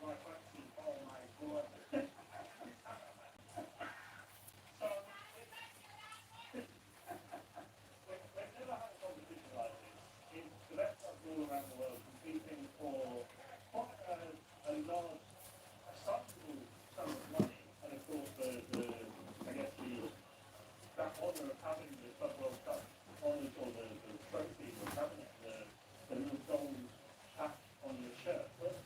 my question. Oh my god. So, we've never had a competition like this. It's the best clubs all around the world competing for quite a large, a sizable sum of money. And of course, I guess that honour of having the Club World Cup honours or the trophy of having it, the little gold patch on your shirt. But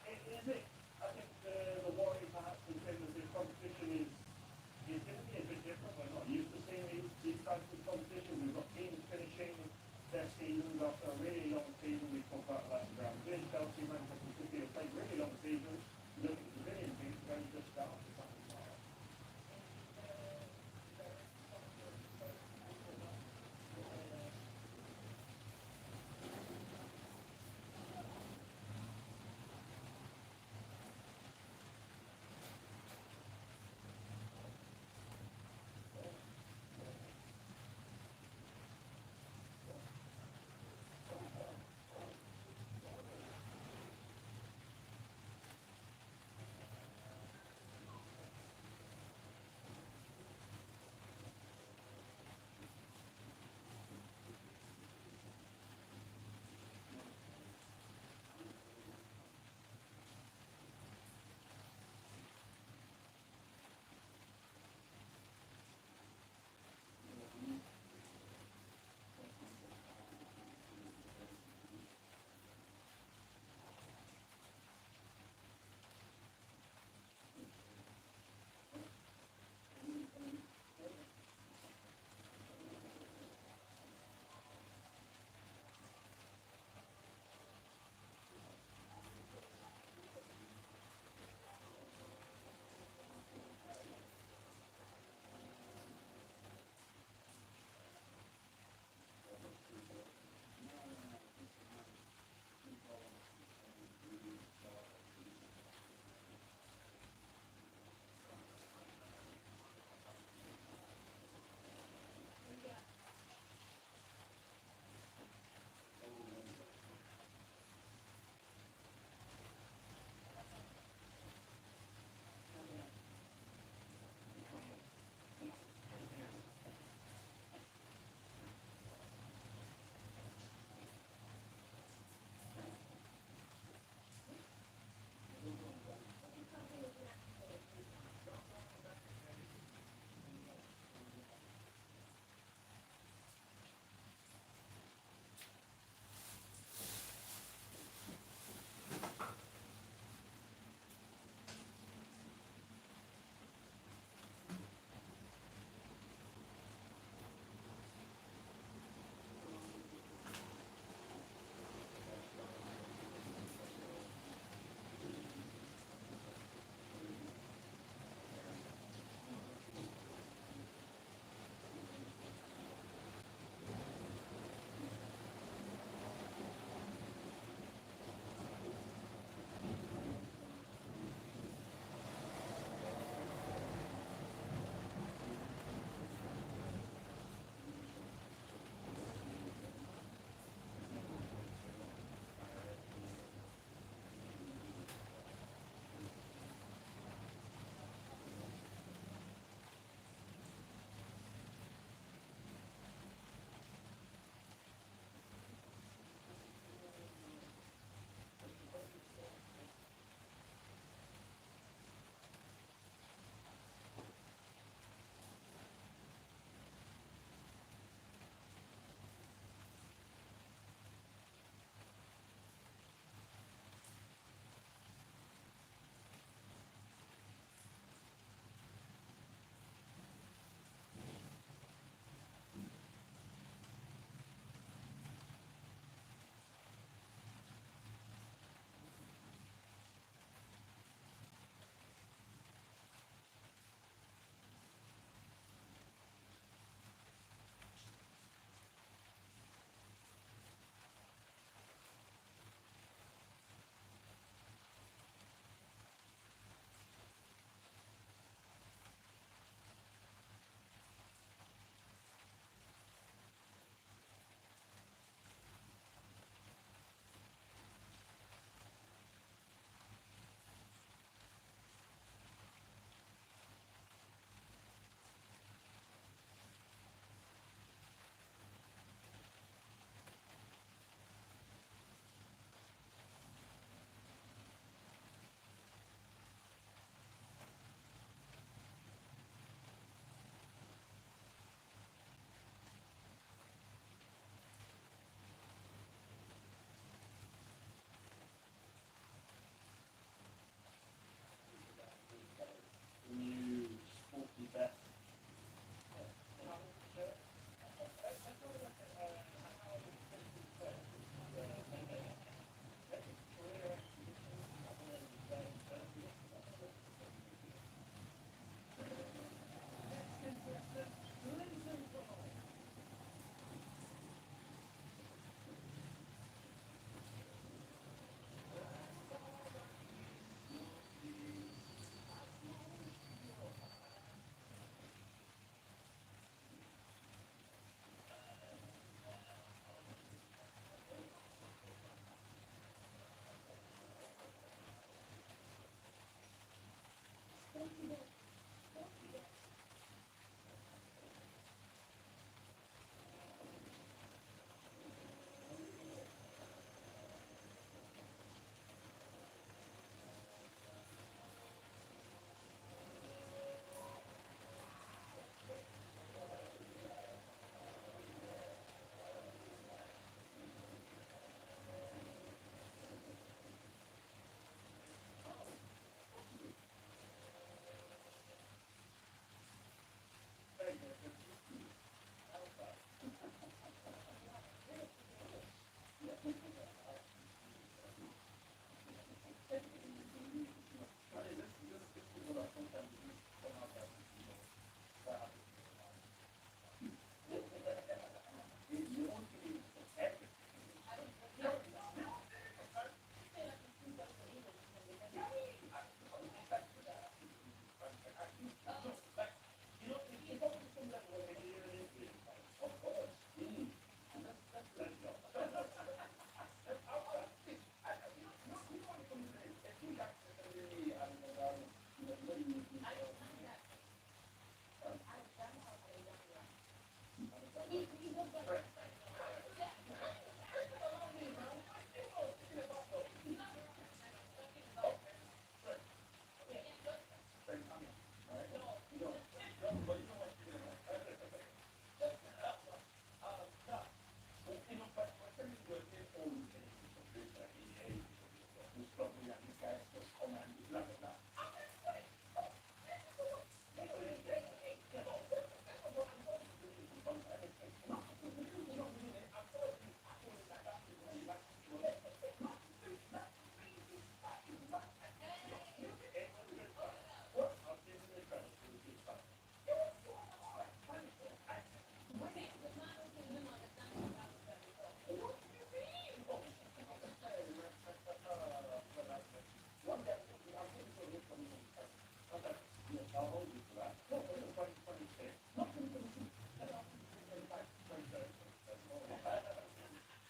is it, I think the worry perhaps has been that this competition is going to be a bit different. We're not used to seeing these types of competitions. We've got teams finishing their seasons after a really long season. We talked about that in Ground Chelsea, I'll hold you to that. What was it, 2026? Not 2026. That's not 2025. 2030. That's not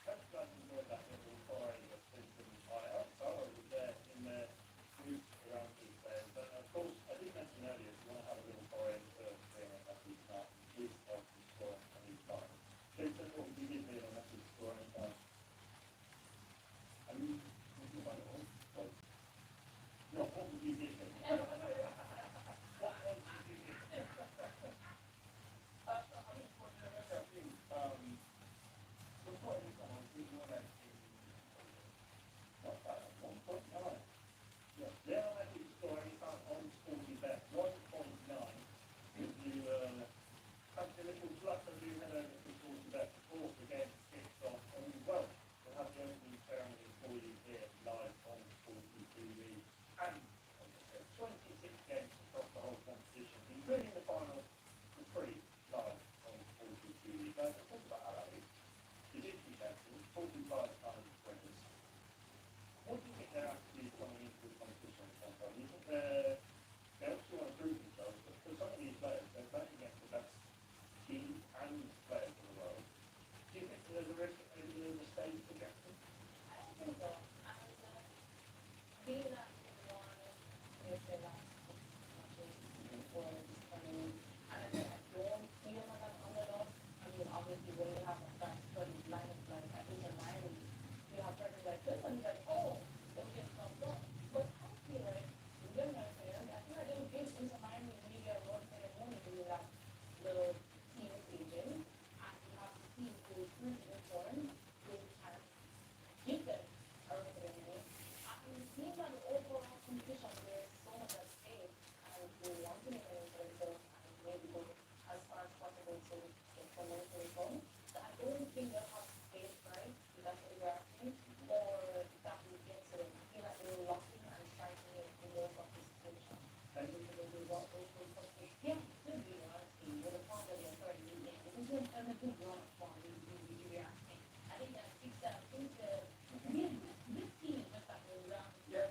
hope you guys enjoyed that little foray of Clinton. I was there in the groups around these players. But of course, I did mention earlier, if you want to have a little foray into being a message start, please obviously score any time. Clinton, what would you give me a message score any time? I mean, what do you want to hold? No, what would you give me? Including the final, was pretty live on 42 guys. Let's talk about Ahly. The Egyptian champions, 45 times winners. What do you think they're actually coming into the competition at some point? You think they obviously want to prove themselves, but for some of these players, they're playing against the best team and players in the world. Do you think there's a risk that maybe there's a stage for Jackson? I don't think so. Being that one is the last matches for this tournament, and I don't see them as an underdog. I mean, obviously, when you have a fast-studied lineup like I think in Miami, you have players like this, and you're like, oh, they'll get some stuff. But I feel like the younger players, I feel like they would get into Miami maybe a run for their money when you have the team aging, and you have the team who is really important, who can give them a run for their money. It seems like the overall competition there's so much at stake and we want to make an influence and maybe go as far as possible to get financial return. So I don't think they'll have space, right? If that's what you're asking. Or that will get to them. I feel like they're locking and striking it in most of this situation. And if they do what those companies, yeah, still be honestly, with the form that they're currently in. This is a good run of form, you're asking. I think that six, I think this team is just like around. Yeah.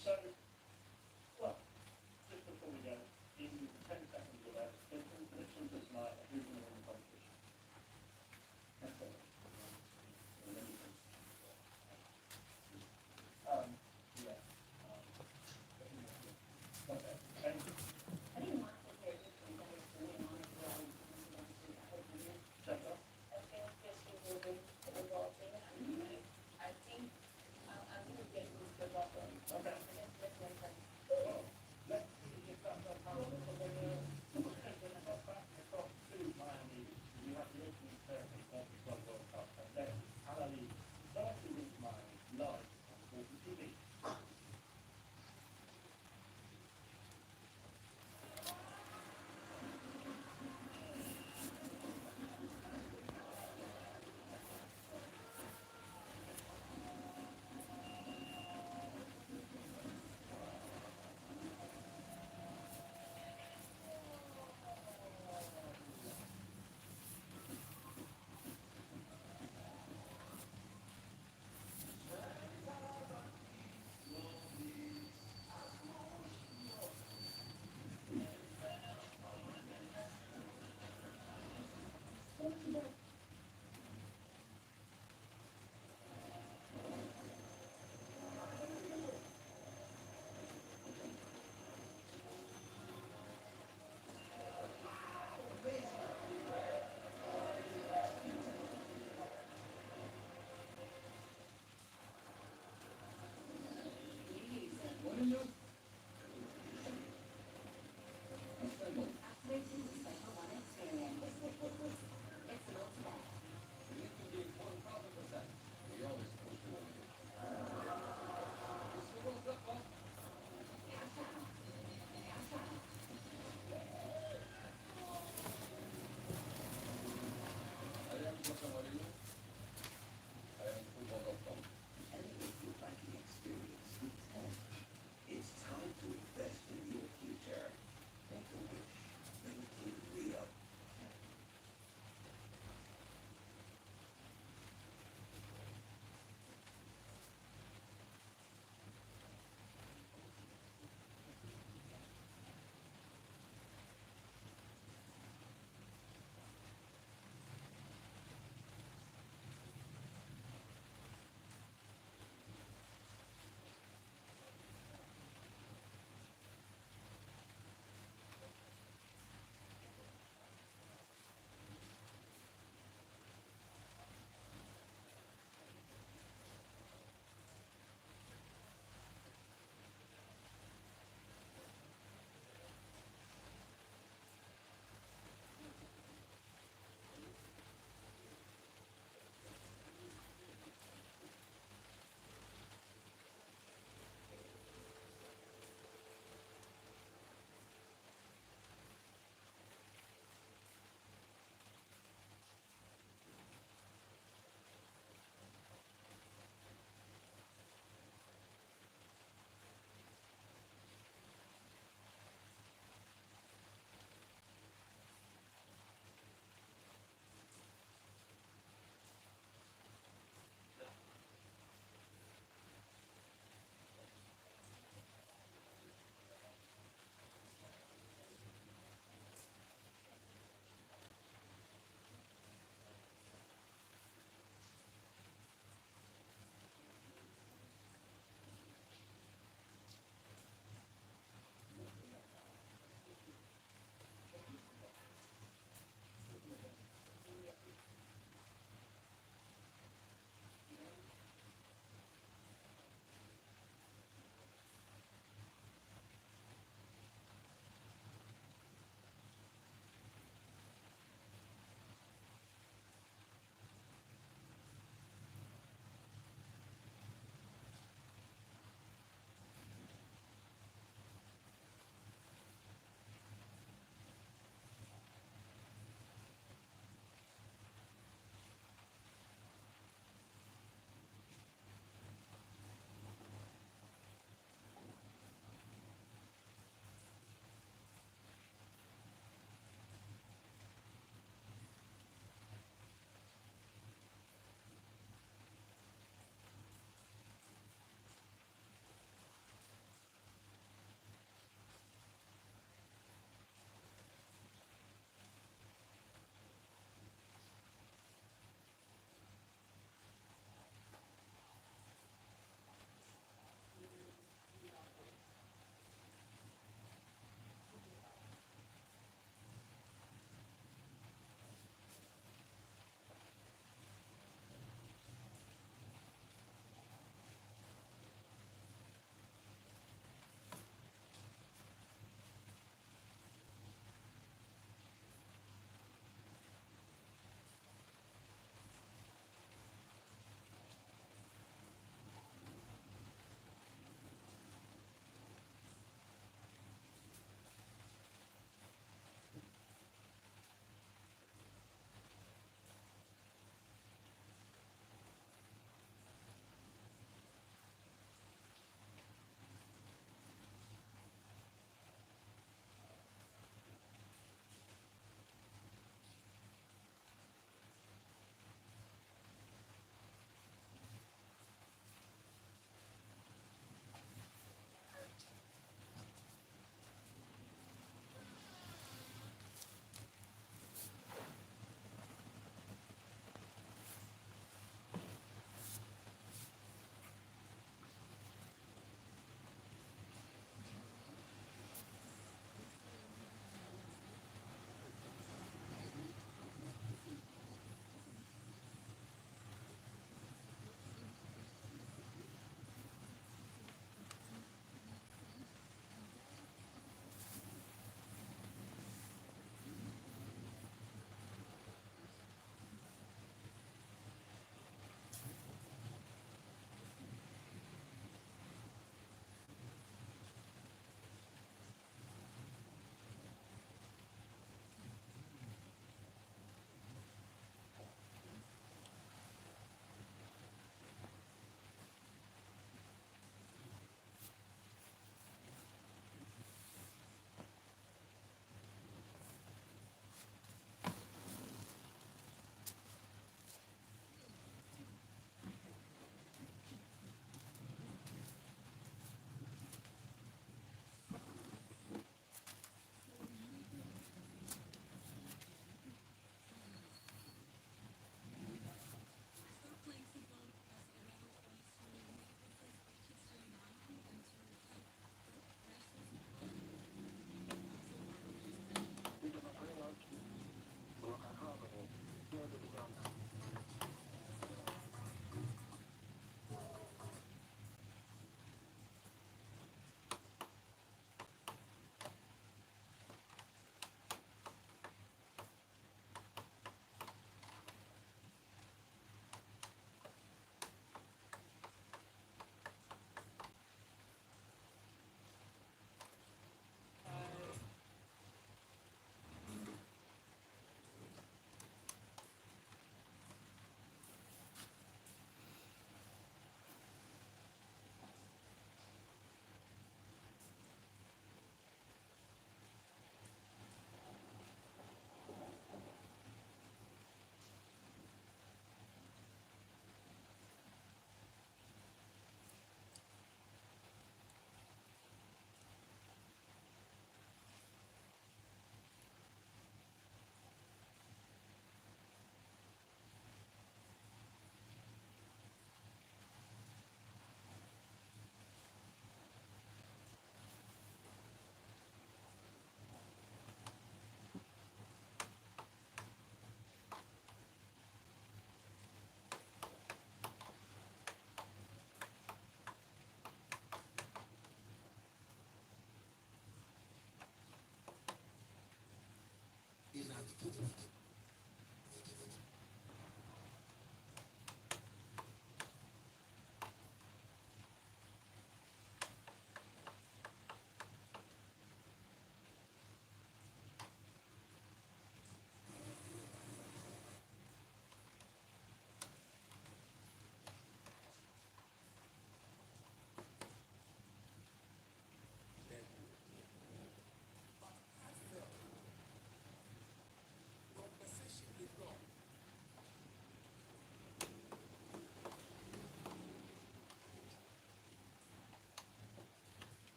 So, well, just before we go, in 10 seconds or less, let's look at tonight who's going to win the competition. That's all. And then you can- yeah. Okay. And I didn't want to hear this from them, so they wanted to go and see that whole thing. check that. I think this will be the overall thing, and I think, I think it's getting this good up on. Okay. This one, but. Well, let's see if that's how we're going to across to Miami. We have the opening ceremony of the Club World Cup, and then Ahly starting with Miami live on Sporting TV. It's time to invest in your future. Make a wish. Make a re-up.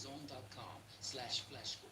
thezone.com/flashscore.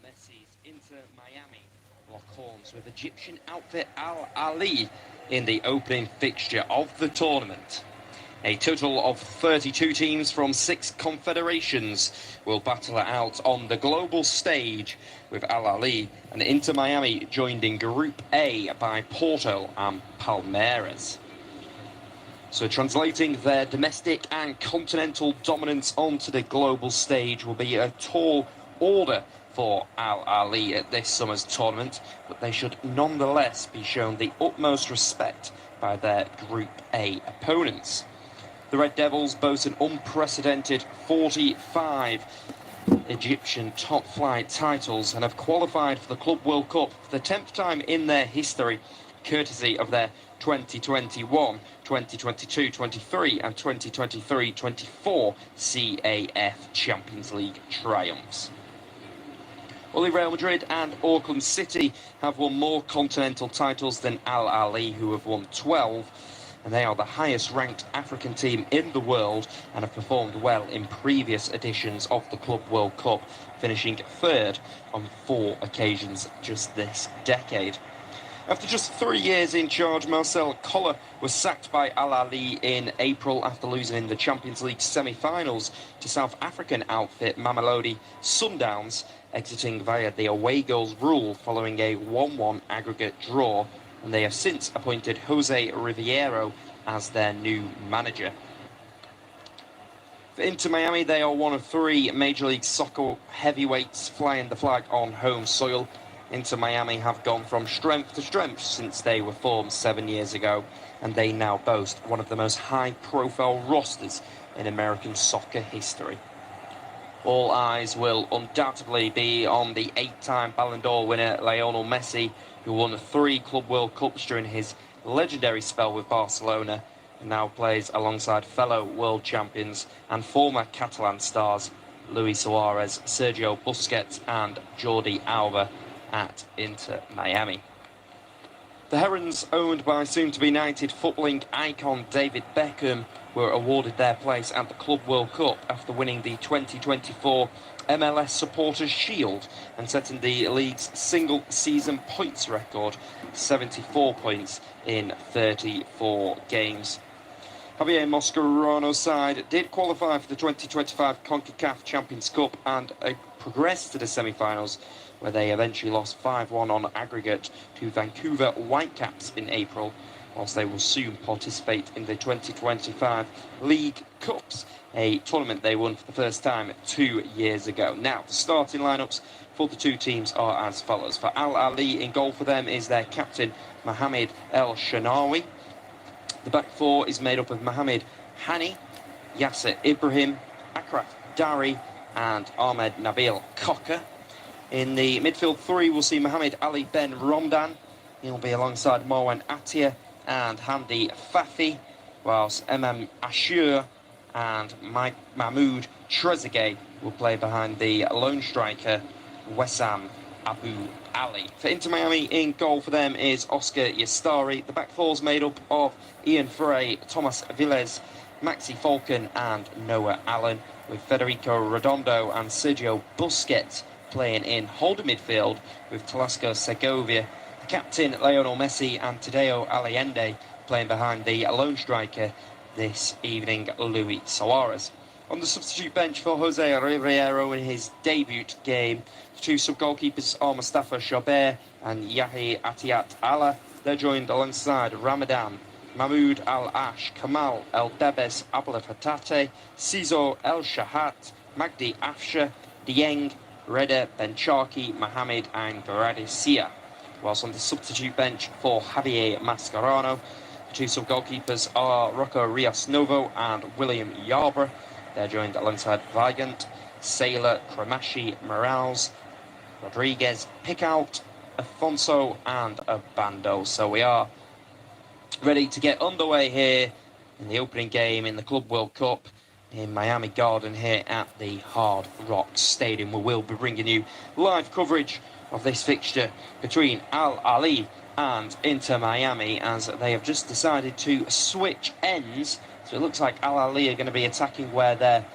Messi's Inter Miami lock horns with Egyptian outfit Ahly in the opening fixture of the tournament. A total of 32 teams from 6 confederations will battle it out on the global stage, with Ahly and Inter Miami joined in Group A by Porto and Palmeiras. So translating their domestic and continental dominance onto the global stage will be a tall order for Ahly at this summer's tournament, but they should nonetheless be shown the utmost respect by their Group A opponents. The Red Devils boast an unprecedented 45 Egyptian top-flight titles and have qualified for the Club World Cup for the 10th time in their history, courtesy of their 2021, 2022-23 and 2023-24 CAF Champions League triumphs. Only Real Madrid and Auckland City have won more continental titles than Ahly, who have won 12, and they are the highest ranked African team in the world and have performed well in previous editions of the Club World Cup, finishing third on 4 occasions just this decade. After just 3 years in charge, Marcel Koller was sacked by Ahly in April after losing in the Champions League semi-finals to South African outfit Mamelodi Sundowns, exiting via the away goals rule following a 1-1 aggregate draw, and they have since appointed Jose Riviero as their new manager. For Inter Miami, they are one of 3 Major League Soccer heavyweights flying the flag on home soil. Inter Miami have gone from strength to strength since they were formed 7 years ago, and they now boast one of the most high-profile rosters in American soccer history. All eyes will undoubtedly be on the 8-time Ballon d'Or winner Lionel Messi, who won 3 Club World Cups during his legendary spell with Barcelona, and now plays alongside fellow world champions and former Catalan stars Luis Suarez, Sergio Busquets and Jordi Alba at Inter Miami. The Herons, owned by soon-to-be United footballing icon David Beckham, were awarded their place at the Club World Cup after winning the 2024 MLS Supporters' Shield and setting the league's single-season points record, 74 points in 34 games. Javier Mascherano's side did qualify for the 2025 CONCACAF Champions Cup and progressed to the semi-finals, where they eventually lost 5-1 on aggregate to Vancouver Whitecaps in April, whilst they will soon participate in the 2025 League Cups, a tournament they won for the first time 2 years ago. Now, the starting lineups for the 2 teams are as follows. For Ahly, in goal for them is their captain Mohamed El Shanawi. The back 4 is made up of Mohamed Hani, Yasser Ibrahim, Akraf Dari and Ahmed Nabil Koka. In the midfield 3, we'll see Mohamed Ali Ben Romdan. He'll be alongside Marwan Attia and Hamdi Fafi, whilst Ashur and Mahmoud Trezeguet will play behind the lone striker Wessam Abu Ali. For Inter Miami, in goal for them is Oscar Yastari. The back four's made up of Ian Frey, Thomas Villes, Maxi Falcon and Noah Allen, with Federico Redondo and Sergio Busquets playing in holding midfield, with Talasco Segovia, the captain Lionel Messi and Tadeo Allende playing behind the lone striker this evening, Luis Suarez. On the substitute bench for Jose Riviero in his debut game, the two sub-goalkeepers are Mustafa Chabert and Yahi Atiat Allah. They're joined alongside Ramadan, Mahmoud Al-Ash, Kamal El-Debes, Abla Fatate, Cizo El-Shahat, Magdi Afsha, Dieng, Reda Benchaki, Mohamed and Gradisia. Whilst on the substitute bench for Javier Mascherano, the two sub-goalkeepers are Rocco Rios Novo and William Yarborough. They're joined alongside Vigant, Sailor, Cremashi, Morales, Rodriguez, Pickout, Afonso and Abando. So we are ready to get underway here in the opening game in the Club World Cup in Miami Garden here at the Hard Rock Stadium. We will be bringing you live coverage of this fixture between Ahly and Inter Miami, as they have just decided to switch ends. So it looks like Ahly are going to be attacking where their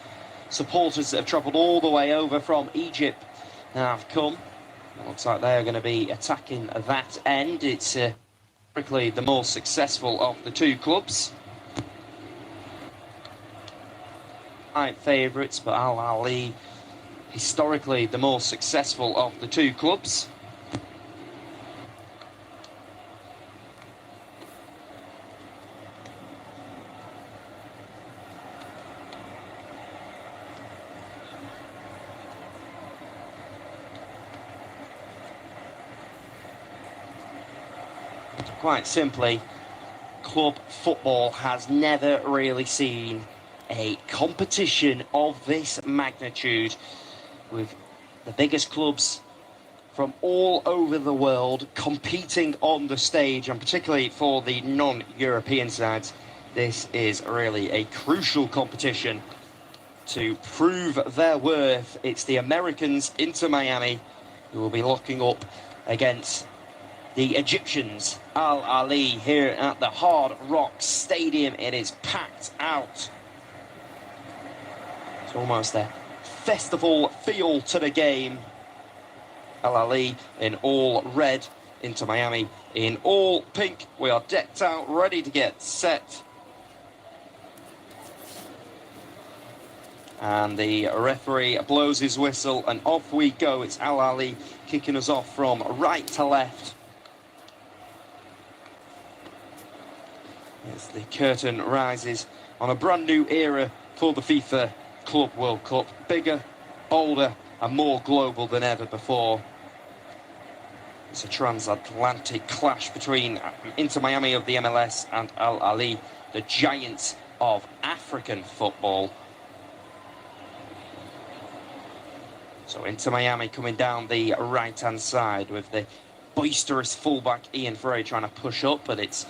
supporters that have travelled all the way over from Egypt have come. It looks like they are going to be attacking that end. It's historically the more successful of the two clubs. Favourites, but Ahly historically the more successful of the two clubs. Quite simply, club football has never really seen a competition of this magnitude, with the biggest clubs from all over the world competing on the stage, and particularly for the non-European sides, this is really a crucial competition to prove their worth. It's the Americans, Inter Miami, who will be locking up against the Egyptians, Ahly, here at the Hard Rock Stadium. It is packed out. It's almost a festival feel to the game. Ahly in all red, Inter Miami in all pink. We are decked out, ready to get set. And the referee blows his whistle and off we go. It's Ahly kicking us off from right to left. As the curtain rises on a brand new era for the FIFA Club World Cup. Bigger, bolder and more global than ever before. It's a transatlantic clash between Inter Miami of the MLS and Ahly, the giants of African football. So Inter Miami coming down the right-hand side with the boisterous fullback Ian Frey trying to push up, but it's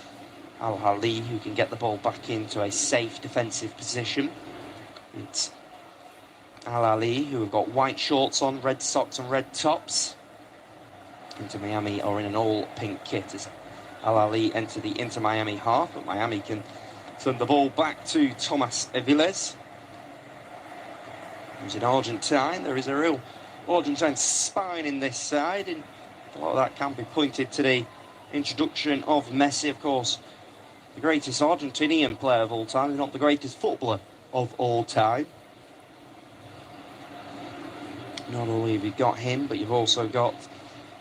Ahly who can get the ball back into a safe defensive position. It's Ahly who have got white shorts on, red socks and red tops. Inter Miami are in an all-pink kit as Ahly enter the Inter Miami half, but Miami can send the ball back to Thomas Villes. Who's in Argentine. There is a real Argentine spine in this side, and a lot of that can be pointed to the introduction of Messi, of course. The greatest Argentinian player of all time, if not the greatest footballer of all time. Not only have you got him, but you've also got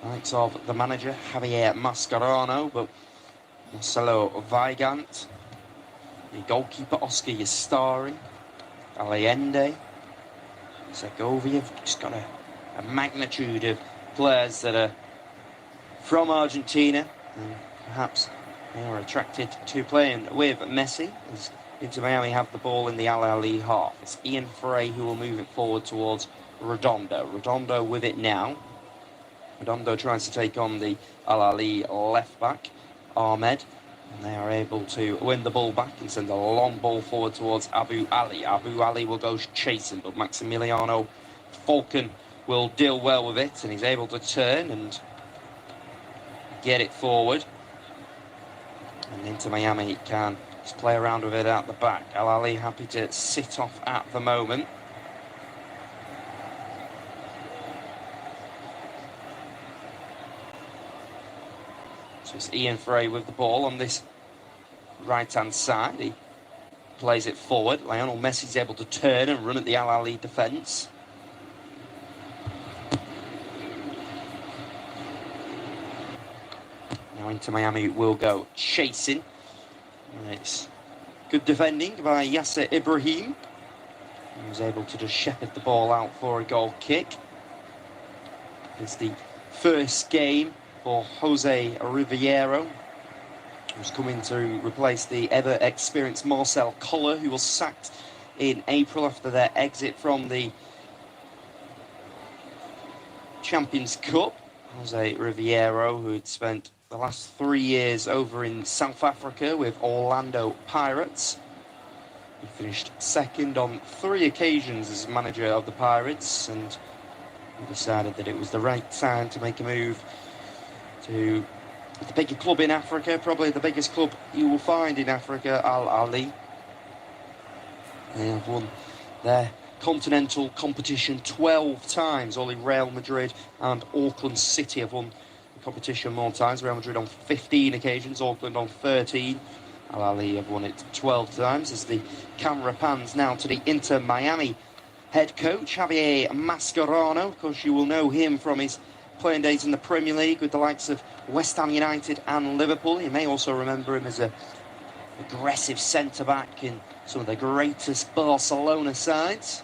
the likes of the manager, Javier Mascherano, but Marcelo Vigant, the goalkeeper, Oscar Yastari, Allende, Segovia. Just got a magnitude of players that are from Argentina, and perhaps they are attracted to playing with Messi, as Inter Miami have the ball in the Ahly half. It's Ian Frey who will move it forward towards Redondo. Redondo with it now. Redondo tries to take on the Ahly left back, Ahmed, and they are able to win the ball back and send a long ball forward towards Abu Ali. Abu Ali will go chasing, but Maximiliano Falcon will deal well with it, and he's able to turn and get it forward. And into Miami can just play around with it at the back. Ahly happy to sit off at the moment. So it's Ian Frey with the ball on this right-hand side. He plays it forward. Lionel Messi's able to turn and run at the Ahly defence. Now into Miami will go chasing. And it's good defending by Yasser Ibrahim. He was able to just shepherd the ball out for a goal kick. It's the first game for Jose Riviero, who's coming to replace the ever-experienced Marcel Koller, who was sacked in April after their exit from the Champions Cup. Jose Riviero, who had spent the last 3 years over in South Africa with Orlando Pirates. He finished second on 3 occasions as manager of the Pirates, and he decided that it was the right time to make a move to the bigger club in Africa, probably the biggest club you will find in Africa, Al Ahly. They have won their continental competition 12 times. Only Real Madrid and Auckland City have won the competition more times. Real Madrid on 15 occasions, Auckland on 13. Al Ahly have won it 12 times. As the camera pans now to the Inter Miami head coach, Javier Mascherano. Of course, you will know him from his playing days in the Premier League with the likes of West Ham United and Liverpool. You may also remember him as a aggressive centre-back in some of the greatest Barcelona sides.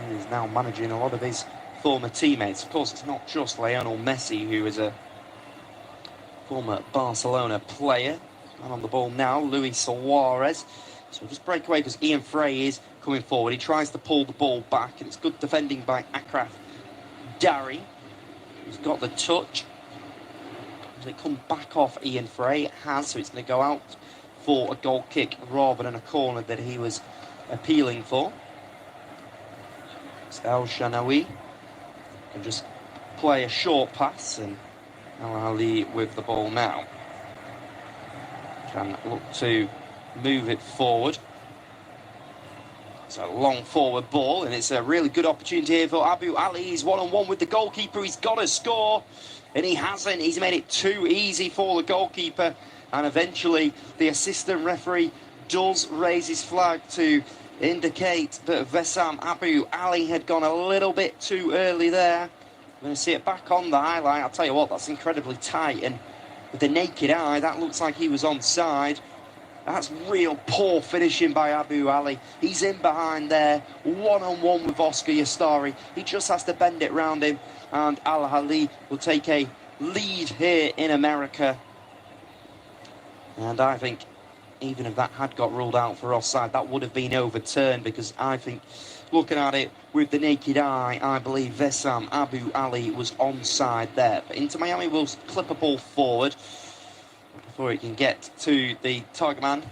He is now managing a lot of his former teammates. Of course, it's not just Lionel Messi, who is a former Barcelona player. And on the ball now, Luis Suarez. So just break away because Ian Frey is coming forward. He tries to pull the ball back, and it's good defending by Akraf Dari. He's got the touch. Does it come back off Ian Frey? It has, so it's going to go out for a goal kick rather than a corner that he was appealing for. It's El Shanawi can just play a short pass, and Al Ahly with the ball now can look to move it forward. It's a long forward ball, and it's a really good opportunity here for Abu Ali. He's one-on-one with the goalkeeper. He's got to score, and he hasn't. He's made it too easy for the goalkeeper, and eventually the assistant referee does raise his flag to indicate that Wessam Abu Ali had gone a little bit too early there. We're going to see it back on the highlight. I'll tell you what, that's incredibly tight, and with the naked eye, that looks like he was onside. That's real poor finishing by Abu Ali. He's in behind there, one-on-one with Oscar Yastari. He just has to bend it round him, and Al Ahly will take a lead here in America. And I think even if that had got ruled out for offside, that would have been overturned, because I think, looking at it with the naked eye, I believe Wessam Abu Ali was onside there. But Inter Miami will clip a ball forward before it can get to the target man.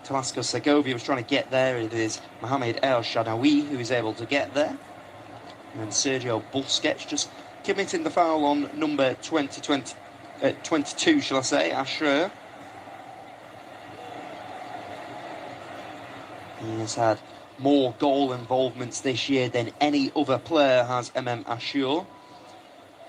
Talasco Segovia was trying to get there. It is Mohamed El Shanawi who is able to get there. And Sergio Busquets just committing the foul on number 22, shall I say, Asher. He has had more goal involvements this year than any other player has, Ashur.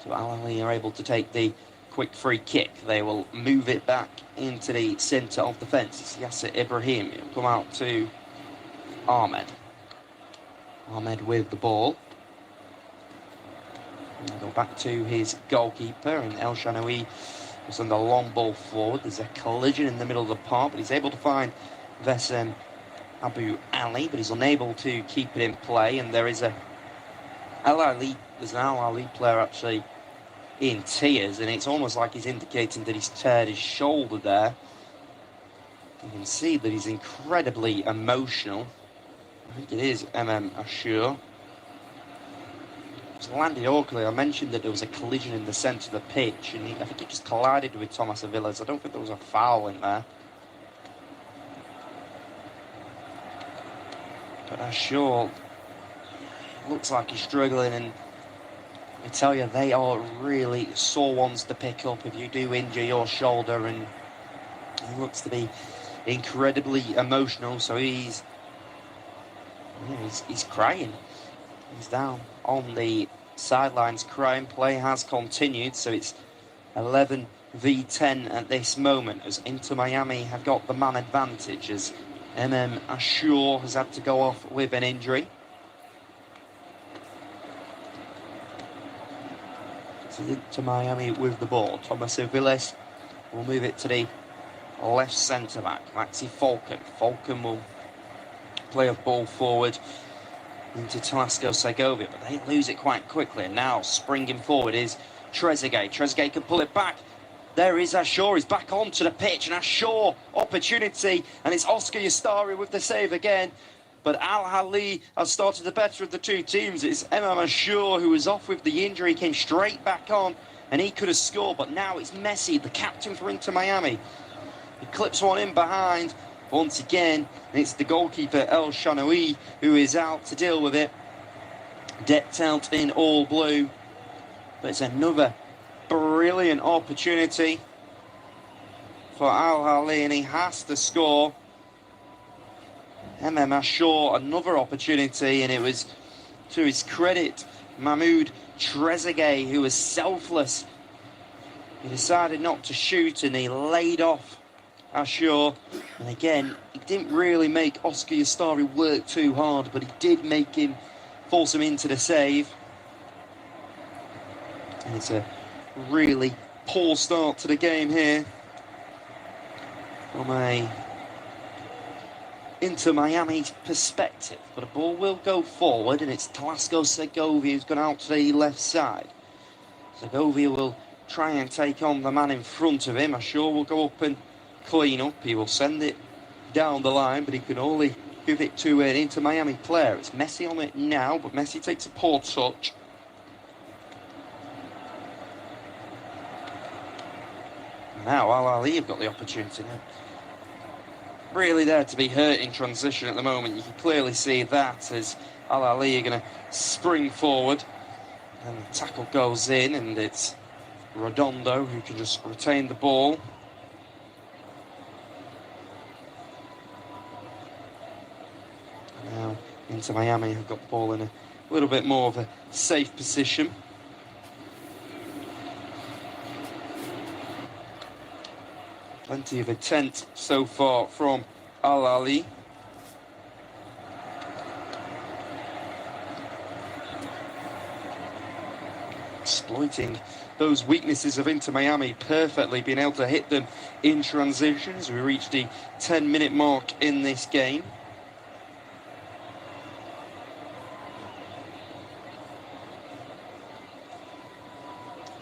So Al Ahly are able to take the quick free kick. They will move it back into the centre of the fence. It's Yasser Ibrahim. It'll come out to Ahmed. Ahmed with the ball. He'll go back to his goalkeeper, and El Shanawi will send a long ball forward. There's a collision in the middle of the park, but he's able to find Wessam Abu Ali, but he's unable to keep it in play. And there's an Al Ahly player actually in tears, and it's almost like he's indicating that he's teared his shoulder there. You can see that he's incredibly emotional. I think it is Ashur. It's landed awkwardly. I mentioned that there was a collision in the centre of the pitch, and I think he just collided with Thomas Avilas. I don't think there was a foul in there. But Ashur looks like he's struggling, and I tell you, they are really sore ones to pick up if you do injure your shoulder, and he looks to be incredibly emotional, so he's crying. He's down on the sidelines crying. Play has continued, so it's 11 v 10 at this moment, as Inter Miami have got the man advantage, as Ashur has had to go off with an injury. So Inter Miami with the ball. Thomas Aviles will move it to the left centre back, Maxi Falcon. Falcon will play a ball forward into Talasco Segovia, but they lose it quite quickly. And now springing forward is Trezeguet. Trezeguet can pull it back. There is Ashur. He's back onto the pitch, and Ashur opportunity, and it's Oscar Yastari with the save again. But Ahly has started the better of the two teams. It's Ashur who was off with the injury, came straight back on, and he could have scored. But now it's Messi, the captain for Inter Miami. He clips one in behind. Once again, it's the goalkeeper El Shanaoui who is out to deal with it. Decked out in all blue. But it's another brilliant opportunity for Ahly, and he has to score. Ashur, another opportunity, and it was, to his credit, Mahmoud Trezeguet, who was selfless. He decided not to shoot, and he laid off Ashur. And again, he didn't really make Oscar Yastari work too hard, but he did make him force him into the save. And it's a really poor start to the game here from a Inter Miami's perspective. But a ball will go forward, and it's Talasco Segovia who's gone out to the left side. Segovia will try and take on the man in front of him. Ashur will go up and clean up. He will send it down the line, but he can only give it to an Inter Miami player. It's Messi on it now, but Messi takes a poor touch. Now Ahly have got the opportunity now. Really there to be hurt in transition at the moment. You can clearly see that, as Ahly are going to spring forward, and the tackle goes in, and it's Redondo who can just retain the ball. Now Inter Miami have got the ball in a little bit more of a safe position. Plenty of intent so far from Ahly. Exploiting those weaknesses of Inter Miami perfectly, being able to hit them in transitions. We reached the 10-minute mark in this game.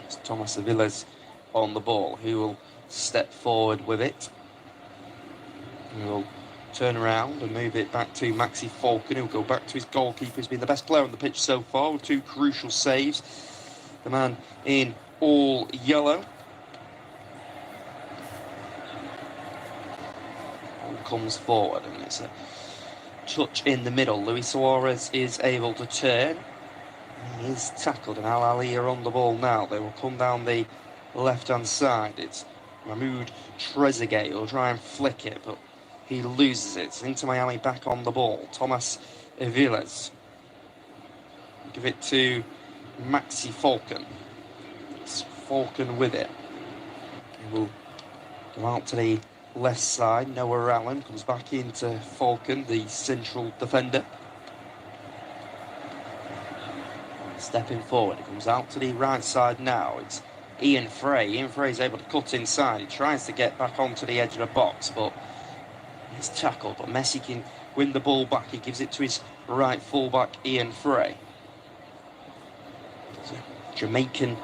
It's Thomas Aviles on the ball, who will step forward with it. He will turn around and move it back to Maxi Falcon, who will go back to his goalkeeper, who's been the best player on the pitch so far with two crucial saves. The man in all yellow. Ball comes forward, and it's a touch in the middle. Luis Suarez is able to turn. He is tackled, and Ahly are on the ball now. They will come down the left-hand side. It's Mahmoud Trezeguet will try and flick it, but he loses it. It's Inter Miami back on the ball. Thomas Aviles. Give it to Maxi Falcon. It's Falcon with it. He will go out to the left side. Noah Allen comes back into Falcon, the central defender. Stepping forward. He comes out to the right side now. It's Ian Frey. Ian Frey is able to cut inside. He tries to get back onto the edge of the box, but he's tackled. But Messi can win the ball back. He gives it to his right fullback, Ian Frey. It's a Jamaican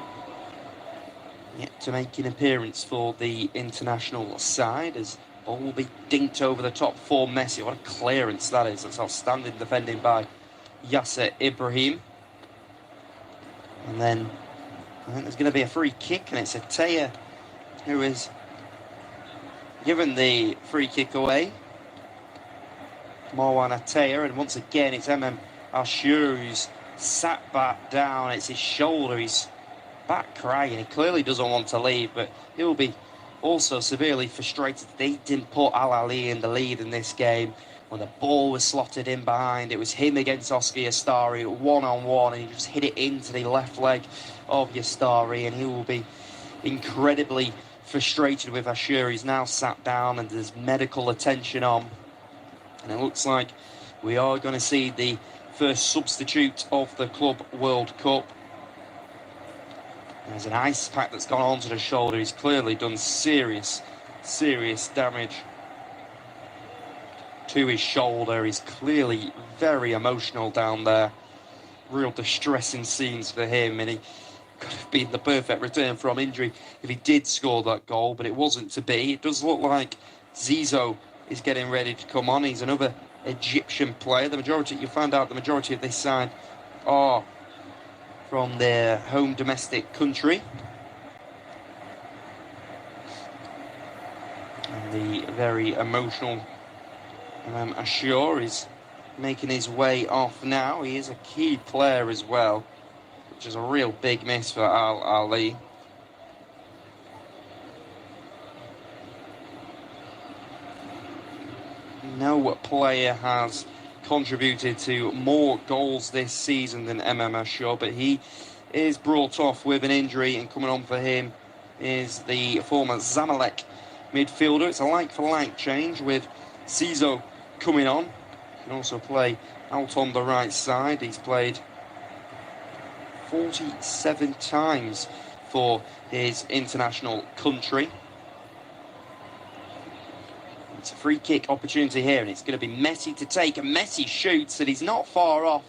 yet to make an appearance for the international side, as ball will be dinked over the top for Messi. What a clearance that is. That's outstanding defending by Yasser Ibrahim. And then I think there's going to be a free kick, and it's Ataya who is given the free kick away. Marwan Ataya, and once again it's Ashur who's sat back down. It's his shoulder. He's back crying. He clearly doesn't want to leave, but he'll be also severely frustrated they didn't put Ahly in the lead in this game. When the ball was slotted in behind, it was him against Oscar Yastari, one-on-one, and he just hit it into the left leg of Yastari, and he will be incredibly frustrated with Ashur. He's now sat down and there's medical attention on, and it looks like we are going to see the first substitute of the Club World Cup. There's an ice pack that's gone onto the shoulder. He's clearly done serious damage to his shoulder. He's clearly very emotional down there. Real distressing scenes for him, and he could have been the perfect return from injury if he did score that goal, but it wasn't to be. It does look like Zizou is getting ready to come on. He's another Egyptian player. You find out the majority of this side are from their home domestic country. And the very emotional Ashur is making his way off now. He is a key player as well, which is a real big miss for Ahly. No player has contributed to more goals this season than Ashur, but he is brought off with an injury, and coming on for him is the former Zamalek midfielder. It's a like-for-like change with Zizou coming on. He can also play out on the right side. He's played 47 times for his international country. It's a free kick opportunity here, and it's going to be Messi to take, and Messi shoots, and he's not far off.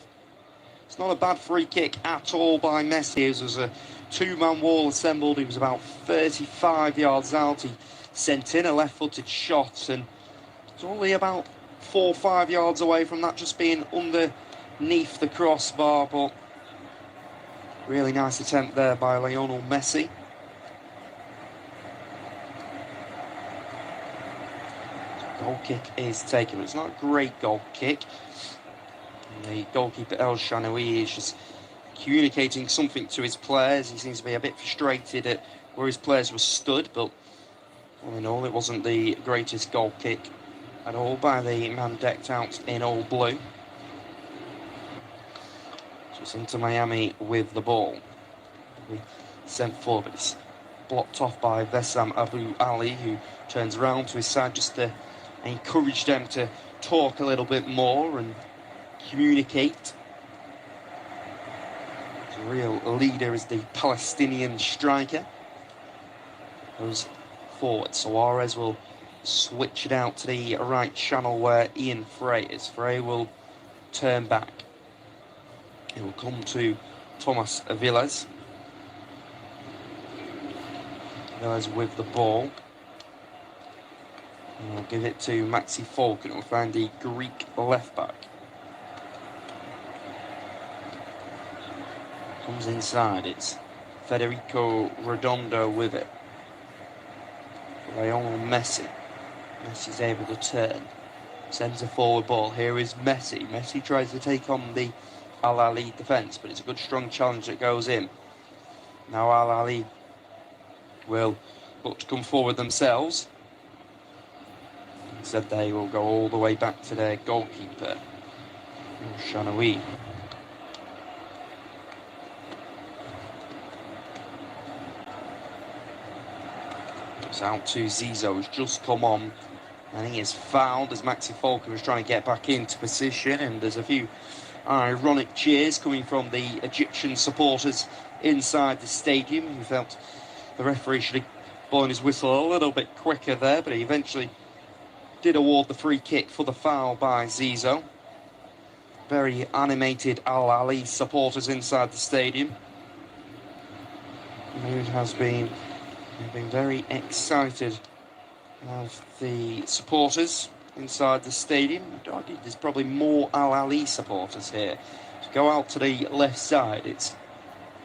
It's not a bad free kick at all by Messi. It was a two-man wall assembled. He was about 35 yards out. He sent in a left-footed shot, and it's only about 4 or 5 yards away from that just being underneath the crossbar, but really nice attempt there by Lionel Messi. Goal kick is taken. It's not a great goal kick. And the goalkeeper El Shanaoui is just communicating something to his players. He seems to be a bit frustrated at where his players were stood, but all in all, it wasn't the greatest goal kick at all by the man decked out in all blue. Just into Maimi with the ball. We sent forward, but it's blocked off by Vessam Abu Ali, who turns around to his side just to encourage them to talk a little bit more and communicate. The real leader is the Palestinian striker. Goes forward. Suarez will switch it out to the right channel where Ian Frey is. Frey will turn back. He will come to Thomas Villas. Villas with the ball. And we'll give it to Maxi Falcon. We'll find the Greek left-back. Comes inside. It's Federico Redondo with it. Lionel Messi. Messi's able to turn. Sends a forward ball. Here is Messi. Messi tries to take on the Ahly defence, but it's a good strong challenge that goes in. Now Ahly will look to come forward themselves. Instead they will go all the way back to their goalkeeper, Shanaoui. It's out to Zizou, who's just come on, and he is fouled as Maxi Falcon was trying to get back into position, and there's a few ironic cheers coming from the Egyptian supporters inside the stadium, who felt the referee should have blown his whistle a little bit quicker there, but he eventually did award the free kick for the foul by Zizou. Very animated Ahly supporters inside the stadium. The mood has been very excited of the supporters inside the stadium. I'd argue there's probably more Ahly supporters here. To go out to the left side, it's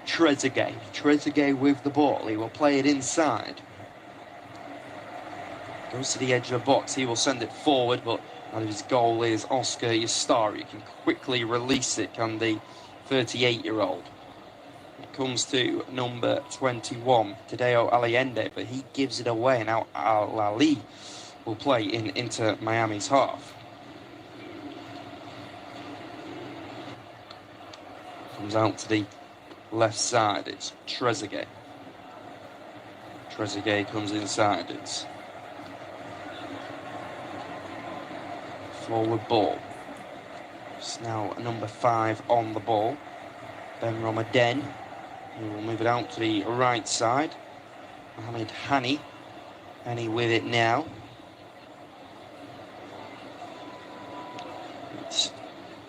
Trezeguet. Trezeguet with the ball. He will play it inside. Goes to the edge of the box. He will send it forward, but out of his goal is Oscar Yastari. He can quickly release it, can the 38-year-old. It comes to number 21, Tadeo Allende, but he gives it away. Now Ahly will play in Inter Miami's half. Comes out to the left side, it's Trezeguet. Trezeguet comes inside, it's forward ball. It's now number 5 on the ball, Ben Ramadan. He will move it out to the right side. Mohamed Hani. Hani with it now. It's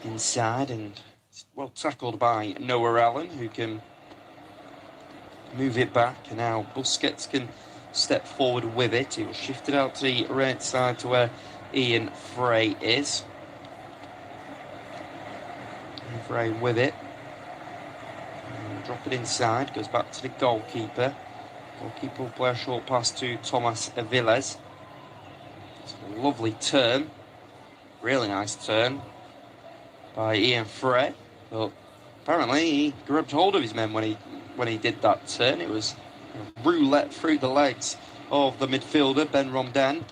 inside and it's well tackled by Noah Allen, who can move it back. And now Busquets can step forward with it. He will shift it out to the right side to where Ian Frey is. Ian Frey with it. And drop it inside, goes back to the goalkeeper. Goalkeeper will play a short pass to Thomas Aviles. It's a lovely turn. Really nice turn by Ian Frey. But apparently he grabbed hold of his men when he did that turn. It was a roulette through the legs of the midfielder, Ben Ramadan.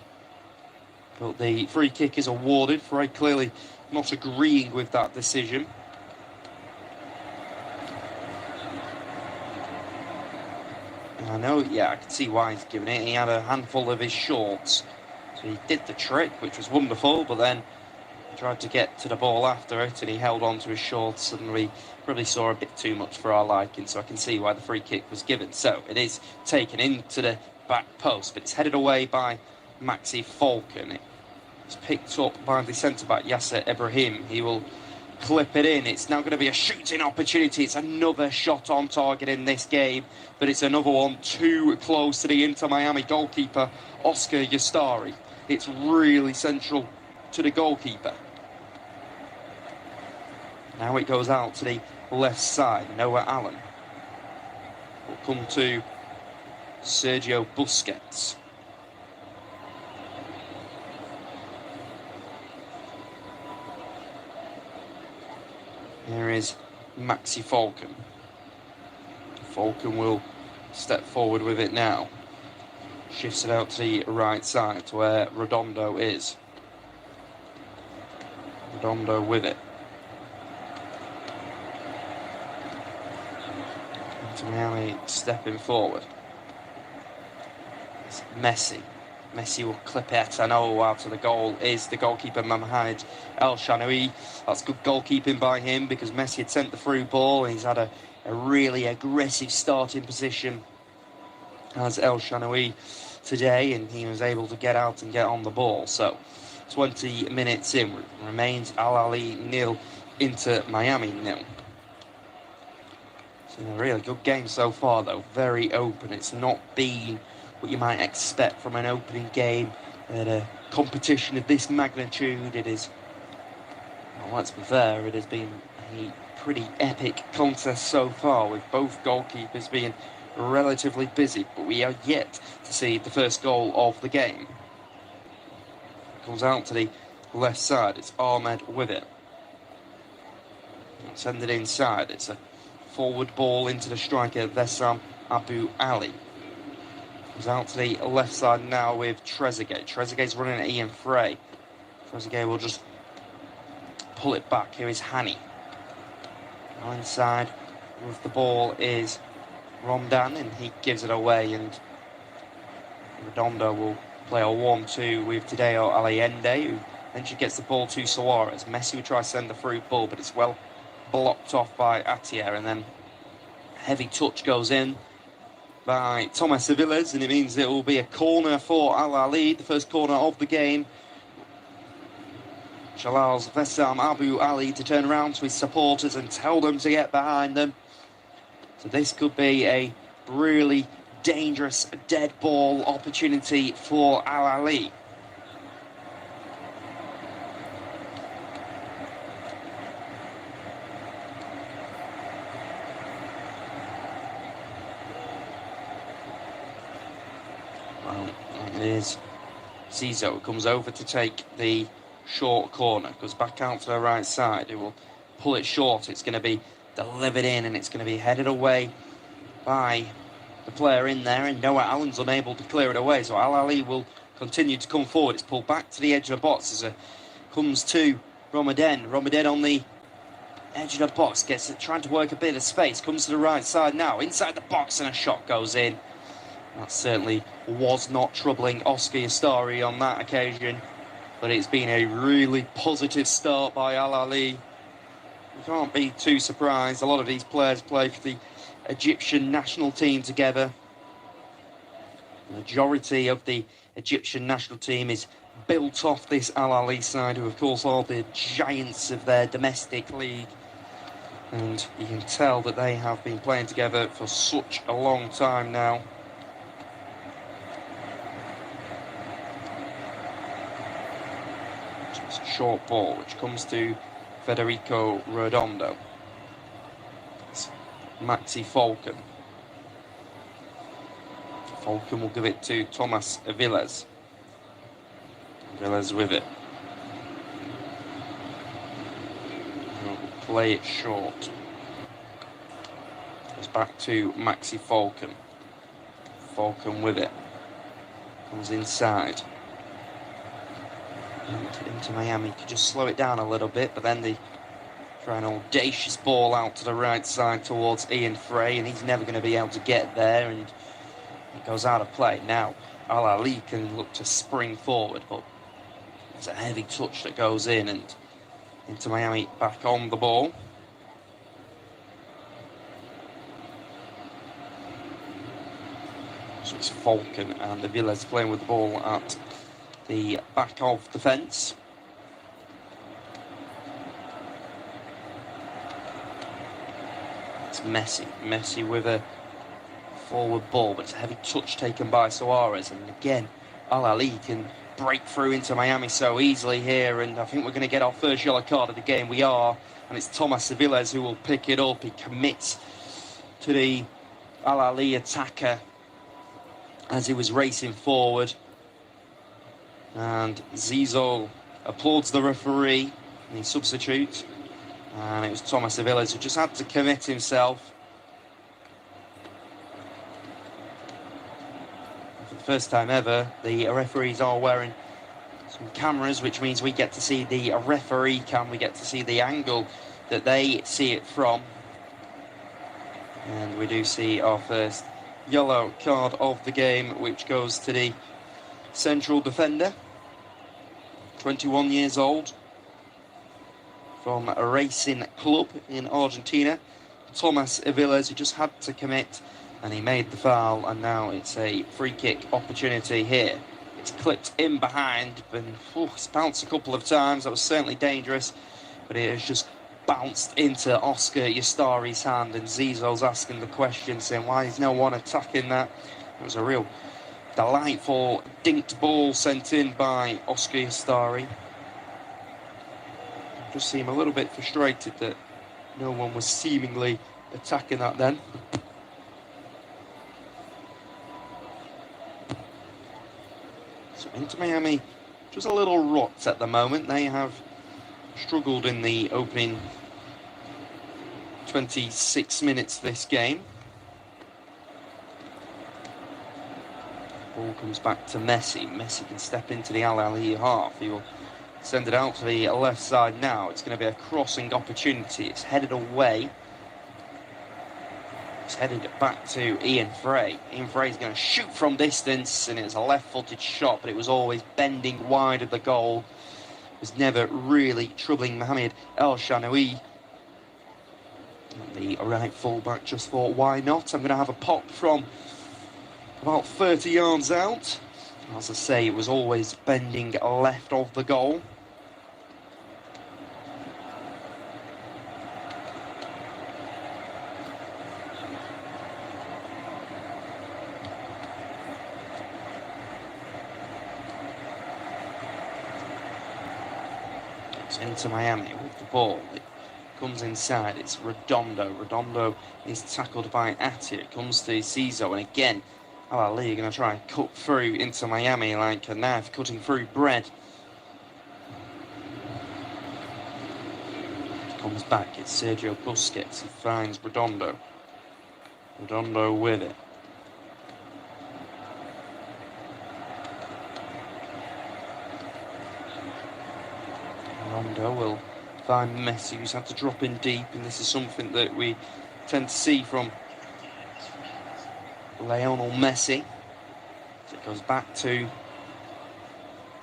But the free kick is awarded. Frey clearly not agreeing with that decision. I know, yeah, I can see why he's given it. He had a handful of his shorts. So he did the trick, which was wonderful, but then he tried to get to the ball after it and he held on to his shorts and we probably saw a bit too much for our liking, so I can see why the free kick was given. So it is taken into the back post, but it's headed away by Maxi Falcon. It's picked up by the centre-back, Yasser Ibrahim. He will clip it in. It's now going to be a shooting opportunity. It's another shot on target in this game, but it's another one too close to the Inter Miami goalkeeper, Oscar Yastari. It's really central to the goalkeeper. Now it goes out to the left side. Noah Allen will come to Sergio Busquets. Here is Maxi Falcon. Falcon will step forward with it now. Shifts it out to the right side to where Redondo is. Redondo with it. Inter Miami stepping forward. It's Messi. Messi will clip it. I know out to the goal is the goalkeeper Mohamed El Shanaoui. That's good goalkeeping by him because Messi had sent the through ball. He's had a really aggressive starting position as El Shanaoui today, and he was able to get out and get on the ball. So 20 minutes in, remains Al Ahly 0, Inter Miami 0. It's been a really good game so far though, very open. It's not been what you might expect from an opening game at a competition of this magnitude. It is, well, let's be fair, it has been a pretty epic contest so far, with both goalkeepers being relatively busy, but we are yet to see the first goal of the game. Comes out to the left side, it's Ahmed with it. Send it inside, it's a forward ball into the striker Vessam Abu Ali. Comes out to the left side now with Trezeguet. Trezeguet's running at Ian Frey. Trezeguet will just pull it back. Here is Hani. Now inside with the ball is Ramadan, and he gives it away, and Redondo will play a 1-2 with Tadeo Allende, who then she gets the ball to Suarez. Messi will try to send the through ball, but it's well blocked off by Atier, and then heavy touch goes in by Thomas Aviles, and it means it will be a corner for Al Ahly, the first corner of the game, which allows Vessam Abu Ali to turn around to his supporters and tell them to get behind them. So this could be a really dangerous dead ball opportunity for Al Ahly. Well, it is Zizo comes over to take the short corner, goes back out to the right side. It will pull it short. It's going to be delivered in, and it's going to be headed away by the player in there, and Noah Allen's unable to clear it away, so Ahly will continue to come forward. It's pulled back to the edge of the box as it comes to Ramadan. Ramadan on the edge of the box, gets it, trying to work a bit of space, comes to the right side now, inside the box, and a shot goes in. That certainly was not troubling Oscar Yastari on that occasion, but it's been a really positive start by Ahly. You can't be too surprised. A lot of these players play for the Egyptian national team together. The majority of the Egyptian national team is built off this Ahly side, who of course are the giants of their domestic league. And you can tell that they have been playing together for such a long time now. It's a short ball which comes to Federico Redondo. It's Maxi Falcon. Falcon will give it to Thomas Villas. Villas with it. He'll play it short. Goes back to Maxi Falcon. Falcon with it. Comes inside. Into Miami. Could just slow it down a little bit, but then they try an audacious ball out to the right side towards Ian Frey, and he's never going to be able to get there, and it goes out of play. Now, Ahly can look to spring forward, but it's a heavy touch that goes in, and into Miami back on the ball. So it's Falcon and the Villas playing with the ball at the back of the fence. It's Messi with a forward ball, but it's a heavy touch taken by Suarez, and again Ahly can break through into Miami so easily here, and I think we're going to get our first yellow card of the game. We are, and it's Thomas Villas who will pick it up. He commits to the Ahly attacker as he was racing forward, and Zizou applauds the referee and he substitutes, and it was Thomas Villas who just had to commit himself. For the first time ever, the referees are wearing some cameras, which means we get to see the referee cam, we get to see the angle that they see it from, and we do see our first yellow card of the game, which goes to the central defender, 21 years old, from a racing club in Argentina, Thomas Villas, who just had to commit, and he made the foul, and now it's a free kick opportunity here. It's clipped in behind, and it's bounced a couple of times. That was certainly dangerous, but it has just bounced into Oscar Yastari's hand, and Zizou's asking the question, saying why is no one attacking that? It was a real delightful dinked ball sent in by Oscar Yastari. Just seemed a little bit frustrated that no one was seemingly attacking that then. So Inter Miami just a little rot at the moment. They have struggled in the opening 26 minutes of this game. Ball comes back to Messi. Messi can step into the Ahly half. He will send it out to the left side now. It's going to be a crossing opportunity. It's headed away. It's headed back to Ian Frey. Ian Frey's going to shoot from distance, and it's a left-footed shot, but it was always bending wide of the goal. It was never really troubling Mohamed El Shanaoui. The right full-back just thought, why not? I'm going to have a pop from about 30 yards out. As I say, it was always bending left of the goal. It's into Miami with the ball. It comes inside. It's Redondo. Redondo is tackled by Ahly. It comes to Zizou, and again, Ahly are going to try and cut through into Miami like a knife cutting through bread. Comes back, it's Sergio Busquets, he finds Redondo. Redondo with it. Redondo will find Messi, who's had to drop in deep, and this is something that we tend to see from Lionel Messi. So it goes back to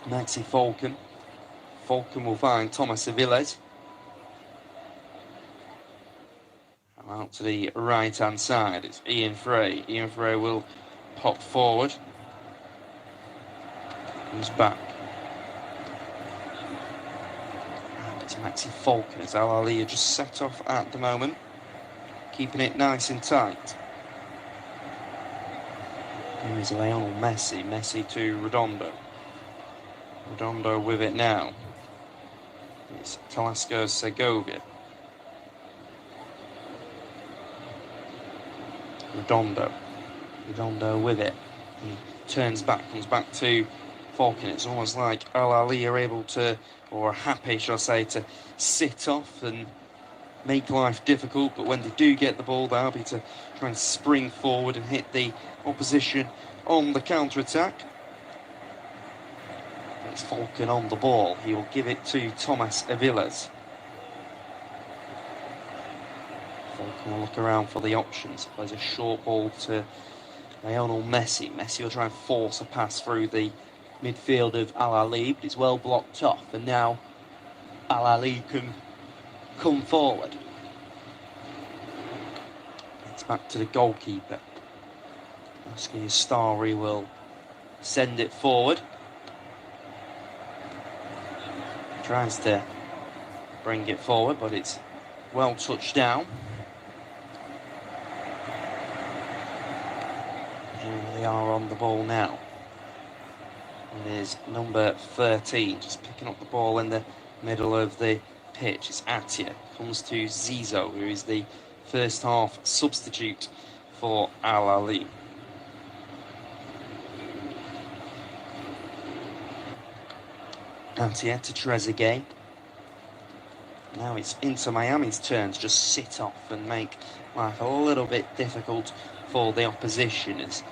Maxi Falcon. Falcon will find Thomas Aviles. Out to the right-hand side, it's Ian Frey. Ian Frey will pop forward. Comes back. And it's Maxi Falcon as Ahly are just set off at the moment, keeping it nice and tight. Here is Lionel Messi. Messi to Redondo. Redondo with it now. It's Talasco Segovia. Redondo with it. He turns back, comes back to Falcon. It's almost like Ahly are able to, or are happy, shall I say, to sit off and make life difficult. But when they do get the ball, they're happy to try and spring forward and hit the opposition on the counter-attack. It's Falcon on the ball. He will give it to Thomas Aviles. Falcon will look around for the options. Plays a short ball to Lionel Messi. Messi will try and force a pass through the midfield of Ahly, but it's well blocked off. And now Ahly can come forward. It's back to the goalkeeper. Oscar Stari will send it forward. Tries to bring it forward, but it's well touched down. They are on the ball now. It is number 13, just picking up the ball in the middle of the pitch. It's Atia. Comes to Zizou, who is the first half substitute for Ahly. Atia to Trezeguet. Now it's Inter Miami's turn to just sit off and make life a little bit difficult for the opposition as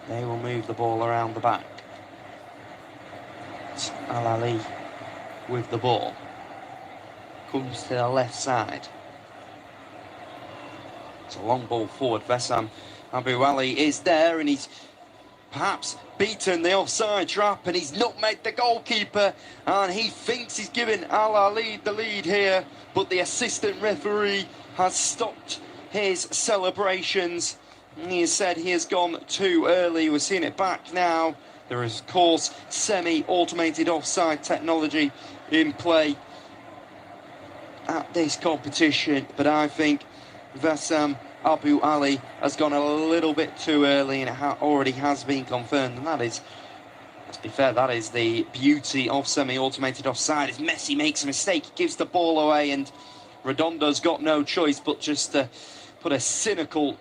they will move the ball around the back. It's Ahly with the ball. Comes to the left side. It's a long ball forward. Wessam Abu Ali is there and he's perhaps beaten the offside trap and he's nutmegged the goalkeeper and he thinks he's given Ahly the lead here, but the assistant referee has stopped his celebrations. He has said he has gone too early. We're seeing it back now. There is, of course, semi-automated offside technology in play at this competition, but I think Wessam Abu Ali has gone a little bit too early and it already has been confirmed, and that is, let's be fair, that is the beauty of semi-automated offside. As Messi makes a mistake, he gives the ball away and Redondo's got no choice but just to put a cynical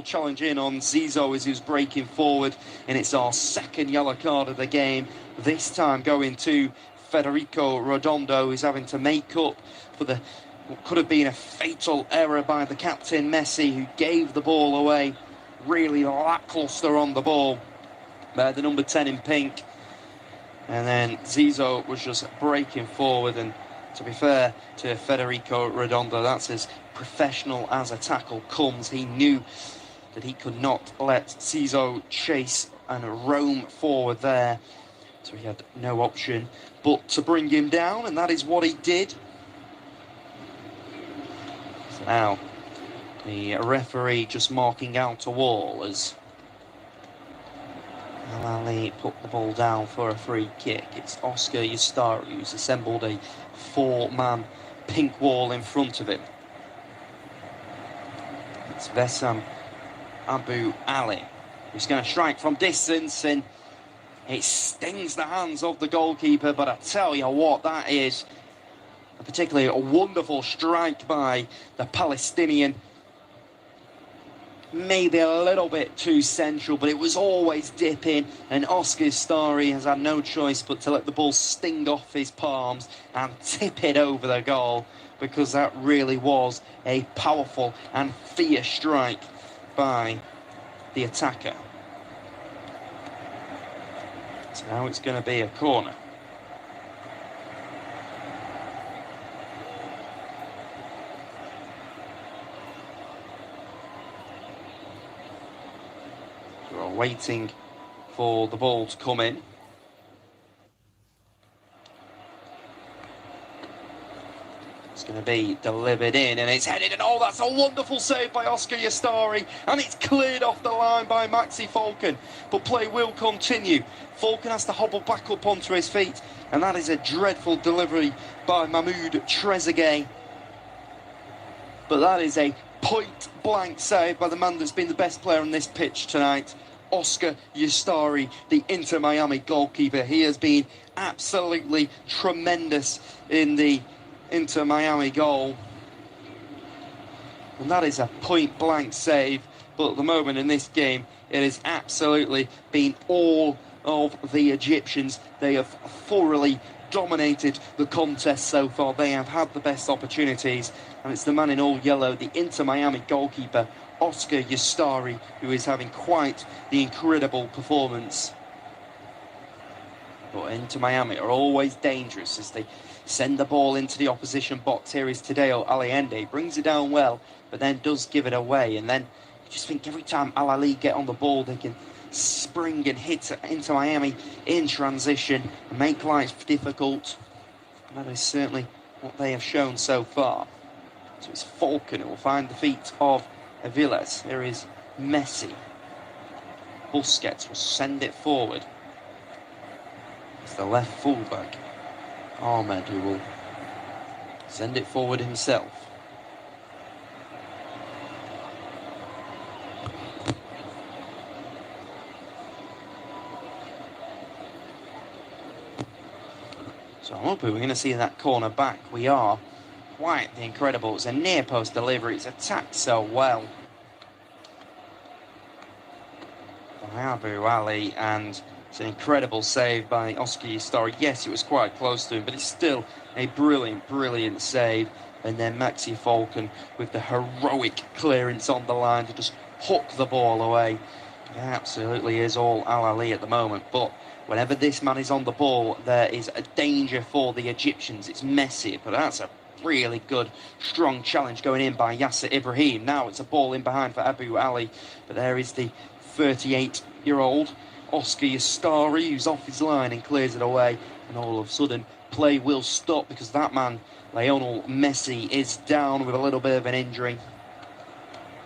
challenge in on Zizou as he was breaking forward, and it's our second yellow card of the game, this time going to Federico Redondo, who's having to make up for the what could have been a fatal error by the captain Messi, who gave the ball away. Really lackluster on the ball by the number 10 in pink, and then Zizou was just breaking forward, and to be fair to Federico Redondo, that's as professional as a tackle comes. He knew that he could not let Zizou chase and roam forward there, so he had no option but to bring him down, and that is what he did. So now the referee just marking out a wall as Ahly put the ball down for a free kick. It's Oscar Ustari who's assembled a 4-man pink wall in front of him. It's Wessam Abu Ali who's going to strike from distance, and it stings the hands of the goalkeeper, but I tell you what, that is particularly a wonderful strike by the Palestinian. Maybe a little bit too central, but it was always dipping, and Oscar Stari has had no choice but to let the ball sting off his palms and tip it over the goal. because that really was a powerful and fierce strike by the attacker. So now it's going to be a corner. We're waiting for the ball to come in. It's going to be delivered in, and it's headed, and oh, that's a wonderful save by Oscar Yastari, and it's cleared off the line by Maxi Falcon, but play will continue. Falcon has to hobble back up onto his feet, and that is a dreadful delivery by Mahmoud Trezeguet. But that is a point-blank save by the man that's been the best player on this pitch tonight, Oscar Yastari, the Inter Miami goalkeeper. He has been absolutely tremendous in the Inter Miami goal, and that is a point-blank save. But at the moment in this game, it has absolutely been all of the Egyptians. They have thoroughly dominated the contest so far. They have had the best opportunities, and it's the man in all yellow, the Inter Miami goalkeeper, Oscar Yastari, who is having quite the incredible performance. But Inter Miami are always dangerous as they send the ball into the opposition box. Here is Tadeo Allende, brings it down well, but then does give it away. And then you just think every time Ahly get on the ball, they can spring and hit Inter Miami in transition and make life difficult. And that is certainly what they have shown so far. So it's Falcon who will find the feet of Aviles. Here is Messi. Busquets will send it forward. It's the left fullback, Ahmed, who will send it forward himself. So I'm hoping we're going to see that corner back. We are. Quite the incredible. It's a near post delivery. It's attacked so well by Abu Ali, and it's an incredible save by Oscar Yastari. Yes, it was quite close to him, but it's still a brilliant, brilliant save. And then Maxi Falcon with the heroic clearance on the line to just hook the ball away. It absolutely is all Ahly at the moment, but whenever this man is on the ball, there is a danger for the Egyptians. It's Messi, but that's a really good, strong challenge going in by Yasser Ibrahim. Now it's a ball in behind for Abu Ali, but there is the 38-year-old Oscar Yastari, who's off his line and clears it away, and all of a sudden play will stop because that man, Lionel Messi, is down with a little bit of an injury.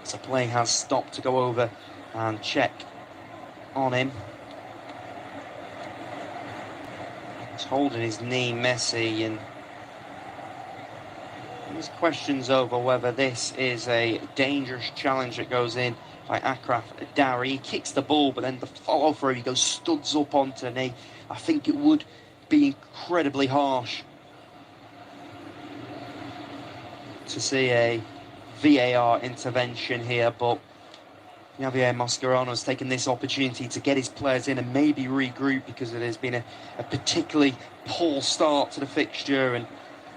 So play has stopped to go over and check on him. He's holding his knee, Messi, and there's questions over whether this is a dangerous challenge that goes in by Akraf Dari. He kicks the ball, but then the follow through, he goes studs up onto the knee. I think it would be incredibly harsh to see a VAR intervention here, but Javier Mascherano has taken this opportunity to get his players in and maybe regroup, because it has been a particularly poor start to the fixture, and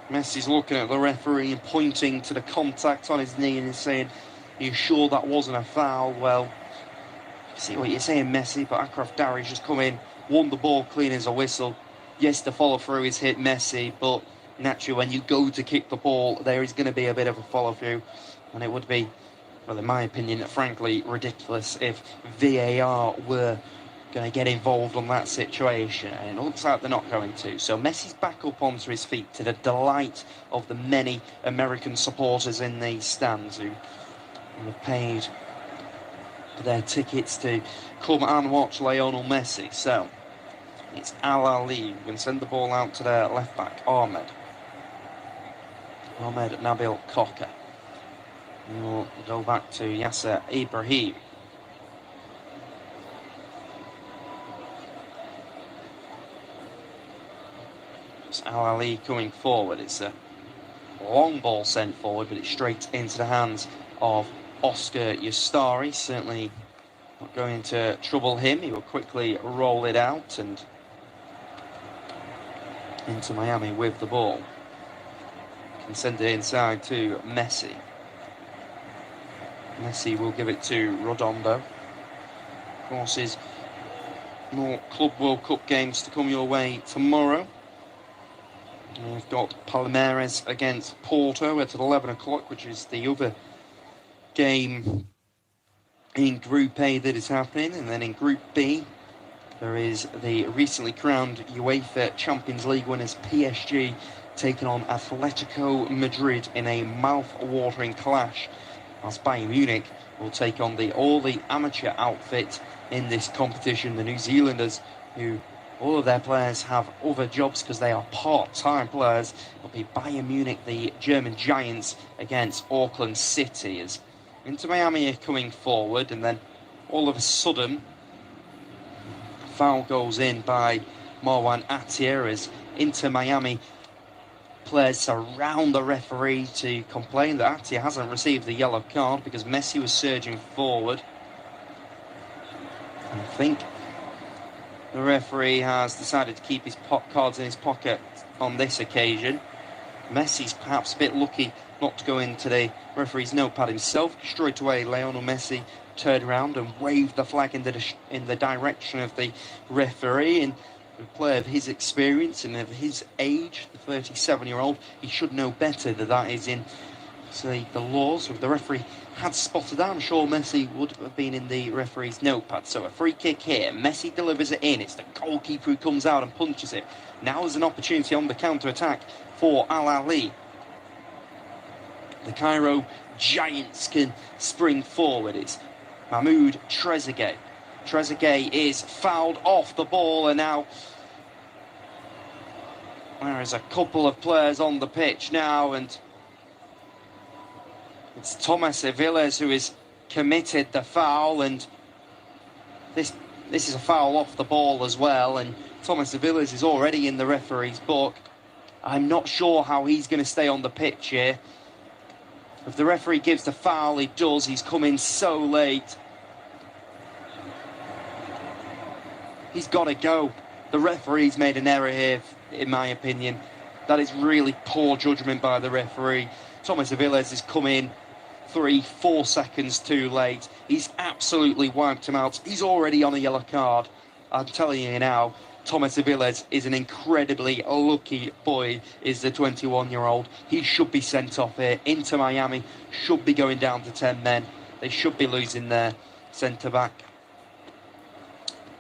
Messi's looking at the referee and pointing to the contact on his knee and is saying, "Are you sure that wasn't a foul?" Well, I see what you're saying, Messi, but Akraf Dari's just come in, won the ball clean as a whistle. Yes, the follow through is hit Messi, but naturally when you go to kick the ball, there is going to be a bit of a follow through, and it would be, well, in my opinion, frankly ridiculous if VAR were going to get involved on that situation, and it looks like they're not going to. So Messi's back up onto his feet, to the delight of the many American supporters in these stands who have paid for their tickets to come and watch Lionel Messi. So it's Ahly who can send the ball out to their left back, Ahmed Nabil Koka. We'll go back to Yasser Ibrahim. It's Ahly coming forward. It's a long ball sent forward, but it's straight into the hands of Oscar Yastari. Certainly not going to trouble him. He will quickly roll it out and into Miami with the ball. and send it inside to Messi. Messi will give it to Redondo. Of course, there's more Club World Cup games to come your way tomorrow. We've got Palmeiras against Porto at 11 o'clock, which is the other game in Group A that is happening. And then in Group B, there is the recently crowned UEFA Champions League winners PSG taking on Atletico Madrid in a mouth-watering clash, as Bayern Munich will take on all the amateur outfit in this competition, the New Zealanders, who all of their players have other jobs because they are part-time players. It'll be Bayern Munich, the German giants, against Auckland City, as Inter Miami are coming forward, and then all of a sudden foul goes in by Marwan Attier as Inter Miami players surround the referee to complain that Attier hasn't received the yellow card because Messi was surging forward. I think the referee has decided to keep his cards in his pocket on this occasion. Messi's perhaps a bit lucky not to go into the referee's notepad himself. Straight away, Lionel Messi turned around and waved the flag in the direction of the referee. And a player of his experience and of his age, the 37-year-old, he should know better that is in, say, the laws. If the referee had spotted that, I'm sure Messi would have been in the referee's notepad. So a free kick here. Messi delivers it in. It's the goalkeeper who comes out and punches it. Now there's an opportunity on the counter-attack for Ahly. The Cairo Giants can spring forward. It's Mahmoud Trezeguet. Trezeguet is fouled off the ball, and now there is a couple of players on the pitch now, and it's Thomas Aviles who has committed the foul, and this is a foul off the ball as well, and Thomas Aviles is already in the referee's book. I'm not sure how he's going to stay on the pitch here. If the referee gives the foul, he does. He's come in so late. He's got to go. The referee's made an error here, in my opinion. That is really poor judgment by the referee. Thomas Aviles has come in 3-4 seconds too late. He's absolutely wiped him out. He's already on a yellow card. I'm telling you now, Thomas Aviles is an incredibly lucky boy, is the 21-year-old. He should be sent off here. Inter Miami should be going down to 10 men. They should be losing their centre-back.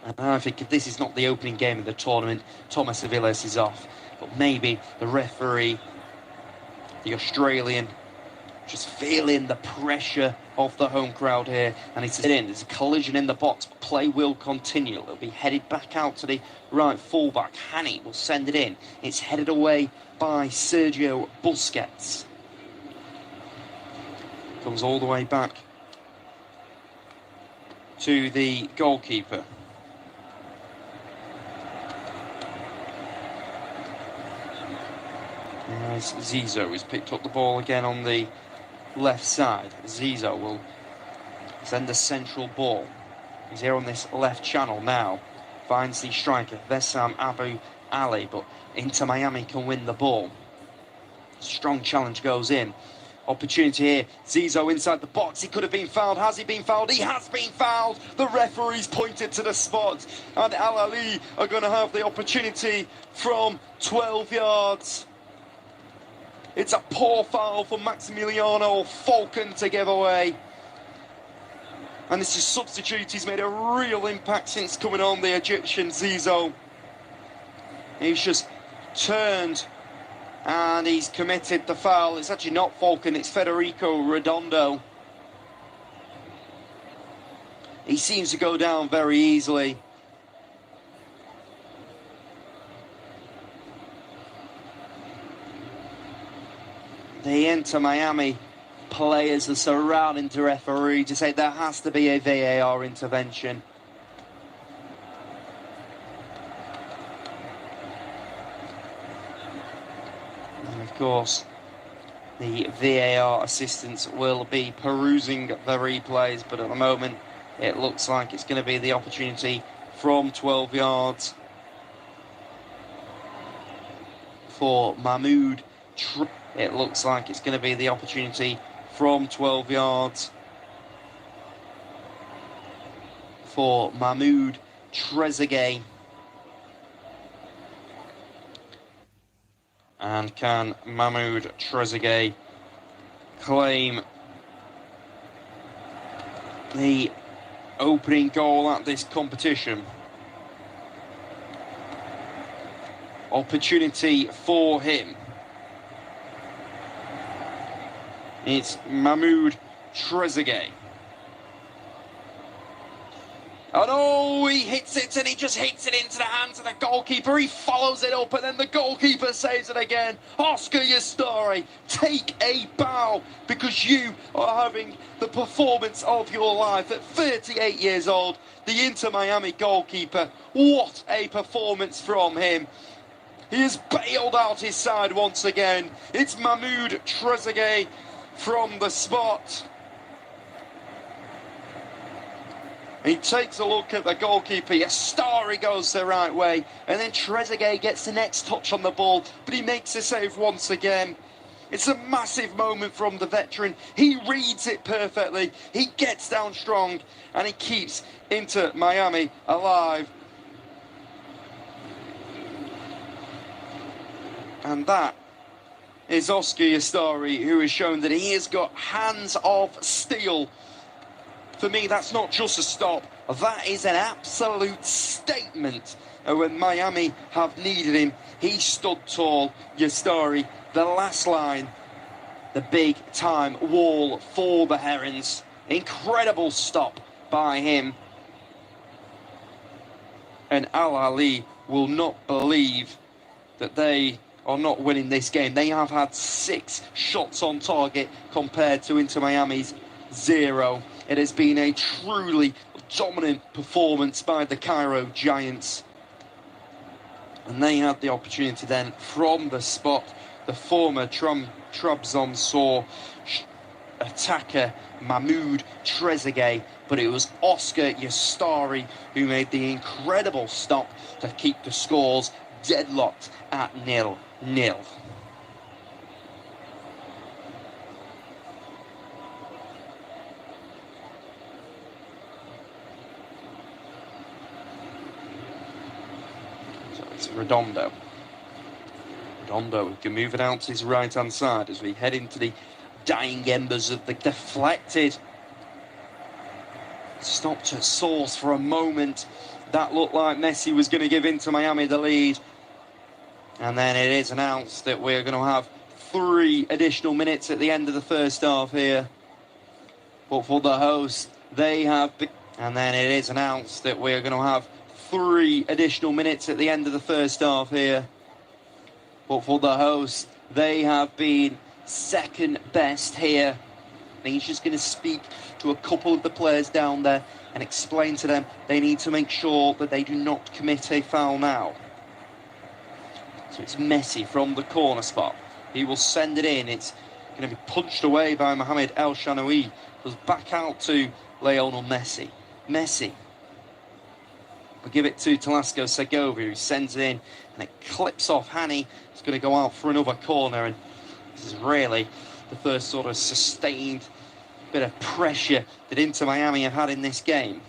And I think if this is not the opening game of the tournament, Thomas Aviles is off. But maybe the referee, the Australian, just feeling the pressure of the home crowd here, and it's in. There's a collision in the box, but play will continue. It'll be headed back out to the right fullback. Hani will send it in. It's headed away by Sergio Busquets. Comes all the way back to the goalkeeper. As Zizou has picked up the ball again on the left side. Zizou will send a central ball. He's here on this left channel now. Finds the striker, Wessam Abu Ali, but Inter Miami can win the ball. Strong challenge goes in. Opportunity here. Zizou inside the box. He could have been fouled. Has he been fouled? He has been fouled. The referee's pointed to the spot. And Ahly are going to have the opportunity from 12 yards. It's a poor foul for Maximiliano Falcon to give away. And this is substitute. He's made a real impact since coming on, the Egyptian Zizou. He's just turned and he's committed the foul. It's actually not Falcon, it's Federico Redondo. He seems to go down very easily. The Inter Miami players are surrounding the referee to say there has to be a VAR intervention. And of course, the VAR assistants will be perusing the replays, but at the moment it looks like it's going to be the opportunity from 12 yards for Mahmoud It looks like it's going to be the opportunity from 12 yards for Mahmoud Trezeguet. And can Mahmoud Trezeguet claim the opening goal at this competition? Opportunity for him. It's Mahmoud Trezeguet. And oh, he hits it, and he just hits it into the hands of the goalkeeper. He follows it up, and then the goalkeeper saves it again. Oscar, your story. Take a bow, because you are having the performance of your life at 38 years old. The Inter Miami goalkeeper. What a performance from him. He has bailed out his side once again. It's Mahmoud Trezeguet from the spot. He takes a look at the goalkeeper. Astari goes the right way, and then Trezeguet gets the next touch on the ball, but he makes a save once again. It's a massive moment from the veteran. He reads it perfectly. He gets down strong, and he keeps Inter Miami alive. And that is Oscar Astari, who has shown that he has got hands of steel. For me, that's not just a stop. That is an absolute statement. And when Miami have needed him, he stood tall. Astari, the last line, the big-time wall for the Herons. Incredible stop by him. And Ahly will not believe that they are not winning this game. They have had 6 shots on target compared to Inter Miami's 0. It has been a truly dominant performance by the Cairo Giants. And they had the opportunity then from the spot. The former Trabzonspor attacker Mahmoud Trezeguet, but it was Oscar Astari who made the incredible stop to keep the scores deadlocked at 0-0. It's Redondo. Redondo can move it out to his right-hand side as we head into the dying embers of the deflected. Stopped at source for a moment. That looked like Messi was going to give Inter Miami the lead. And then it is announced that we're going to have 3 additional minutes at the end of the first half here. But for the host, they have been... And then it is announced that we're going to have 3 additional minutes at the end of the first half here. But for the host, they have been second best here. And he's just going to speak to a couple of the players down there and explain to them they need to make sure that they do not commit a foul now. So it's Messi from the corner spot. He will send it in. It's going to be punched away by Mohamed El Shanaoui. Goes back out to Lionel Messi. Messi will give it to Talasco Segovia, who sends it in, and it clips off Hani. It's going to go out for another corner, and this is really the first sort of sustained bit of pressure that Inter Miami have had in this game.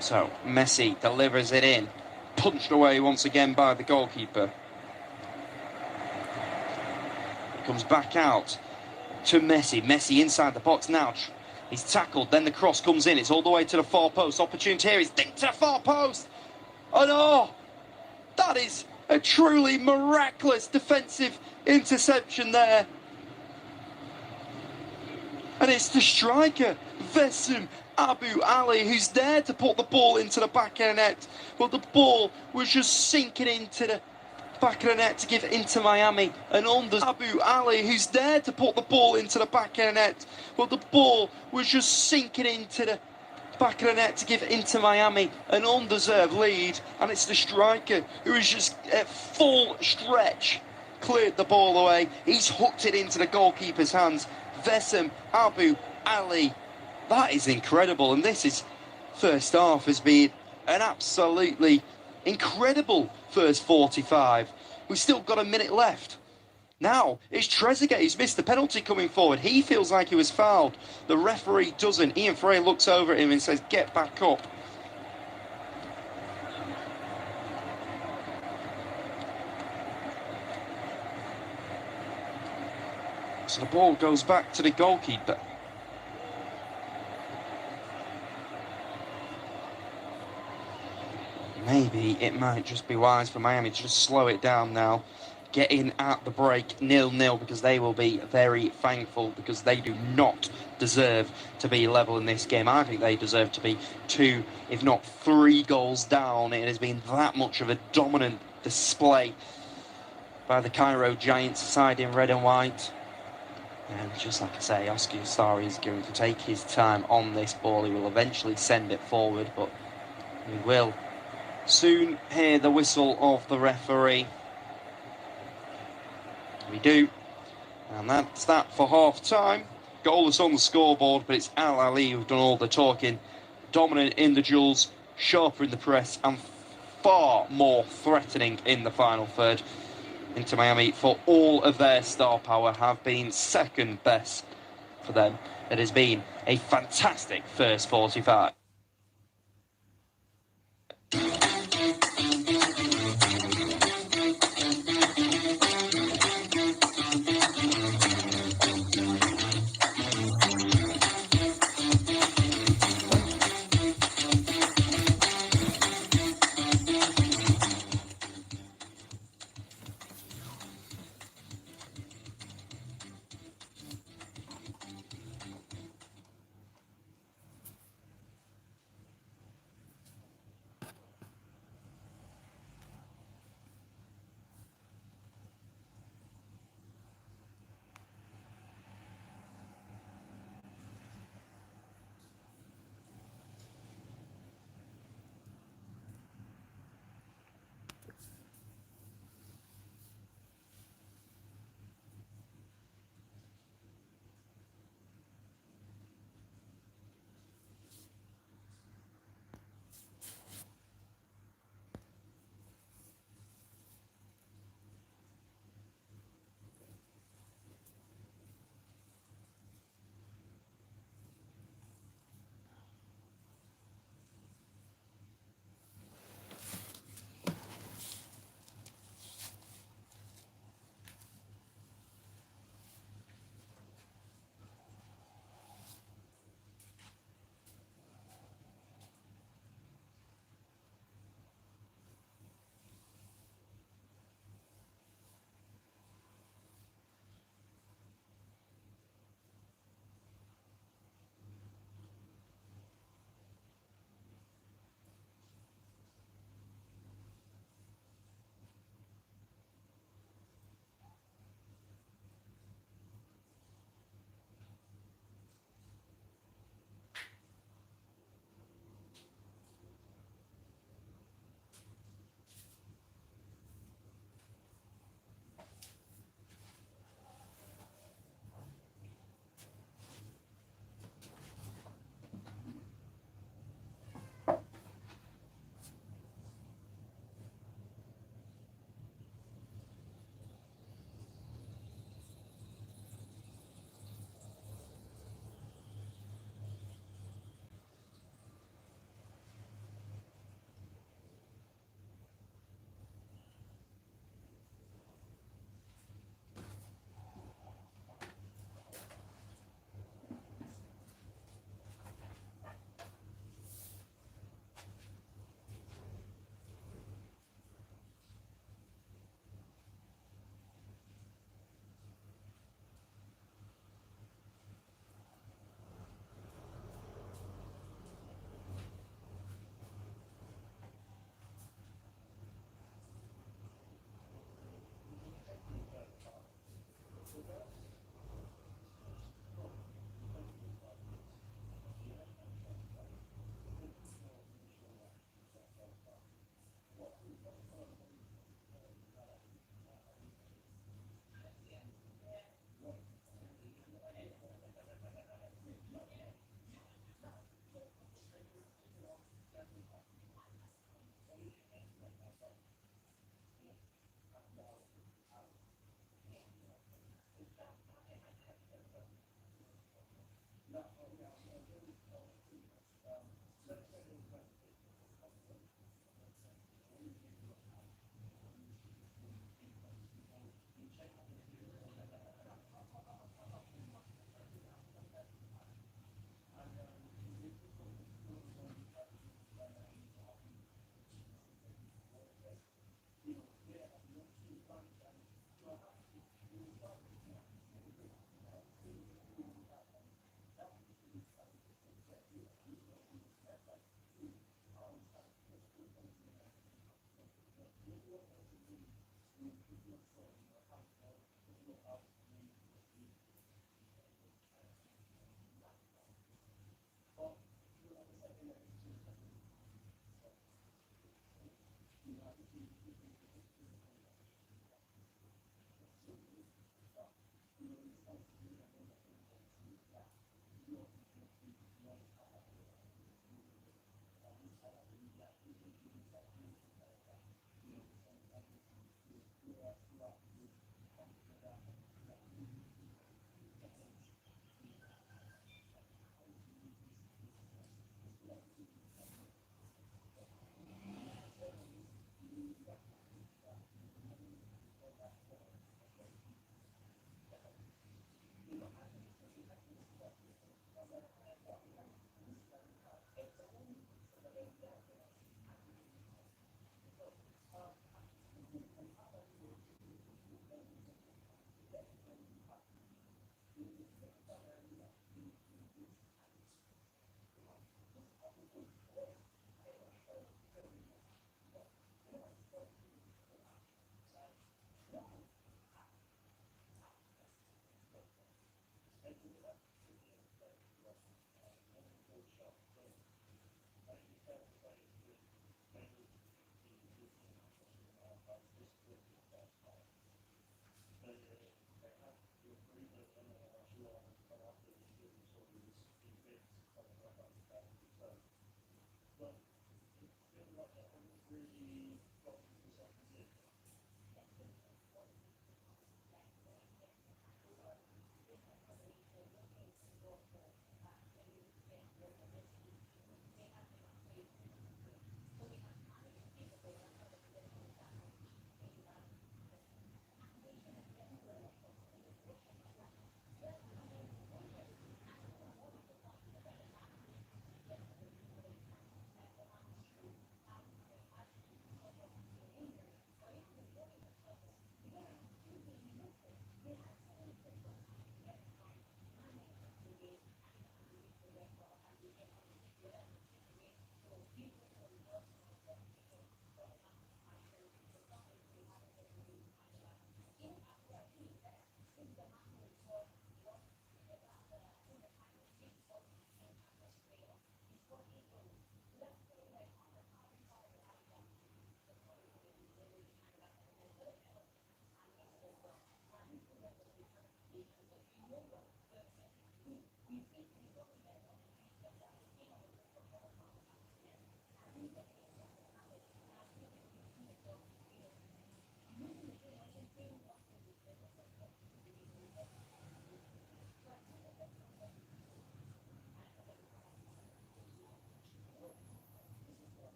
So Messi delivers it in, punched away once again by the goalkeeper. It comes back out to Messi. Messi inside the box now. He's tackled, then the cross comes in. It's all the way to the far post. Opportunity here. He's dinked to the far post. Oh no! That is a truly miraculous defensive interception there. And it's the striker, Vesum Abu Ali, who's there to put the ball into the back of the net. But the ball was just sinking into the back of the net to give Inter Miami an under. Abu Ali, who's there to put the ball into the back of the net. But the ball was just sinking into the back of the net to give Inter Miami an undeserved lead. And it's the striker who is just at full stretch cleared the ball away. He's hooked it into the goalkeeper's hands. Vesem Abu Ali. That is incredible. And this is first half has been an absolutely incredible first 45. We've still got a minute left. Now, it's Trezeguet who's missed the penalty coming forward. He feels like he was fouled. The referee doesn't. Ian Frey looks over at him and says, get back up. So the ball goes back to the goalkeeper. Maybe it might just be wise for Miami to just slow it down now. Get in at the break 0-0, because they will be very thankful, because they do not deserve to be level in this game. I think they deserve to be 2, if not 3 goals down. It has been that much of a dominant display by the Cairo Giants side in red and white. And just like I say, Oscar Ustari is going to take his time on this ball. He will eventually send it forward, but we will soon hear the whistle of the referee. We do. And that's that for half-time. Goalless on the scoreboard, but it's Ahly who've done all the talking. Dominant in the duels, sharper in the press, and far more threatening in the final third. Inter Miami, for all of their star power, have been second best for them. It has been a fantastic first 45.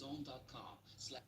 zone.com/flat.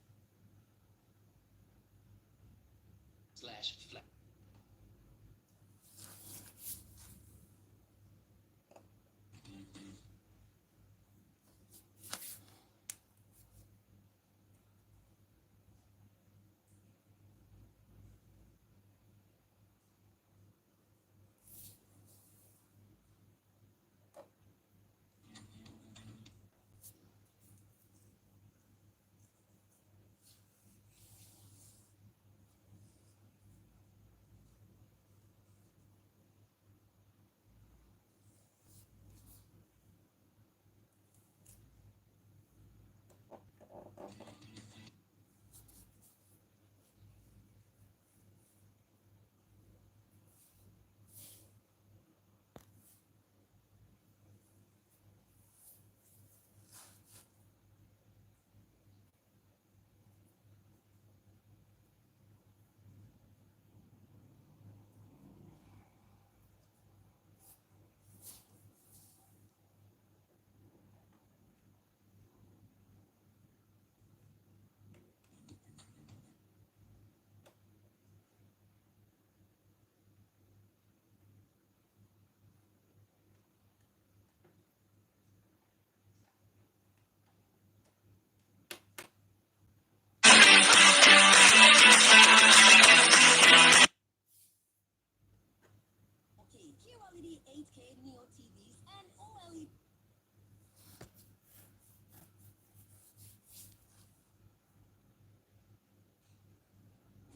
Okay, QLED 8K Neo TVs and OLED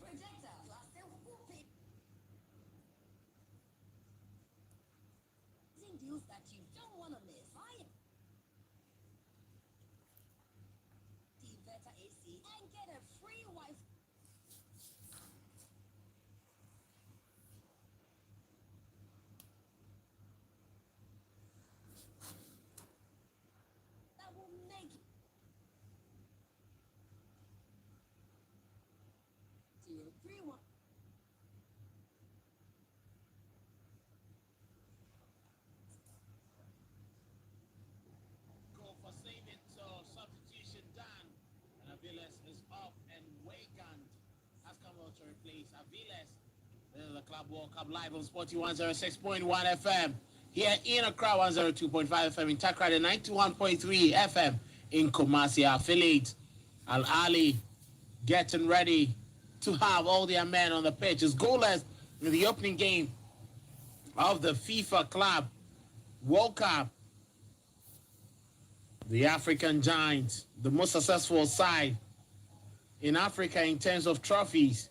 projector plus the whooping deals that you don't want to miss. Buy inverter AC and get a free Wi-Fi. That will make you a free one. Goal for saving, so substitution done. And Aviles is up, and Weigand has come out to replace Aviles. This is the Club World Cup live on Sporty 106.1 FM. Here in Accra 102.5 FM, in Takrady 91.3 FM in Kumasi affiliate. Al Ahly getting ready to have all their men on the pitch. It's goalless in the opening game of the FIFA Club World Cup. The African Giants, the most successful side in Africa in terms of trophies.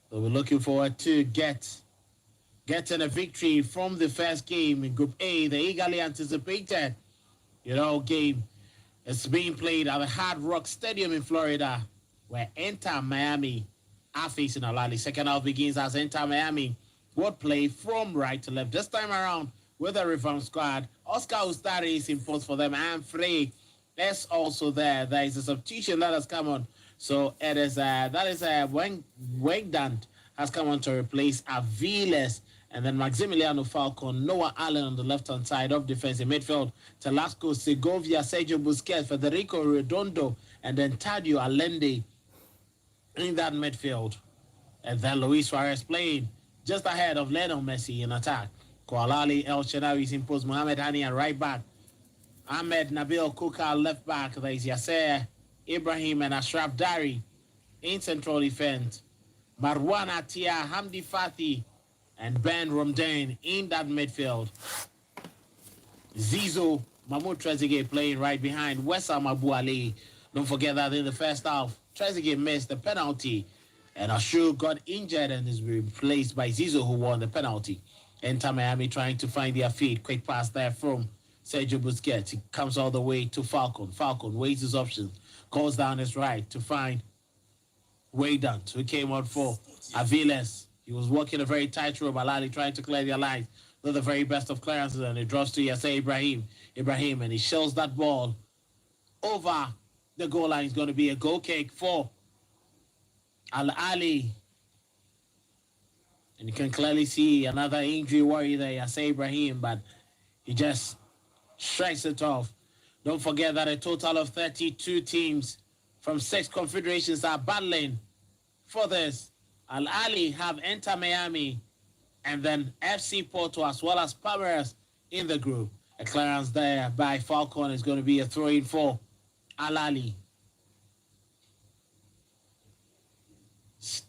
So we're looking forward to getting a victory from the first game in Group A, the eagerly anticipated, game. It's being played at the Hard Rock Stadium in Florida, where Inter Miami are facing Ahly. Second half begins as Inter Miami would play from right to left. This time around with a revamped squad. Oscar Ustari is in post for them, and Frey is also there. There is a substitution that has come on. So it is Wegdant has come on to replace Aviles, and then Maximiliano Falcon, Noah Allen on the left-hand side of defense. In midfield, Talasco, Segovia, Sergio Busquets, Federico Redondo, and then Tadio Allende in that midfield. And then Luis Suarez playing just ahead of Lionel Messi in attack. Koulibaly, El Shaarawy is in post. Mohamed Hani at right back. Ahmed Nabil Kuka left back. There is Yasser Ibrahim and Ashraf Dari in central defense. Marwan Atia, Hamdi Fati, and Ben Romdane in that midfield. Zizou, Mahmoud Trezeguet playing right behind Wessam Abu Ali. Don't forget that in the first half, Trezeguet missed the penalty, and Ashur got injured and is replaced by Zizou, who won the penalty. Inter Miami trying to find their feet. Quick pass there from Sergio Busquets. He comes all the way to Falcon. Falcon weighs his options, goes down his right to find Weigdant, who came out for Aviles. He was walking a very tightrope. Ahly trying to clear their lines with the very best of clearances, and it draws to Yasser Ibrahim, and he shells that ball over the goal line. Is going to be a goal kick for Ahly. And you can clearly see another injury worry there, Yasser Ibrahim, but he just strikes it off. Don't forget that a total of 32 teams from 6 confederations are battling for this. Al Ahly have Inter Miami and then FC Porto as well as Palmeiras in the group. A clearance there by Falcon is going to be a throw-in for Al Ahly.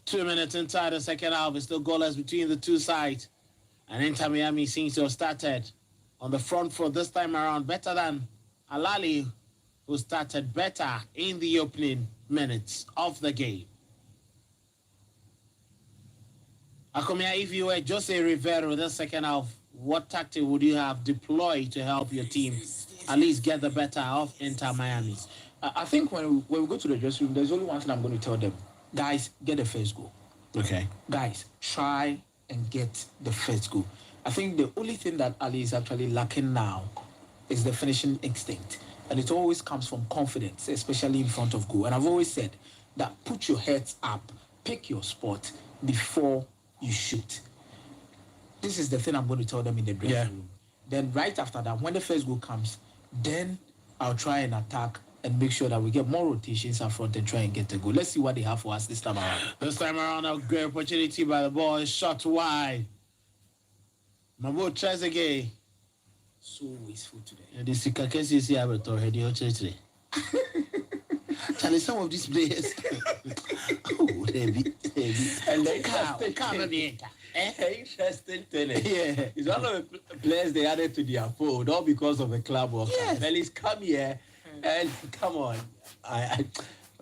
2 minutes inside the second half. It's still goalless between the two sides. And Inter Miami seems to have started on the front foot this time around better than Al Ahly, who started better in the opening minutes of the game. Akomia, if you were Jose Rivero this second half, what tactic would you have deployed to help your team at least get the better of Inter Miami? I think when we go to the dressing room, there's only one thing I'm going to tell them. Guys, get the first goal. Okay. Guys, try and get the first goal. I think the only thing that Ali is actually lacking now is the finishing instinct. And it always comes from confidence, especially in front of goal. And I've always said that put your heads up, pick your spot before you shoot. This is the thing I'm going to tell them in the dressing room. Then right after that, when the first goal comes, then I'll try and attack and make sure that we get more rotations up front and try and get the goal. Let's see what they have for us this time around. This time around, a great opportunity by the boys. Shot wide. Mabo tries again. So wasteful today. And the Sikakesi is here, but already today. Charlie, some of these players. Oh, heavy. And the Interesting thing Yeah. is one of the players they added to their fold, all because of the club work. Yes. Well, he's come here and come on.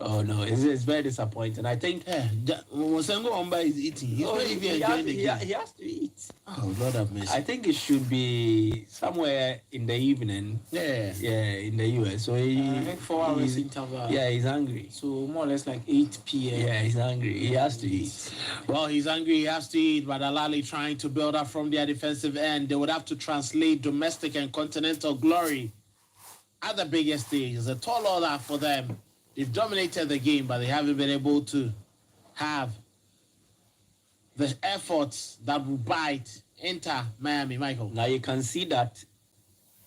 Oh no, it's very disappointing. I think Mosengo Omba is eating. He's not even enjoying the game. he has to eat. Oh, Lord have mercy. I think it should be somewhere in the evening. Yeah. In the US. So I think 4 hours interval. Yeah, he's hungry. So more or less like 8 p.m. Yeah, he's hungry. He has to eat. Well, he's hungry, he has to eat, but Al Ahly trying to build up from their defensive end. They would have to translate domestic and continental glory at the biggest stage. It's a tall order for them. They've dominated the game, but they haven't been able to have the efforts that will bite Inter Miami. Michael. Now you can see that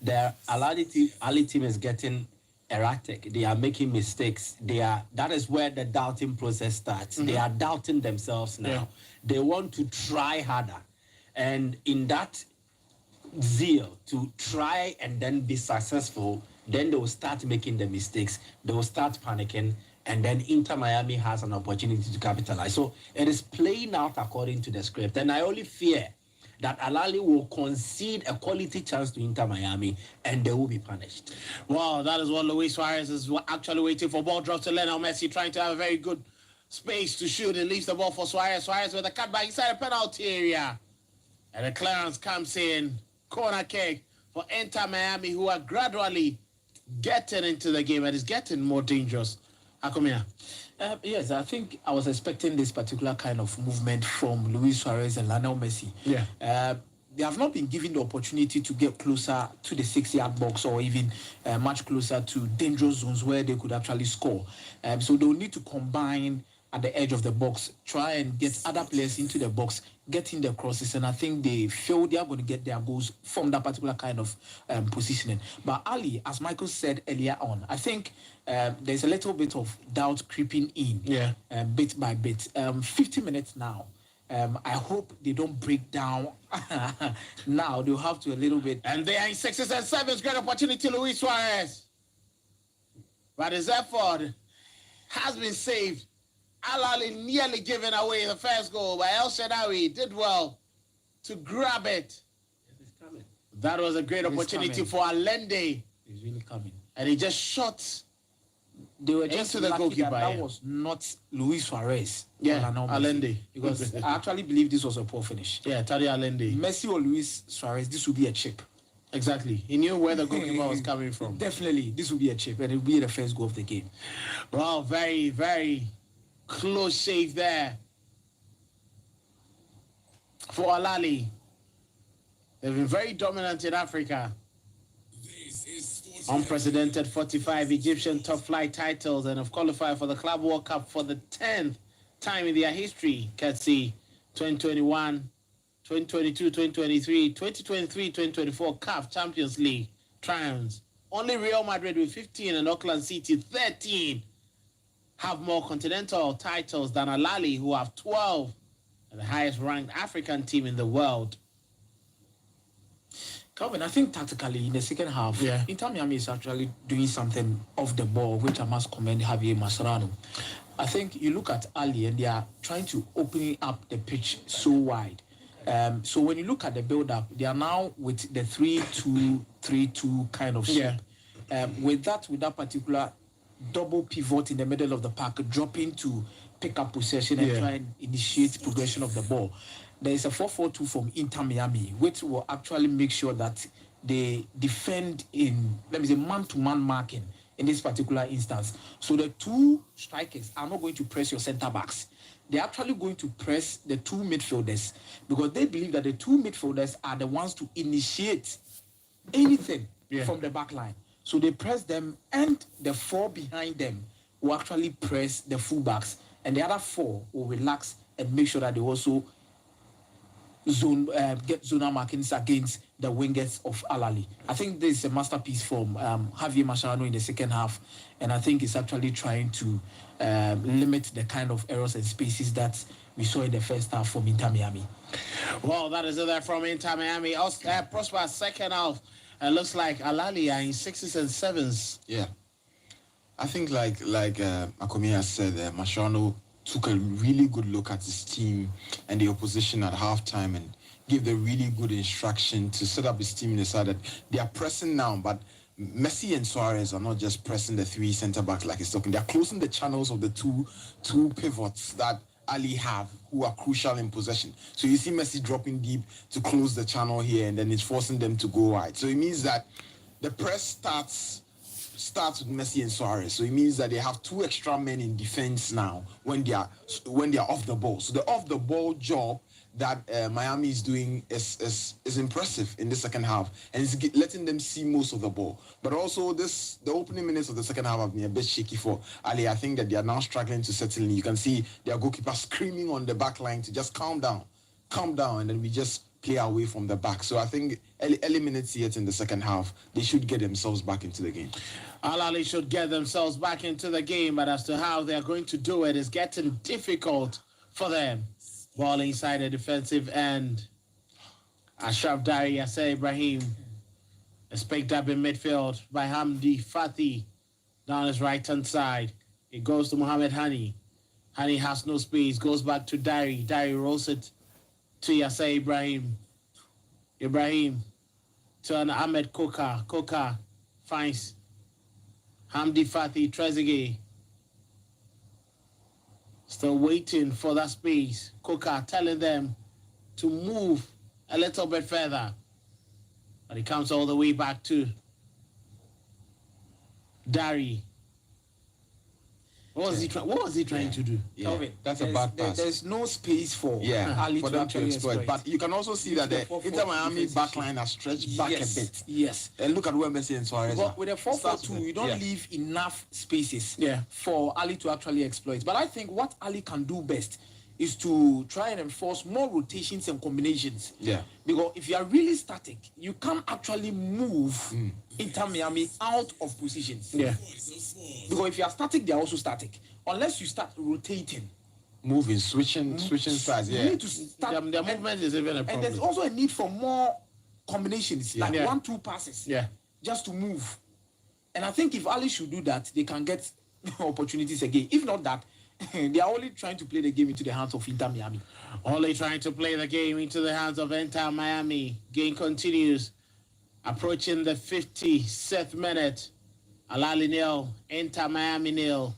the Ahly team is getting erratic. They are making mistakes. That is where the doubting process starts. They are doubting themselves now. Yeah. They want to try harder. And in that zeal to try and then be successful, then they will start making the mistakes. They will start panicking, and then Inter Miami has an opportunity to capitalize. So it is playing out according to the script. And I only fear that Al Ahly will concede a quality chance to Inter Miami, and they will be punished. Well, that is what Luis Suarez is actually waiting for. Ball drops to Lionel Messi, trying to have a very good space to shoot. He leaves the ball for Suarez. Suarez with a cutback inside the penalty area. And the clearance comes in. Corner kick for Inter Miami, who are gradually getting into the game and is getting more dangerous. Akomia. Yes, I think I was expecting this particular kind of movement from Luis Suarez and Lionel Messi. Yeah. They have not been given the opportunity to get closer to the 6-yard box or even much closer to dangerous zones where they could actually score. So they'll need to combine at the edge of the box, try and get other players into the box, getting their crosses, and I think they feel they are going to get their goals from that particular kind of positioning. But Ahly, as Michael said earlier on, I think there's a little bit of doubt creeping in, bit by bit. 50 minutes now. I hope they don't break down. Now they'll have to a little bit. And they are in 6s and 7s. Great opportunity, Luis Suarez. But his effort has been saved. Al Ahly nearly giving away the first goal, but El Shaarawy did well to grab it. It's coming. That was a great opportunity for Allende. It's really coming. And he just shot They were just into the lucky goalkeeper. that was not Luis Suarez. Yeah, or Lionel Messi. Allende. Because I actually believe this was a poor finish. Yeah, Taddy Allende. Messi or Luis Suarez, this would be a chip. Exactly. He knew where the goalkeeper was coming from. Definitely, this will be a chip, and it will be the first goal of the game. Well, very, very close shave there for Al Ahly. They've been very dominant in Africa. Unprecedented 45 Egyptian top flight titles and have qualified for the Club World Cup for the 10th time in their history. Courtesy 2021, 2022, 2023, 2023, 2024 CAF Champions League triumphs. Only Real Madrid with 15 and Auckland City 13 have more continental titles than Ahly, who have 12, and the highest ranked African team in the world. Calvin, I think tactically in the second half, Yeah. Inter Miami is actually doing something off the ball, which I must commend Javier Mascherano. I think you look at Ahly and they are trying to open up the pitch so wide. So when you look at the build-up, they are now with the 3-2-3-2 kind of shape. With that particular double pivot in the middle of the park, dropping to pick up possession and try and initiate progression of the ball. There is a 4-4-2 from Inter Miami, which will actually make sure that they defend in, let me say, man-to-man marking in this particular instance. So the two strikers are not going to press your center backs. They're actually going to press the two midfielders because they believe that the two midfielders are the ones to initiate anything from the back line. So they press them, and the four behind them will actually press the fullbacks, and the other four will relax and make sure that they also get zonal markings against the wingers of Ahly. I think this is a masterpiece from Javier Mascherano in the second half, and I think it's actually trying to limit the kind of errors and spaces that we saw in the first half from Inter Miami. Well, that is it there from Inter Miami. Prosper second half. Looks like Ahly are in 6s and 7s. Yeah. I think like Akomi has said, Mascherano took a really good look at his team and the opposition at halftime and gave the really good instruction to set up his team in the side that they are pressing now, but Messi and Suarez are not just pressing the three centre backs like he's talking. They're closing the channels of the two pivots that Ahly have, who are crucial in possession. So you see Messi dropping deep to close the channel here, and then it's forcing them to go wide. So it means that the press starts with Messi and Suarez. So it means that they have two extra men in defense now when they are off the ball. So the off the ball job that Miami is doing is impressive in the second half, and it's letting them see most of the ball. But also the opening minutes of the second half have been a bit shaky for Ahly. I think that they are now struggling to settle in. You can see their goalkeeper screaming on the back line to just calm down, and then we just play away from the back. So I think early minutes yet in the second half, they should get themselves back into the game. Ahly should get themselves back into the game, but as to how they're going to do it is getting difficult for them. Ball inside the defensive end. Ashraf Dari, Yasser Ibrahim is picked up in midfield by Hamdi Fati down his right-hand side. It goes to Mohamed Hani. Hani has no space, goes back to Dari. Dari rolls it to Yasser Ibrahim. Ibrahim to an Ahmed Koka. Koka finds Hamdi Fati, Trezeguet. Still waiting for that space. Koka telling them to move a little bit further. But he comes all the way back to Dari. What was he trying to do? Yeah, Calvin, that's a bad pass. There's no space for Ahly for to them to actually exploit. But you can also see that the Inter Miami backline has stretched back a bit. Yes. And look at where Messi and Suarez are. But with a 4-4-2, you don't leave enough spaces Yeah. for Ahly to actually exploit. But I think what Ahly can do best is to try and enforce more rotations and combinations. Yeah. Because if you are really static, you can't actually move Inter Miami out of positions. Yeah. Because if you are static, they are also static. Unless you start rotating. Moving, switching sides. You Yeah. need to start. Their movement is even a And problem. there's also a need for more combinations, like Yeah. 1-2 passes. Yeah. Just to move. And I think if Ahly should do that, they can get opportunities again. If not that, they are only trying to play the game into the hands of Inter Miami. Only trying to play the game into the hands of Inter Miami. Game continues. Approaching the 57th minute. Ahly 0, Inter Miami 0.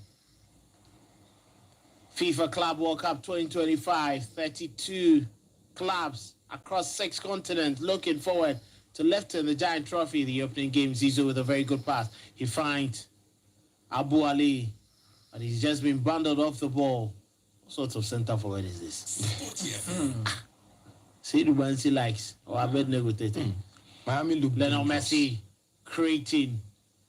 FIFA Club World Cup 2025. 32 clubs across 6 continents looking forward to lifting the giant trophy. The opening game, Zizou with a very good pass. He finds Abu Ali, and he's just been bundled off the ball. What sort of centre forward is this? See the ones he likes. Or I bet negotiating. Miami look Lionel dangerous. Messi creating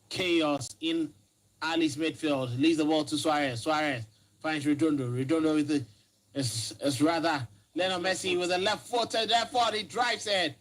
chaos in Ahly's midfield. Leaves the ball to Suarez. Suarez finds Redondo. Redondo with the it's rather Lionel Messi with a left-footed effort. He drives it.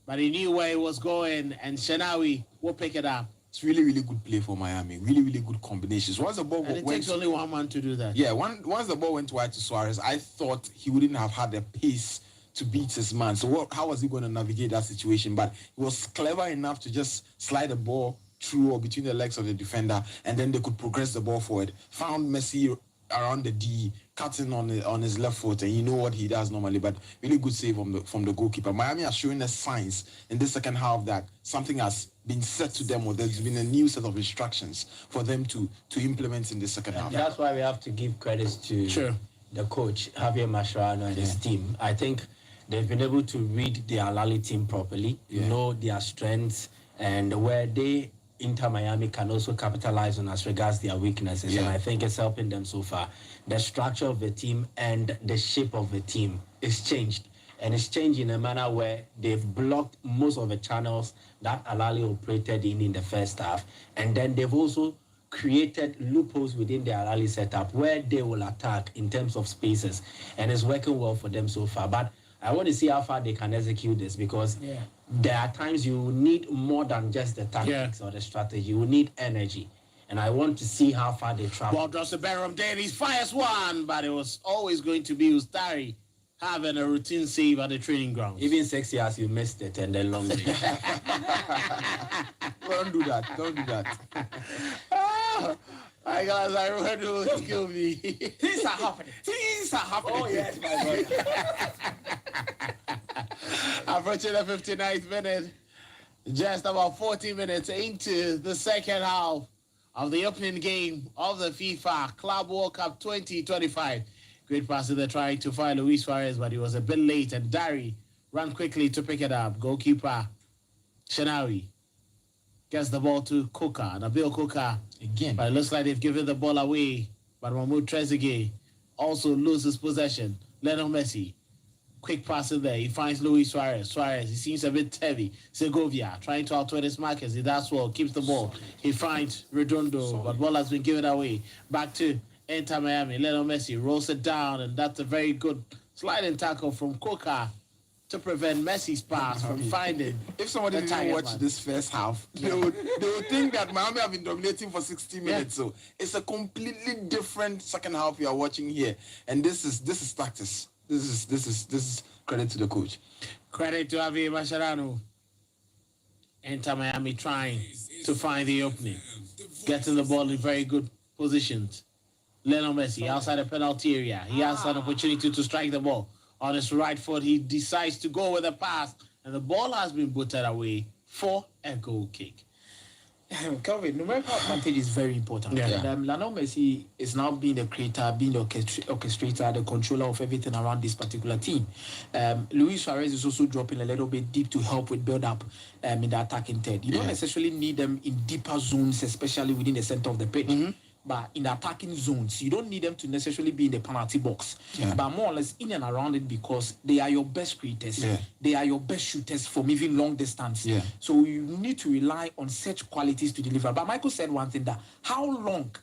But he knew where he was going, and Shenawi will pick it up. It's really, really good play for Miami. Really, really good combinations. Once the ball And it went, takes only one man to do that. yeah, once the ball went wide to Suarez, I thought he wouldn't have had the pace to beat his man. So how was he going to navigate that situation? But he was clever enough to just slide the ball through or between the legs of the defender, and then they could progress the ball forward. Found Messi around the D, cutting on his left foot, and you know what he does normally. But really good save from the goalkeeper. Miami are showing us signs in the second half that something has been said to them, or there's been a new set of instructions for them to implement in the second half. That's why we have to give credit to the coach, Javier Mascherano, and his team. I think they've been able to read the Ahly team properly, know their strengths, and where Inter Miami can also capitalize on as regards their weaknesses. And I think it's helping them so far. The structure of the team and the shape of the team is changed. And it's changed in a manner where they've blocked most of the channels that Ahly operated in the first half. And then they've also created loopholes within the Ahly setup where they will attack in terms of spaces. And it's working well for them so far. But I want to see how far they can execute this, because there are times you need more than just the tactics or the strategy. You need energy. And I want to see how far they travel. Ball drops the Barham Davies, fires one, but it was always going to be Ustari having a routine save at the training ground. Even 6 years, you missed it, and then long day. Don't do that. Don't do that. My guys, I heard who will kill me. Things are happening. Things are happening. Oh, yes, my God. Approaching the 59th minute, just about 40 minutes into the second half of the opening game of the FIFA Club World Cup 2025. Great pass in there trying to find Luis Suarez, but he was a bit late, and Dari ran quickly to pick it up. Goalkeeper Shenawi gets the ball to Koka, Nabil Koka Again. But it looks like they've given the ball away. But Mahmoud Trezeguet also loses possession. Lionel Messi, quick pass in there. He finds Luis Suarez. Suarez, he seems a bit heavy. Segovia trying to outwit his markers. He does well, keeps the ball. He finds Redondo, but ball has been given away. Back to Inter Miami. Lionel Messi rolls it down, and that's a very good sliding tackle from Koka to prevent Messi's pass from finding. If somebody didn't watch this first half, they would think that Miami have been dominating for 60 minutes. So it's a completely different second half you are watching here, and this is tactics. This is credit to the coach. Credit to Javier Mascherano. Inter Miami trying to find the opening, getting the ball in very good positions. Lionel Messi outside the penalty area. He has an opportunity to strike the ball on his right foot. He decides to go with a pass, and the ball has been butted away for a goal kick. Kelvin, numerical advantage is very important. And Lionel Messi is now being the creator, being the orchestrator, the controller of everything around this particular team. Luis Suarez is also dropping a little bit deep to help with build-up in the attacking third. You don't necessarily need them in deeper zones, especially within the center of the pitch. But in the attacking zones, you don't need them to necessarily be in the penalty box. But more or less in and around it, because they are your best creators. They are your best shooters from even long distance. So you need to rely on such qualities to deliver. But Michael said one thing, that how long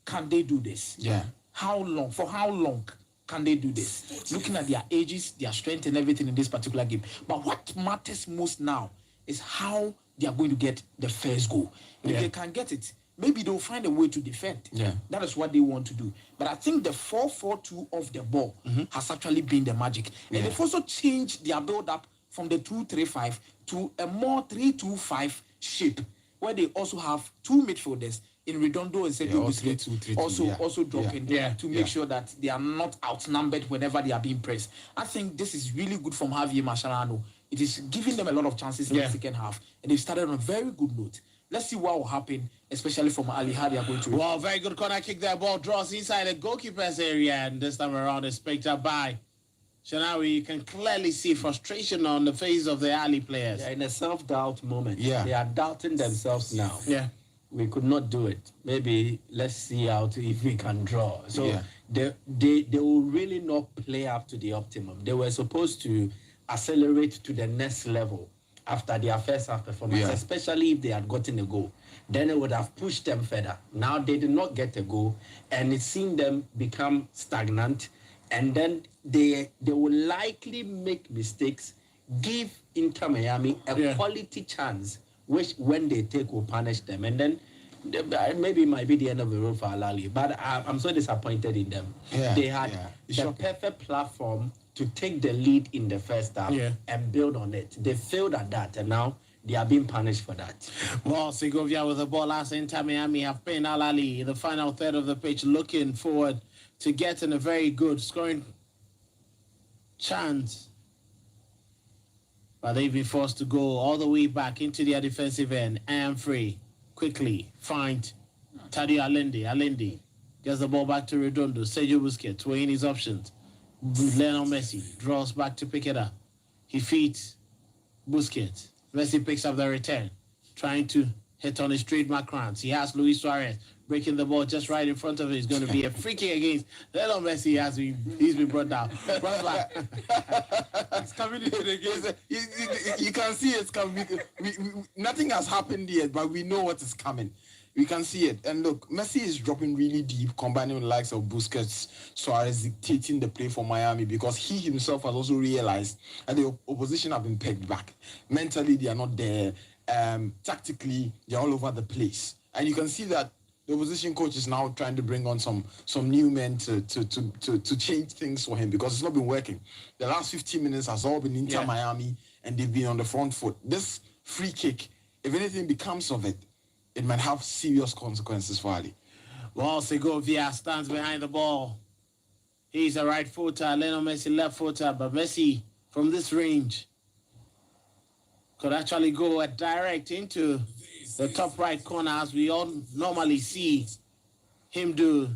can they do this? How long? For how long can they do this? Looking at their ages, their strength and everything in this particular game. But what matters most now is how they are going to get the first goal. If they can get it, maybe they'll find a way to defend. That is what they want to do. But I think the 4-4-2 of the ball has actually been the magic. And they've also changed their build-up from the 2-3-5 to a more 3-2-5 shape, where they also have two midfielders in Redondo and Sergio Busquets also dropping to make sure that they are not outnumbered whenever they are being pressed. I think this is really good from Javier Mascherano. It is giving them a lot of chances in the second half, and they've started on a very good note. Let's see what will happen, especially from Ahly, how they are going to... Well, very good corner kick there. Ball draws inside the goalkeeper's area, and this time around it's picked up by Shenawi. You can clearly see frustration on the face of the Ahly players. In a self-doubt moment. They are doubting themselves now. We could not do it. Maybe let's see out if we can draw. So they will really not play up to the optimum. They were supposed to accelerate to the next level after their first half performance, especially if they had gotten a goal. Then it would have pushed them further. Now they did not get a goal, and it seemed them become stagnant, and then they will likely make mistakes, give Inter Miami a quality chance which when they take will punish them, and then maybe it might be the end of the road for Ahly. But I'm so disappointed in them. They had the perfect platform to take the lead in the first half and build on it. They failed at that, and now they are being punished for that. Well, Segovia with the ball as Inter Miami have pinned Ahly in the final third of the pitch, looking forward to getting a very good scoring chance. But they've been forced to go all the way back into their defensive end. I am free. Quickly find Tadio Allende gets the ball back to Redondo. Sergio Busquets weighing his options. Lionel Messi draws back to pick it up. He feeds Busquets. Messi picks up the return, trying to hit on his trademark runs. He has Luis Suarez breaking the ball just right in front of him. It's going to be a free kick against Lionel Messi. He's been brought down. It's coming into the game. You can see it's coming. Nothing has happened yet, but we know what is coming. We can see it. And look, Messi is dropping really deep, combining with the likes of Busquets, Suarez dictating the play for Miami, because he himself has also realized that the opposition have been pegged back. Mentally, they are not there. Tactically, they're all over the place. And you can see that the opposition coach is now trying to bring on some new men to change things for him, because it's not been working. The last 15 minutes has all been Inter Miami, and they've been on the front foot. This free kick, if anything becomes of it, it might have serious consequences for Ahly. Well, Segovia stands behind the ball. He's a right footer, Lionel Messi left footer, but Messi from this range could actually go a direct into the top right corner, as we all normally see him do.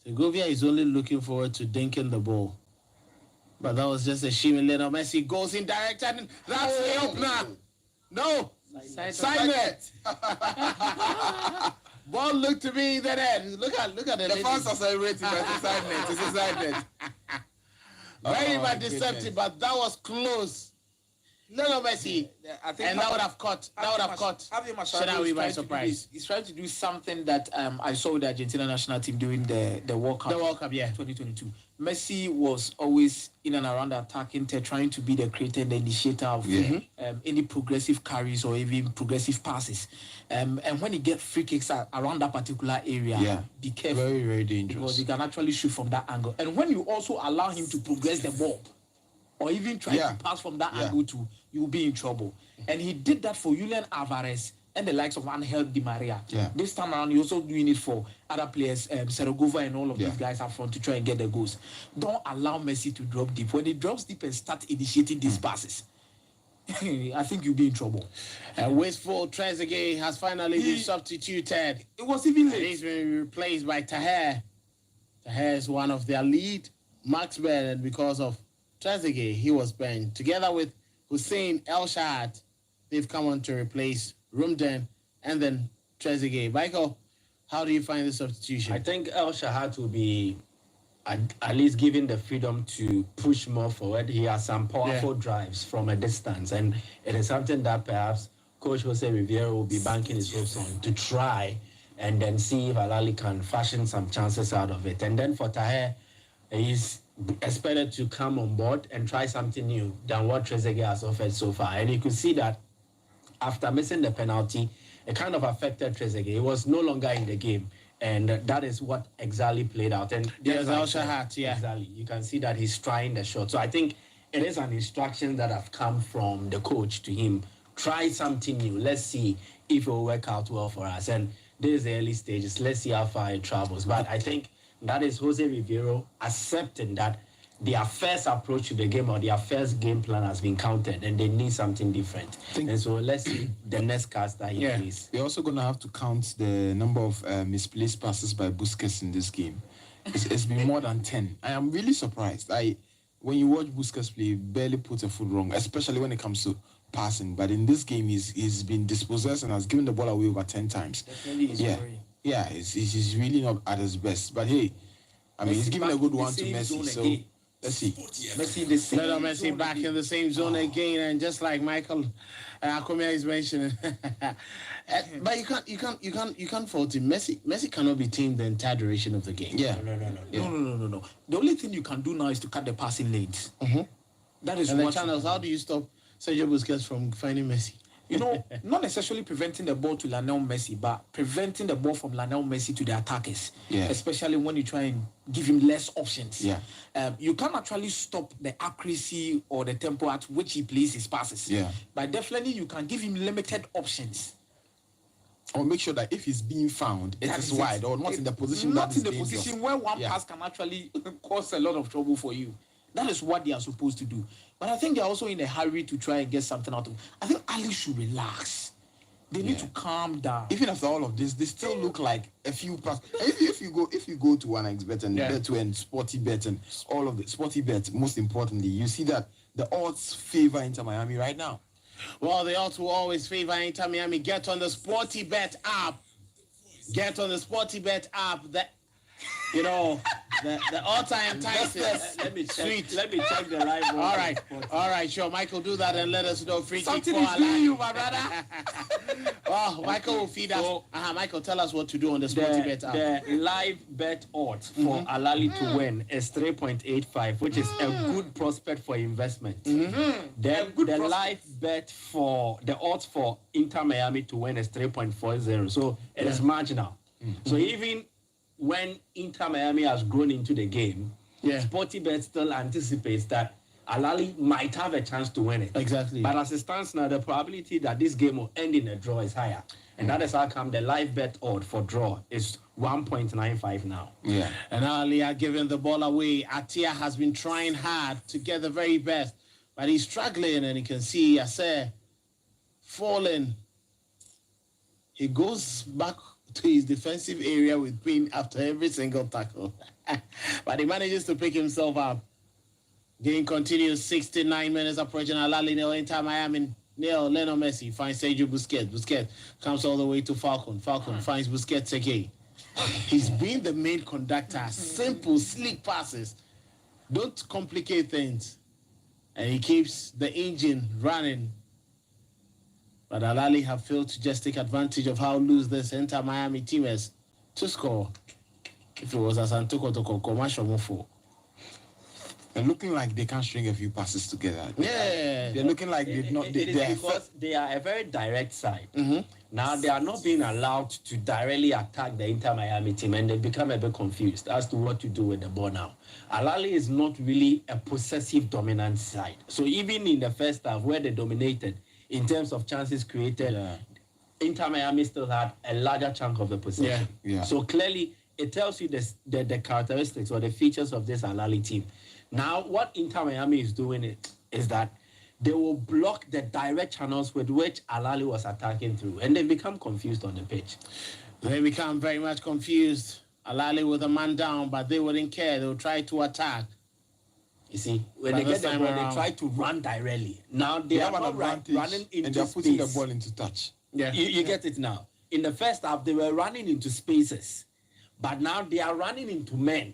Segovia is only looking forward to dinking the ball. But that was just a shimmy. Lionel Messi goes in direct, and that's the opener. No. Sign it. Ball looked to me that end. Look at it. The fans are celebrating, but it's a side net. It's a side net. Very bad deceptive, but that was close. Lionel Messi, I think, and that would have caught. Shadawi by surprise. He's trying to do something that I saw with the Argentina national team during the World Cup. The World Cup, 2022. Messi was always in and around the attacking, trying to be the creator and the initiator of any progressive carries or even progressive passes. And when he gets free kicks around that particular area, be careful. Very, very dangerous. Because he can actually shoot from that angle. And when you also allow him to progress the ball, or even try to pass from that angle too, you'll be in trouble. And he did that for Julian Alvarez and the likes of Angel Di Maria. This time around, he's also doing it for other players, Sergova and all of these guys up front to try and get the goals. Don't allow Messi to drop deep. When he drops deep and starts initiating these passes, I think you'll be in trouble. Wasteful Trezeguet has finally been substituted. It was even late. And he's been replaced by Taher. Taher is one of their lead marksmen, and because of Trezeguet, he was benched. Together with Hussein El Shahad, they've come on to replace Rumden and then Trezeguet. Michael, how do you find the substitution? I think El Shahad will be at least given the freedom to push more forward. He has some powerful drives from a distance, and it is something that perhaps Coach Jose Rivera will be banking his hopes on to try and then see if Ahly can fashion some chances out of it. And then for Taher, he's expected to come on board and try something new than what Trezeguet has offered so far. And you could see that after missing the penalty, it kind of affected Trezeguet. He was no longer in the game. And that is what exactly played out. And there's also exactly. You can see that he's trying the shot. So I think it is an instruction that have come from the coach to him. Try something new. Let's see if it will work out well for us. And this is the early stages. Let's see how far it travels. But I think that is Jose Rivero accepting that their first approach to the game or their first game plan has been counted and they need something different. And so let's see the next cast that he plays. We're also going to have to count the number of misplaced passes by Busquets in this game. It's been more than 10. I am really surprised. When you watch Busquets play, he barely puts a foot wrong, especially when it comes to passing. But in this game, he's been dispossessed and has given the ball away over 10 times. Yeah, he's really not at his best. But hey, I mean, he's giving a good one to Messi. So let's see. Messi back in the same zone again, and just like Michael Akomia is mentioning, but you can't fault him. Messi cannot be tamed the entire duration of the game. No. The only thing you can do now is to cut the passing lanes. That is and what the channels. How do you stop Sergio Busquets from finding Messi? You know, not necessarily preventing the ball to Lionel Messi, but preventing the ball from Lionel Messi to the attackers. Yeah. Especially when you try and give him less options. Yeah. You can't actually stop the accuracy or the tempo at which he plays his passes. Yeah. But definitely you can give him limited options. Or make sure that if he's being found, it is wide or not in the position not that in is the dangerous. position where one pass can actually cause a lot of trouble for you. That is what they are supposed to do. But I think they're also in a hurry to try and get something out of it. I think Ahly should relax. They need to calm down. Even after all of this, they still look like a few passes. If you go to 1xBet and Bet2 and Sporty Bet and all of the Sporty Bet, most importantly, you see that the odds favor Inter Miami right now. Well, the odds will always favor Inter Miami. Get on the Sporty Bet app. Get on the Sporty Bet app. You know, the all-time Tyson. Let me check. Sweet. Let me check the live. All right, sure. Michael, do that and let us know. Free kick Something for is doing Ahly. you, my brother. Well, Michael will feed us. Michael, tell us what to do on the Sporty Bet app. The live bet odds for Ahly to win is 3.85, which is a good prospect for investment. Then the live bet for the odds for Inter Miami to win is 3.40, so it is marginal. So even when Inter Miami has grown into the game, Sporty Bet still anticipates that Ahly might have a chance to win it. Exactly. But as it stands now, the probability that this game will end in a draw is higher. And that is how come the live bet odd for draw is 1.95 now. Yeah. And Ahly are giving the ball away. Atia has been trying hard to get the very best, but he's struggling, and you can see Ase falling. He goes back to his defensive area with pain after every single tackle. But he manages to pick himself up. Game continues, 69 minutes approaching. Ahly nil, Inter Miami nil. Lionel Messi finds Sergio Busquets. Busquets comes all the way to Falcon. Falcon finds Busquets again. He's been the main conductor. Simple, sleek passes. Don't complicate things. And he keeps the engine running. But Ahly have failed to just take advantage of how loose this Inter Miami team is to score. If it was a Santoko to commercial move. They're looking like they can't string a few passes together. Yeah. They're looking like they're not. It is because they are a very direct side. Now they are not being allowed to directly attack the Inter Miami team, and they become a bit confused as to what to do with the ball now. Ahly is not really a possessive dominant side. So even in the first half where they dominated in terms of chances created, Inter Miami still had a larger chunk of the possession. Yeah. So clearly it tells you the characteristics or the features of this Ahly team. Now, what Inter Miami is doing is that they will block the direct channels with which Ahly was attacking through, and they become confused on the pitch. They become very much confused. Ahly with a man down, but they wouldn't care. They'll try to attack. You see, when they get the ball, they try to run directly. Now, they are not running into and they're putting the space. ball into touch. Yeah. You get it now. In the first half, they were running into spaces, but now they are running into men.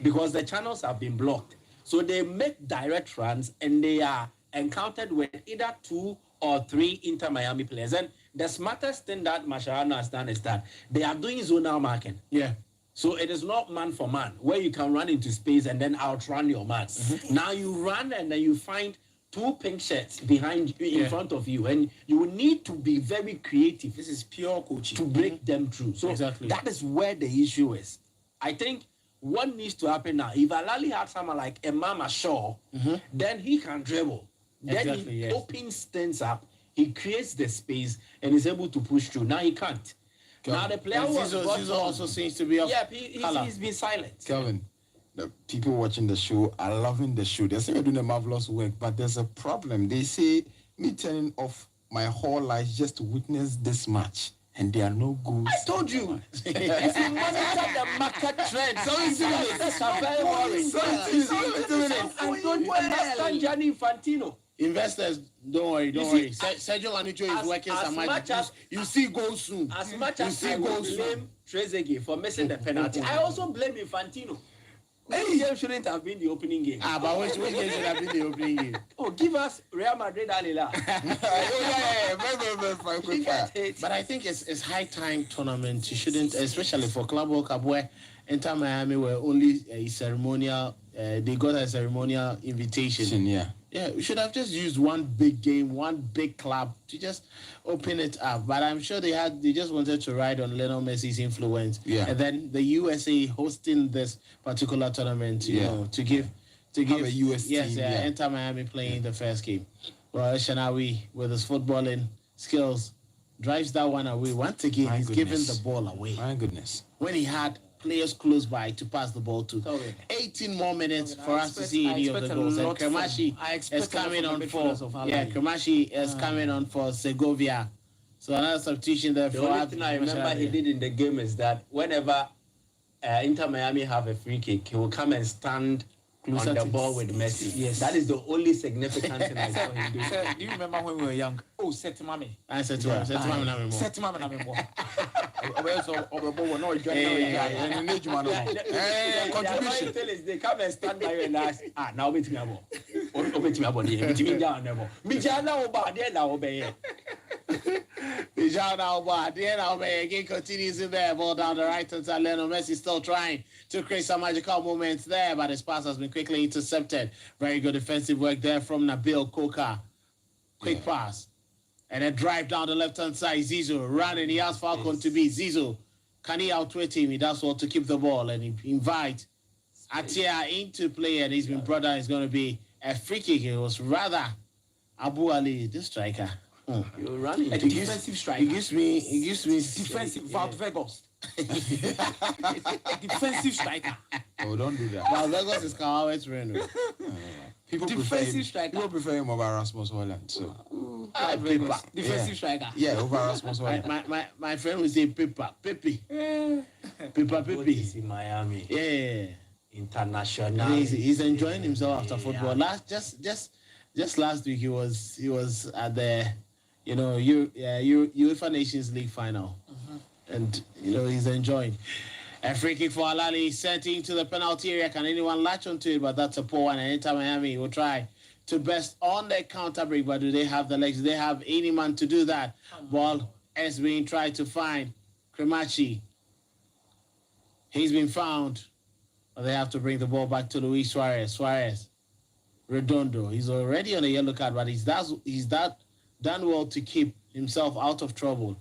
Because the channels have been blocked. So they make direct runs and they are encountered with either 2 or 3 Inter Miami players. And the smartest thing that Mascherano has done is that they are doing zonal marking. Yeah. So it is not man for man, where you can run into space and then outrun your man. Now you run and then you find 2 pink shirts behind you, in front of you, and you need to be very creative. This is pure coaching. To break them through. So that is where the issue is. I think what needs to happen now, if Ahly had someone like Emama Shaw, then he can dribble. Then he opens things up, he creates the space, and is able to push through. Now he can't. Now the player Zizo also seems to be off. Yeah, he's been silent. Kelvin, the people watching the show are loving the show. They say you're doing a marvelous work, but there's a problem. They say me turning off my whole life just to witness this match, and there are no goals. I told you. If you monitor the market trend, that's a very worrying. And don't understand Gianni Infantino. Investors, don't worry. Sergio Lanicho is working some magic. You see goals soon. As much as I will blame Trezeguet for missing the penalty, I also blame Infantino. This game shouldn't have been the opening game. But which game should have been the opening game? Oh, give us Real Madrid Alila. But I think it's high time tournament. You shouldn't, especially for Club World Cup, where Inter Miami were only a ceremonial. They got a ceremonial invitation. Yeah, we should have just used one big game, one big club to just open it up. But I'm sure they just wanted to ride on Lionel Messi's influence. Yeah. And then the USA hosting this particular tournament, you know, to give a US yes, team, yeah, Inter Miami playing the first game. Well, Shanawi with his footballing skills drives that one away. Once again, he's giving the ball away. My goodness. When he had players close by to pass the ball to. 18 more minutes for us to see any of the goals. And Kremashi is coming on for Kremashi is coming on for Segovia. So another substitution there for the only thing I remember he did in the game is that whenever Inter Miami have a free kick, he will come and stand closer on the to ball with Messi. Yes. That is the only significant thing I saw him do. Sir, do you remember when we were young? Oh, Setimame. I said to him, Setimame na memo. Setimame na memo. Contribution. They come and stand by you and ask, now bet me about. Bet me about it. Bet me down now. Bijana oba there now obey. Bijana oba there now obey. Again continues in there. Ball down the right hand side. Lionel Messi still trying to create some magical moments there, but his pass has been quickly intercepted. Very good defensive work there from Nabil Koka. Quick pass. And a drive down the left-hand side. Zizou running. He asks Falcon to be Zizou. Can he outwit him? He does well to keep the ball. And he invites Atia into play. And he's been brought down. It's going to be a free kick. It was rather Abu Ali, the striker. You're running. A defensive striker. He gives me defensive Valdvegos. A defensive striker. Oh, don't do that. Valdvegos is Kawa's friend. People prefer him over Rasmus Holland. So defensive striker. Yeah, over Rasmus Holland. My friend would say Pepe. He's in Miami. Yeah. International. He's enjoying himself after football. Just last week he was at the UEFA Nations League final. And he's enjoying. A free kick for Ahly sent into the penalty area. Can anyone latch onto it? But that's a poor one. And Inter Miami will try to best on their counter break. But do they have the legs? Do they have any man to do that? Ball is being tried to find Kremachi. He's been found. But they have to bring the ball back to Luis Suarez. Suarez. Redondo. He's already on a yellow card, but he's done well to keep himself out of trouble.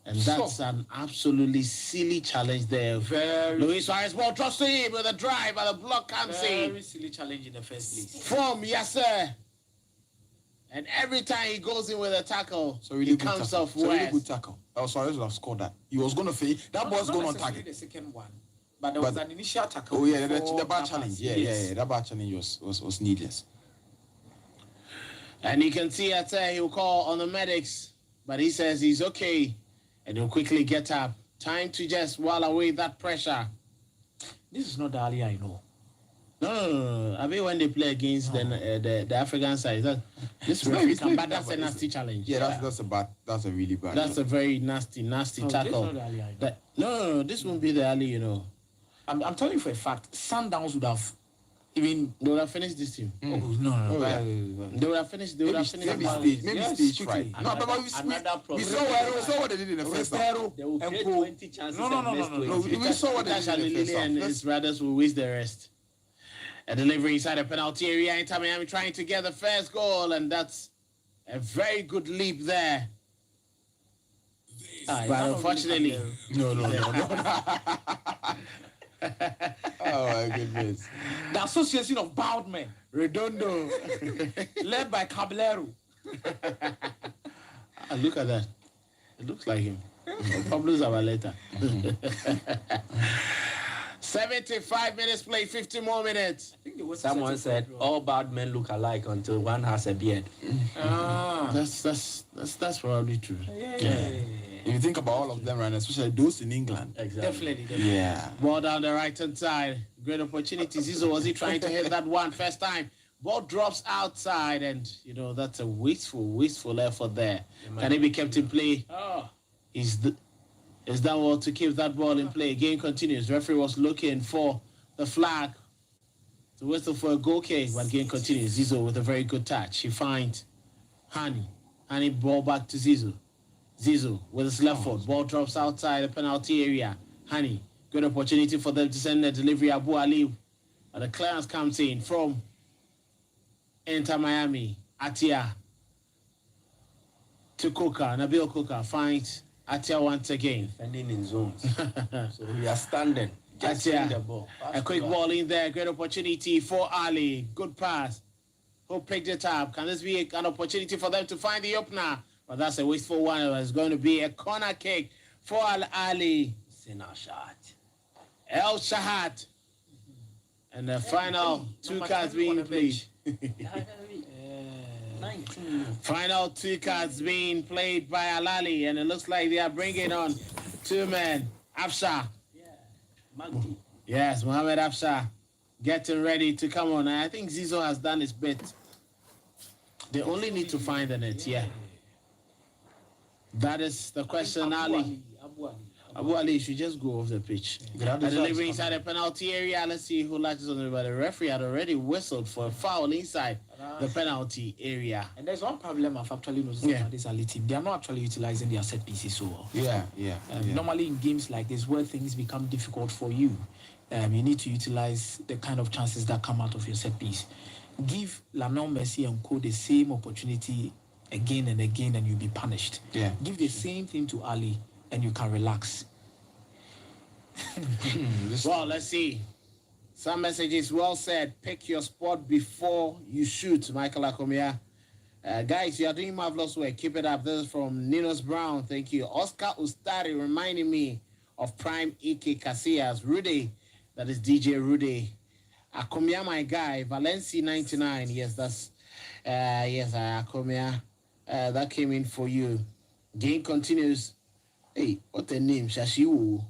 And that's an absolutely silly challenge there. Luis Suarez ball drops to him with a drive, but the block comes in. Very silly challenge in the first place. From, yes, sir. And every time he goes in with a tackle, he comes off worse. Really good tackle. Suarez would have scored that. He was going to fail. That ball's going on target. The second one. But there was an initial tackle. Oh, yeah, the bar challenge. Yeah. That bar challenge was needless. And you can see he'll call on the medics, but he says he's okay. And he'll quickly get up. Time to just while away that pressure. This is not the Ahly I know. No. I mean, when they play against the African side, this referee can, but that's a nasty challenge. Yeah, that's a really bad. That's a very nasty tackle. This is not the Ahly I know. No, this won't be the Ahly, I'm telling you for a fact, Sundowns would have they would have finished this team. Oh no. They would have finished. Maybe stage right. No, but we saw what they did in the first half. They will create 20 chances. No. We saw what they did in the first half. And his brothers will waste the rest. A delivery inside the penalty area. Inter Miami trying to get the first goal, and that's a very good leap there. But unfortunately, no. Oh my goodness. The Association of Bowed Men, Redondo, led by Caballero. Look at that. It looks like him. Pablo Zabaleta. 75 minutes play, 50 more minutes. Someone said all bad men look alike until one has a beard. That's probably true. Yeah. If you think about all of them, right, especially those in England. Exactly. Definitely. Yeah. Ball down the right-hand side. Great opportunity. Zizou, was he trying to hit that one first time? Ball drops outside, and, that's a wasteful effort there. Can he be kept in play? He's done well to keep that ball in play. Game continues. Referee was looking for the flag. The whistle for a goal kick, but game continues. Zizou with a very good touch. He finds Hani ball back to Zizou. Zizou with his left foot. Ball drops outside the penalty area. Hani, good opportunity for them to send the delivery. Abu Ali. But the clearance comes in from Inter Miami. Atia to Coca. Nabil Coca finds Atia once again. Defending in zones. So we are standing. Just Atia. the ball. A quick ball in there. Great opportunity for Ahly. Good pass. Who picked it up? Can this be an opportunity for them to find the opener? But that's a wasteful one. It's going to be a corner kick for Ahly. Sinner shot. El Shahat. And the final two cards being played. Final two cards being played by Ahly, and it looks like they are bringing on two men. Afsha. Yes, Mohamed Afsha getting ready to come on. I think Zizo has done his bit. They only need to find the net, yeah. That is the question, Ahly. Abu Ali should just go off the pitch. And delivering inside the penalty area. Let's see who latches on it. But the referee had already whistled for a foul inside the penalty area. And there's one problem I've actually noticed about this Ali team. They are not actually utilizing their set pieces so well. Normally in games like this where things become difficult for you, you need to utilize the kind of chances that come out of your set piece. Give Lionel Messi and co the same opportunity again and again and you'll be punished. Give the same thing to Ali and you can relax. Well, let's see. Some messages well said. Pick your spot before you shoot, Michael Akomia. Guys, you are doing marvelous work. Keep it up. This is from Ninos Brown. Thank you. Oscar Ustari reminding me of Prime Ike Casillas. Rudy, that is DJ Rudy. Akomia, my guy. Valencia 99. Yes, that's Akomia. That came in for you. Game continues. Hey, what the name? Shashiwu.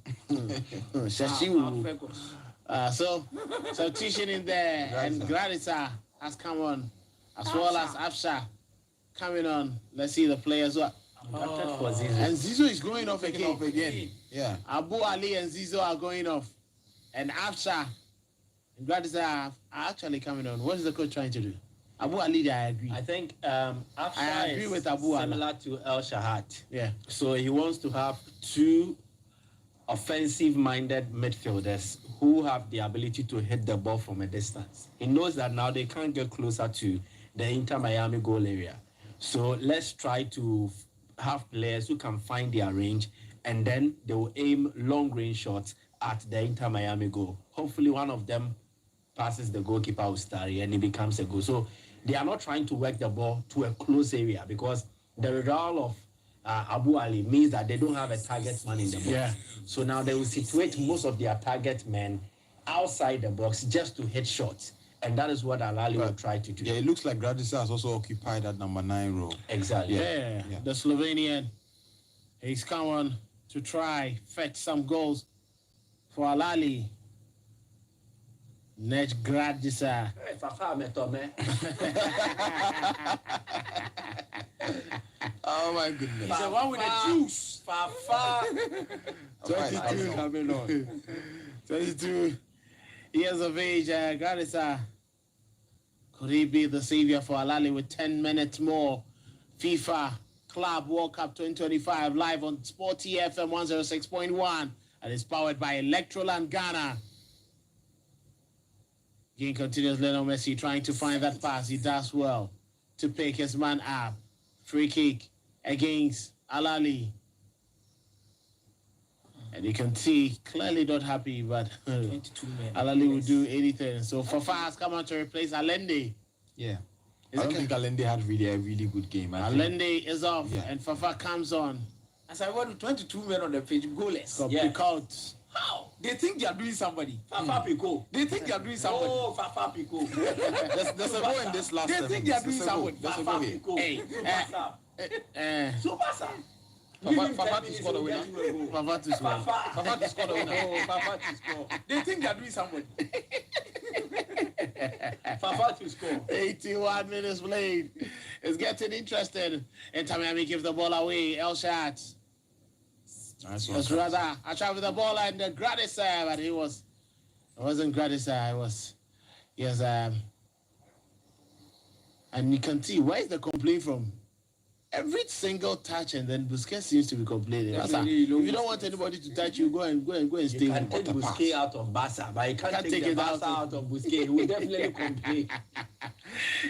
Shashiwu. So teaching in there, and Gradisa has come on, as well as Afsha coming on. Let's see the players. And Zizo is going off again. Yeah. Abu Ali and Zizo are going off. And Afsha and Gradisa are actually coming on. What is the coach trying to do? Abu Ali, I agree. I think I agree with Abu Ali. Similar to El Shahat. Yeah. So he wants to have two offensive-minded midfielders who have the ability to hit the ball from a distance. He knows that now they can't get closer to the Inter Miami goal area. So let's try to have players who can find their range, and then they will aim long-range shots at the Inter Miami goal. Hopefully one of them passes the goalkeeper Ustari and it becomes a goal. So they are not trying to work the ball to a close area because the withdrawal of Abu Ali means that they don't have a target man in the box. Yeah. So now they will situate most of their target men outside the box just to hit shots. And that is what Ahly will try to do. Yeah, it looks like Gradisa has also occupied that number 9 role. Exactly. Yeah. The Slovenian, he's come on to try fetch some goals for Ahly. Net Gradisa. Oh my goodness. He's the one with the juice. 22 coming on. 22 years of age, Gradisa. Could he be the savior for Ahly with 10 minutes more? FIFA Club World Cup 2025 live on Sporty FM 106.1 and it's powered by Electroland Ghana. Game continues. Lionel Messi trying to find that pass. He does well to pick his man up. Free kick against Ahly. And you can see clearly not happy, but Ahly will do anything. So Fafa has come on to replace Allende. Yeah. I don't think Allende had a really good game. Allende is off and Fafa comes on. As I want 22 men on the pitch, goalless. Pick out. How? They think they are doing somebody. Fafa Pico. They think they are doing somebody. Oh, Fafa Pico. There's a goal in this last. They think they are doing somebody. Fafa Pico. Hey. Super sir. Fafa to score the winner. Fafa to score. Fafa to score the winner. Oh, Fafa to score. They think they are doing somebody. Fafa to score. 81 minutes played. It's getting interesting. Inter Miami give the ball away. El Shat. It's rather I tried with the ball and the Gradisa, but it wasn't Gradisa, it was and you can see where is the complaint from? Every single touch and then Busquets seems to be complaining. If you don't want anybody to touch you, go and stay. You can take Busquets out of Barca, but you can't take the Barca out of Busquets. He will definitely complain.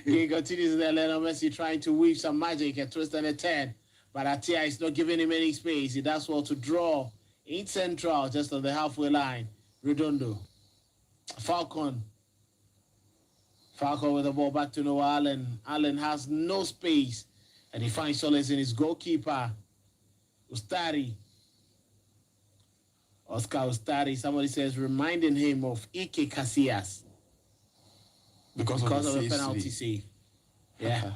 Game continues there. Lionel Messi trying to weave some magic and twist and a 10. But Atia is not giving him any space. He does well to draw in central, just on the halfway line. Redondo. Falcon with the ball back to Noah Allen. Allen has no space. And he finds solace in his goalkeeper, Ustari. Oscar Ustari, somebody says, reminding him of Ike Casillas. Because of the penalty save. Yeah.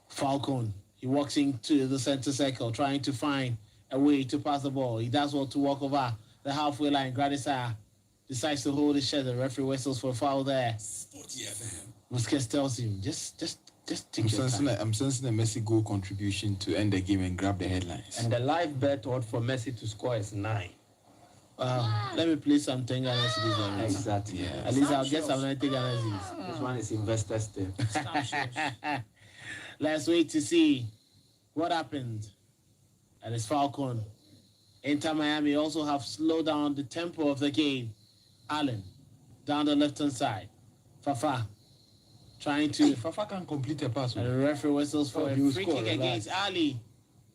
Falcon, he walks into the center circle, trying to find a way to pass the ball. He does well to walk over the halfway line. Gradisa decides to hold his shot. The referee whistles for a foul there. Busquets tells him, just take your time. I'm sensing a Messi goal contribution to end the game and grab the headlines. And the live bet odd for Messi to score is 9. Let me play some Tenga Messi on it. Exactly. Yeah. At least I'll get some Tenga Messi. This one is investor step. Let's wait to see what happened. And it's Falcon. Inter Miami also have slowed down the tempo of the game. Allen down the left-hand side. Fafa trying to... Fafa can complete a pass. And the referee whistles for a free kick against Ahly.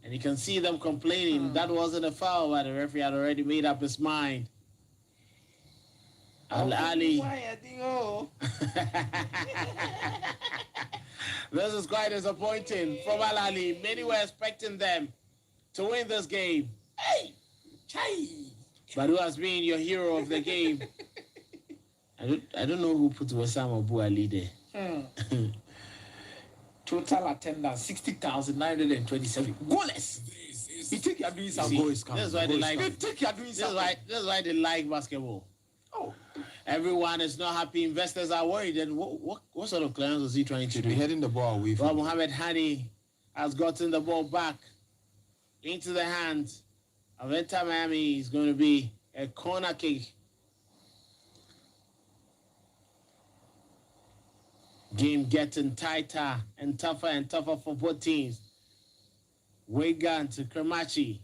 And you can see them complaining. That wasn't a foul, but the referee had already made up his mind. Ahly. This is quite disappointing from Ahly. Many were expecting them to win this game. Hey! But who has been your hero of the game? I don't know who put Wesam Abu Ali there. Total attendance 60,927. Goalless. You think you're doing some goals? That's why they like. You think you're doing something? That's why they like basketball. Oh, everyone is not happy. Investors are worried. And what sort of clients was he trying to do? Be heading the ball away from. Well, Mohamed Hani has gotten the ball back into the hands of Inter Miami. Is going to be a corner kick. Game getting tighter and tougher for both teams. Wigan to Kremachi.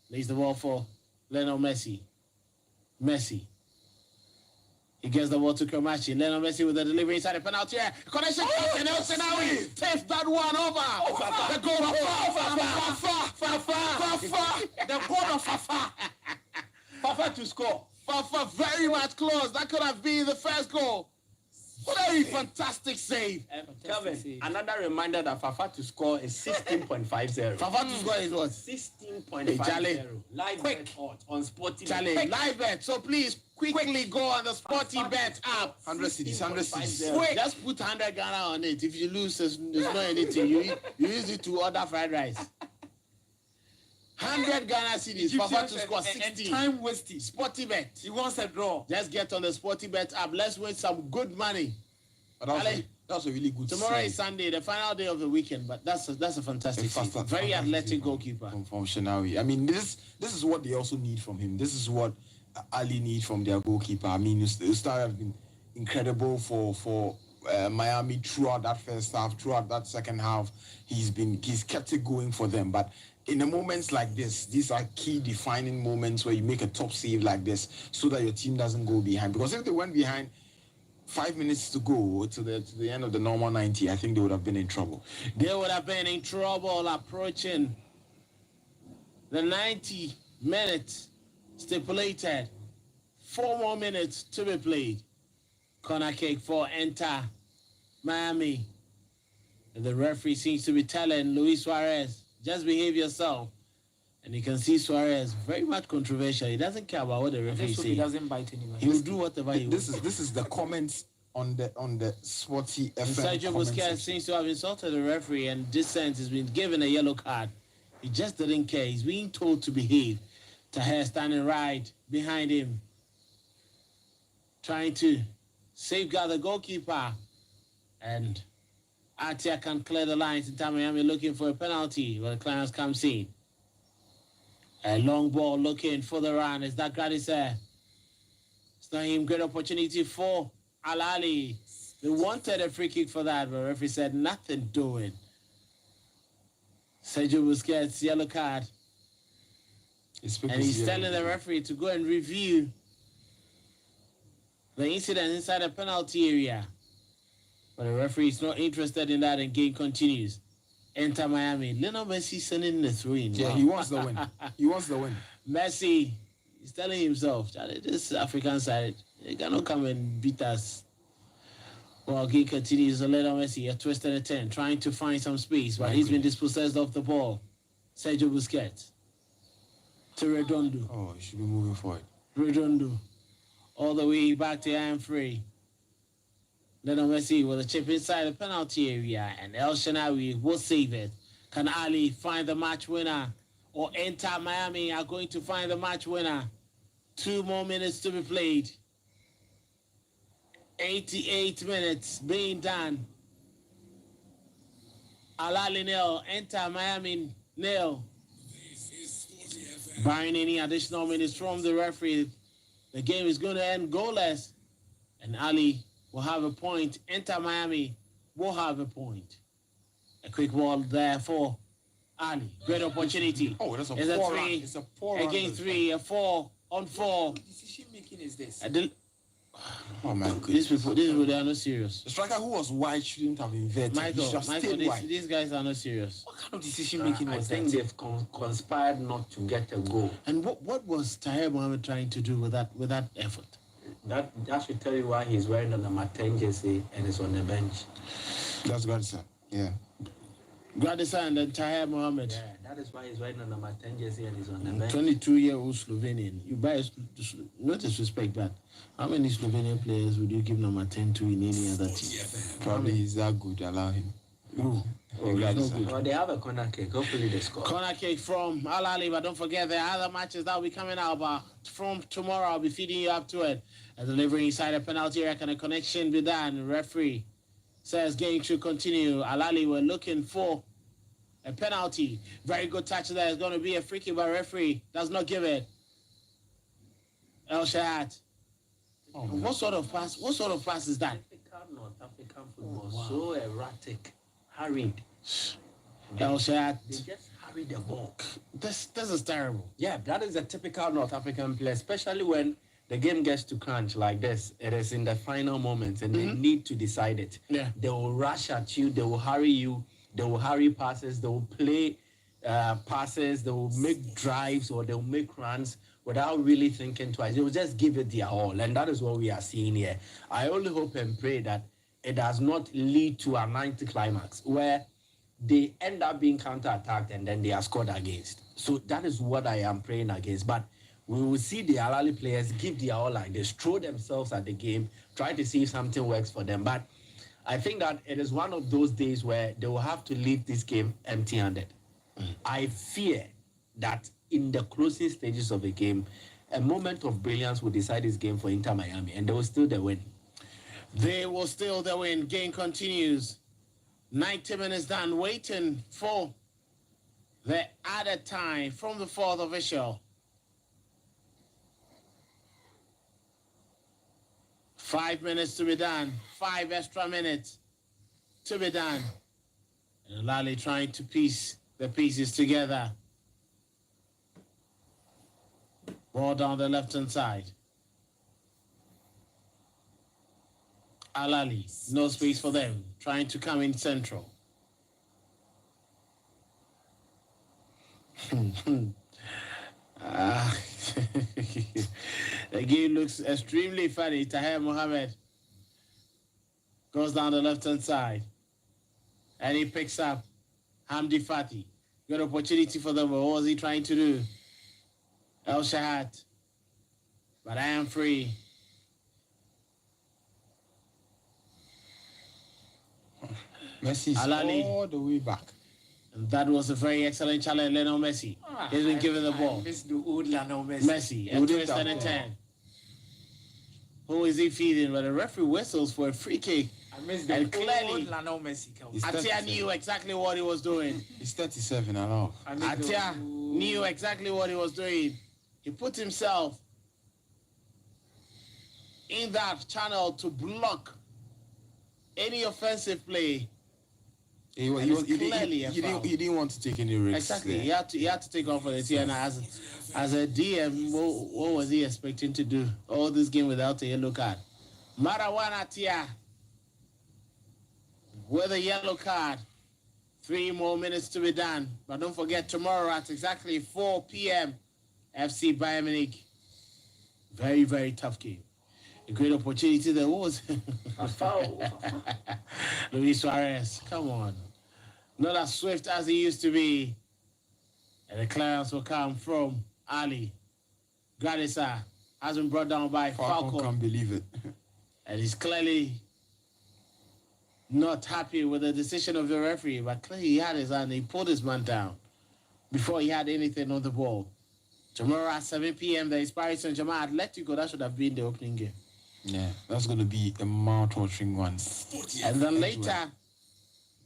Lays the ball for Lionel Messi. Messi. He gets the ball to Kremachi. Lionel Messi with the delivery inside the penalty area. Connection and Nelson Awi takes that one over. The goal of Fafa. The goal of Fafa. Fafa to score. Fafa very much close. That could have been the first goal. What a fantastic save. Kevin, another reminder that Fafa to score is 16.50. Fafa to score is what? 16.50. Live bet on Sporty Charlie, live bet. So please quickly go on the Sporty bet app. 100 cities, 100 cities. Just put 100 Ghana on it. If you lose, there's not anything. You use it to order fried rice. 100 Ghana cities. Fafa to score 16. Time wasted. Sporty bet. He wants a draw. Just get on the Sporty bet app. Let's win some good money. That's a really good Tomorrow is Sunday, the final day of the weekend, but that's a fantastic season. Very athletic goalkeeper. From Shenawi. I mean, this is what they also need from him. This is what Ahly need from their goalkeeper. I mean, Ustari has been incredible for Miami throughout that first half, throughout that second half. He's kept it going for them. But in the moments like this, these are key defining moments where you make a top save like this so that your team doesn't go behind. Because if they went behind 5 minutes to go to the end of the normal 90, I think they would have been in trouble. They would have been in trouble approaching the 90 minutes stipulated. 4 more minutes to be played. Corner kick for Inter Miami. And the referee seems to be telling Luis Suarez, just behave yourself. And you can see Suarez, very much controversial. He doesn't care about what the referee says. He doesn't bite anyone. He will do whatever he wants. This is the comments on the Sporty FM. Sergio Busquets seems to have insulted the referee, and this sense has been given a yellow card. He just didn't care. He's being told to behave. Taher standing right behind him, trying to safeguard the goalkeeper. And Atia can clear the lines in time. Miami looking for a penalty, but the Clients comes in. A long ball looking for the run. Is that Gradisa? It's not him. Great opportunity for Ahly. They wanted a free kick for that, but the referee said nothing doing. Sergio Busquets, yellow card. And he's telling the referee to go and review the incident inside the penalty area. But the referee is not interested in that, and game continues. Enter Miami. Lionel Messi sending the throw in. Yeah, Wow. he wants the win. He wants the win. Messi is telling himself, "Charlie, this African side, they cannot come and beat us." Well, game continues. Lionel Messi, a twist and a turn, trying to find some space, but he's been dispossessed of the ball. Sergio Busquets to Redondo. Oh, he should be moving forward. Redondo all the way back to I am free. Lionel Messi with a chip inside the penalty area, and El Shanawi will save it. Can Ahly find the match winner, or Inter Miami are going to find the match winner? 2 more minutes to be played. 88 minutes being done. Ahly nil, Inter Miami nil. Barring any additional minutes from the referee, the game is going to end goalless, and Ahly will have a point. Inter Miami will have a point. A quick ball there for Ahly. Great opportunity. Oh, that's a It's poor three run. It's a poor against run. 3, a 4 on 4. What decision making is this? Oh my These goodness. people, they are not serious. The striker who was wide shouldn't have inverted. He should have stayed wide. These guys are not serious. What kind of decision making I was think that? they've conspired not to get a goal. And what was Tahir Mohamed trying to do with that effort? That should tell you why he's wearing the number 10 jersey and is on the bench. That's good, sir. Yeah. Gradisa and then Tahir Mohamed. Yeah, that is why he's wearing the number 10 jersey and is on the bench. 22-year-old Slovenian. You buy, not disrespect, but how many Slovenian players would you give number 10 to in any other team? Probably he's that good. Allow him. No. Well, they have a corner kick. Hopefully they score. Corner kick from Ahly, but don't forget there are other matches that will be coming out. But from tomorrow, I'll be feeding you up to it. And delivering inside a penalty area, and a connection be done. Referee says game should continue. Ahly were looking for a penalty. Very good touch there. It's going to be a free kick, but referee does not give it. El Shahat. Oh, What sort of pass? What sort of pass is that? Typical North African football. So erratic, hurried. El Shahat. They just hurry the ball. This is terrible. Yeah, that is a typical North African play, especially when the game gets to crunch like this. It is in the final moments, and they need to decide it. Yeah. They will rush at you. They will hurry you. They will hurry passes. They will play passes. They will make drives or they will make runs without really thinking twice. They will just give it their all, and that is what we are seeing here. I only hope and pray that it does not lead to a 90 climax where they end up being counter-attacked and then they are scored against. So that is what I am praying against. But we will see the Ahly players give their all like this, throw themselves at the game, try to see if something works for them. But I think that it is one of those days where they will have to leave this game empty-handed. I fear that in the closing stages of the game, a moment of brilliance will decide this game for Inter Miami, and they will still the win. They will still the win. Game continues. 90 minutes done, waiting for the added time from the fourth official. 5 minutes to be done. 5 extra minutes to be done. And Ahly trying to piece the pieces together. Ball down the left-hand side. Ahly, no space for them. Trying to come in central. The game looks extremely funny. Tahir Mohamed goes down the left-hand side. And he picks up Hamdi Fati. Good opportunity for them. What was he trying to do? El Shahat. But I am free. Messi is Ahly. all the way back. And that was a very excellent challenge, Lionel Messi. He's been given the ball. I miss the old Lionel Messi. Messi, a twist and a 10. Who is he feeding? But the referee whistles for a free kick. I miss the And old clearly- Lionel Messi. He's Atia 37. knew exactly what he was doing. He's 37 and all. I miss the Atia old- knew exactly what he was doing. He put himself in that channel to block any offensive play. He clearly a foul. didn't want to take any risks. Exactly. there. He had to take off for the team. And as a DM, what was he expecting to do all this game without a yellow card? Marawana Tia. with a yellow card. 3 more minutes to be done. But don't forget, tomorrow at exactly 4 p.m., FC Bayern Munich. Very, very tough game. A great opportunity there was. A foul. Luis Suarez, come on. Not as swift as he used to be. And the clearance will come from Ahly. Gradisa has been brought down by Falcon. Can't believe it. And he's clearly not happy with the decision of the referee, but clearly he had his hand. He pulled his man down before he had anything on the ball. Tomorrow at 7 p.m., there is Paris Saint-Germain Atletico. That should have been the opening game. Yeah, that's going to be a mouth-watering one. And then later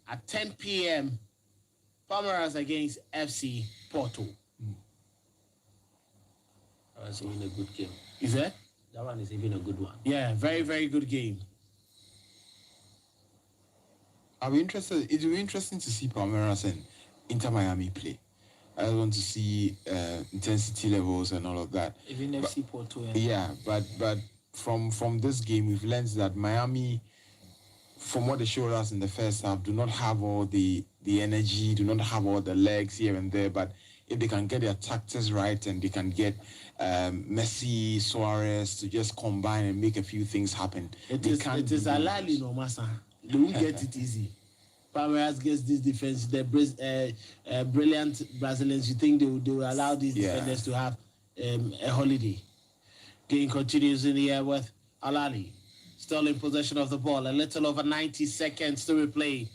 at 10 p.m., Palmeiras against FC Porto. That's even a good game. Is that? That one is even a good one. Yeah, very, very good game. I'll be interested. It will be interesting to see Palmeiras and Inter Miami play. I just want to see intensity levels and all of that. Even FC Porto. Yeah, but from this game, we've learned that Miami, from what they showed us in the first half, do not have all the energy, do not have all the legs here and there. But if they can get their tactics right and they can get Messi, Suarez to just combine and make a few things happen, it is Ahly, no massa. They won't get it easy. Palmeiras gets this defense. The brilliant Brazilians. You think they will allow these defenders to have a holiday? Game continues in the air with Ahly still in possession of the ball. A little over 90 seconds to replay.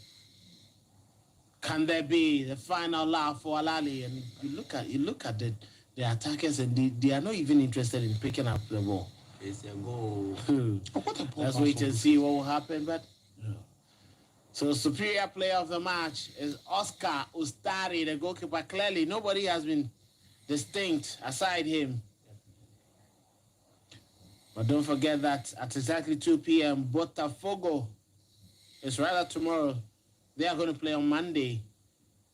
Can there be the final laugh for Ahly? And you look at the attackers, and they are not even interested in picking up the ball. It's a goal. Let's wait and see what will happen. But so superior player of the match is Oscar Ustari, the goalkeeper. Clearly, nobody has been distinct aside him. But don't forget that at exactly 2 p.m., Botafogo is rather tomorrow. They are going to play on Monday,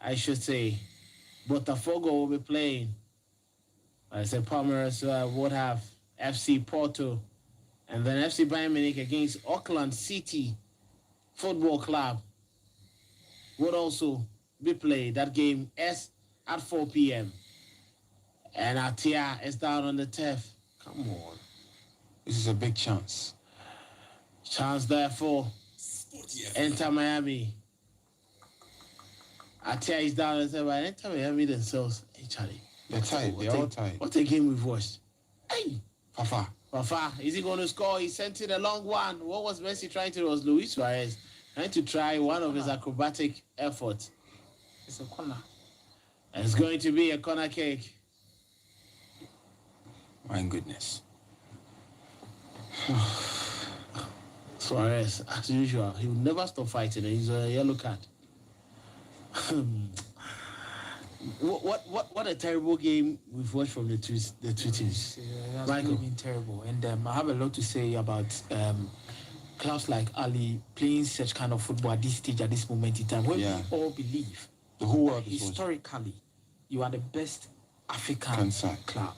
I should say. Botafogo will be playing. I said Palmeiras would have FC Porto. And then FC Bayern Munich against Auckland City Football Club would also be played. That game is at 4 p.m. And Atia is down on the turf. Come on. This is a big chance. Chance there for Inter Miami. Atia is down on the turf, but Inter Miami themselves. Hey, Charlie. They're tied. They're all tied. What a game we've watched. Hey. Fafa, is he going to score? He sent it a long one. What was Messi trying to do? It was Luis Suarez trying to try one of his acrobatic efforts. It's a corner. And it's going to be a corner kick. My goodness. Suarez, as usual, he will never stop fighting. He's a yellow card. What a terrible game we've watched from the two teams. It's really been terrible. And I have a lot to say about clubs like Ahly playing such kind of football at this stage, at this moment in time, where we all believe the whole world historically you are the best African club.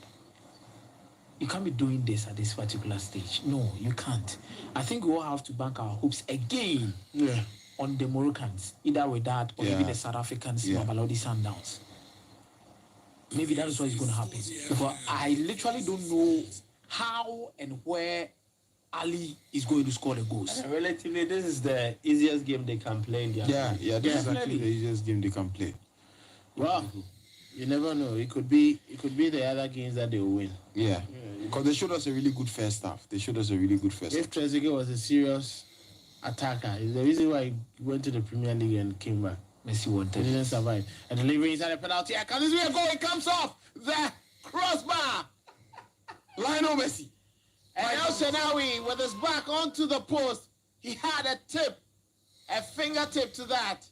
You can't be doing this at this particular stage. No, you can't. I think we all have to bank our hopes again on the Moroccans, either with that or even the South Africans, Mamelodi Sundowns. Maybe that is what is going to happen. But I literally don't know how and where Ahly is going to score the goals. Relatively, this is the easiest game they can play in their this is actually the easiest game they can play. Well, you never know. It could be the other games that they will win. Yeah. Because they showed us a really good first half. If Trezeguet was a serious attacker, it's the reason why he went to the Premier League and came back. Messi wanted. He didn't survive. And delivery inside the penalty. Can this be a goal? It comes off the crossbar. Lionel Messi. And El Shenawi, with his back onto the post, he had a fingertip to that.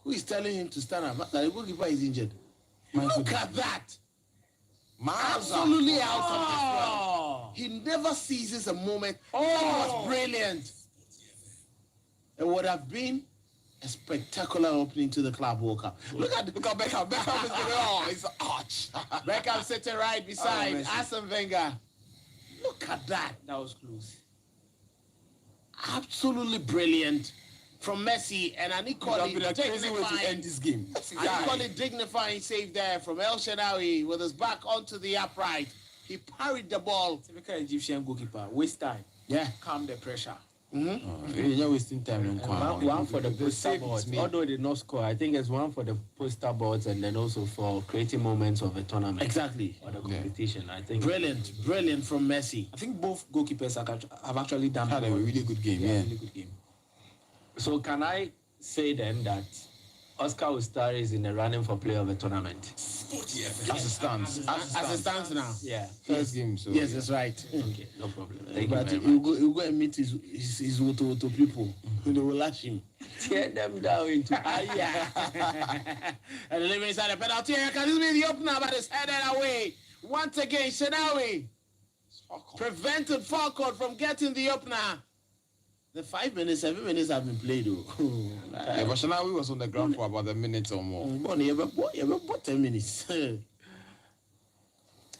Who is telling him to stand up? The goalkeeper is injured. Look at that. Absolutely out of this one. He never seizes a moment. It was brilliant. It would have been a spectacular opening to the Club World Cup. Look at Beckham. Beckham is it's an arch. Beckham sitting right beside Arsene Wenger. Look at that. That was close. absolutely brilliant from Messi, and an equally crazy way to end this game. An equally dignifying save there from El Shaarawy with his back onto the upright. He parried the ball. Typical Egyptian goalkeeper. Waste time. Yeah. Calm the pressure. You're wasting time. One for the poster boards. Although he did not score, I think it's one for the poster boards and then also for creating moments of a tournament. Exactly. For the competition, I think. Brilliant from Messi. I think both goalkeepers have actually done had a really good game. Yeah. Really good game. So can I say then that Oscar Ustari is in the running for player of the tournament? As it stands. As it stands now. Yeah. First game. So Yes, that's right. Okay, no problem. But he'll go and meet his Woto people. They will lash him. Tear them down into Yeah. And the living inside the penalty area. Can this be the opener? But it's headed away. Once again, Shaarawy prevented Falcon from getting the opener. The 7 minutes have been played. but Shaarawy was on the ground for about a minute or more. About 10 minutes.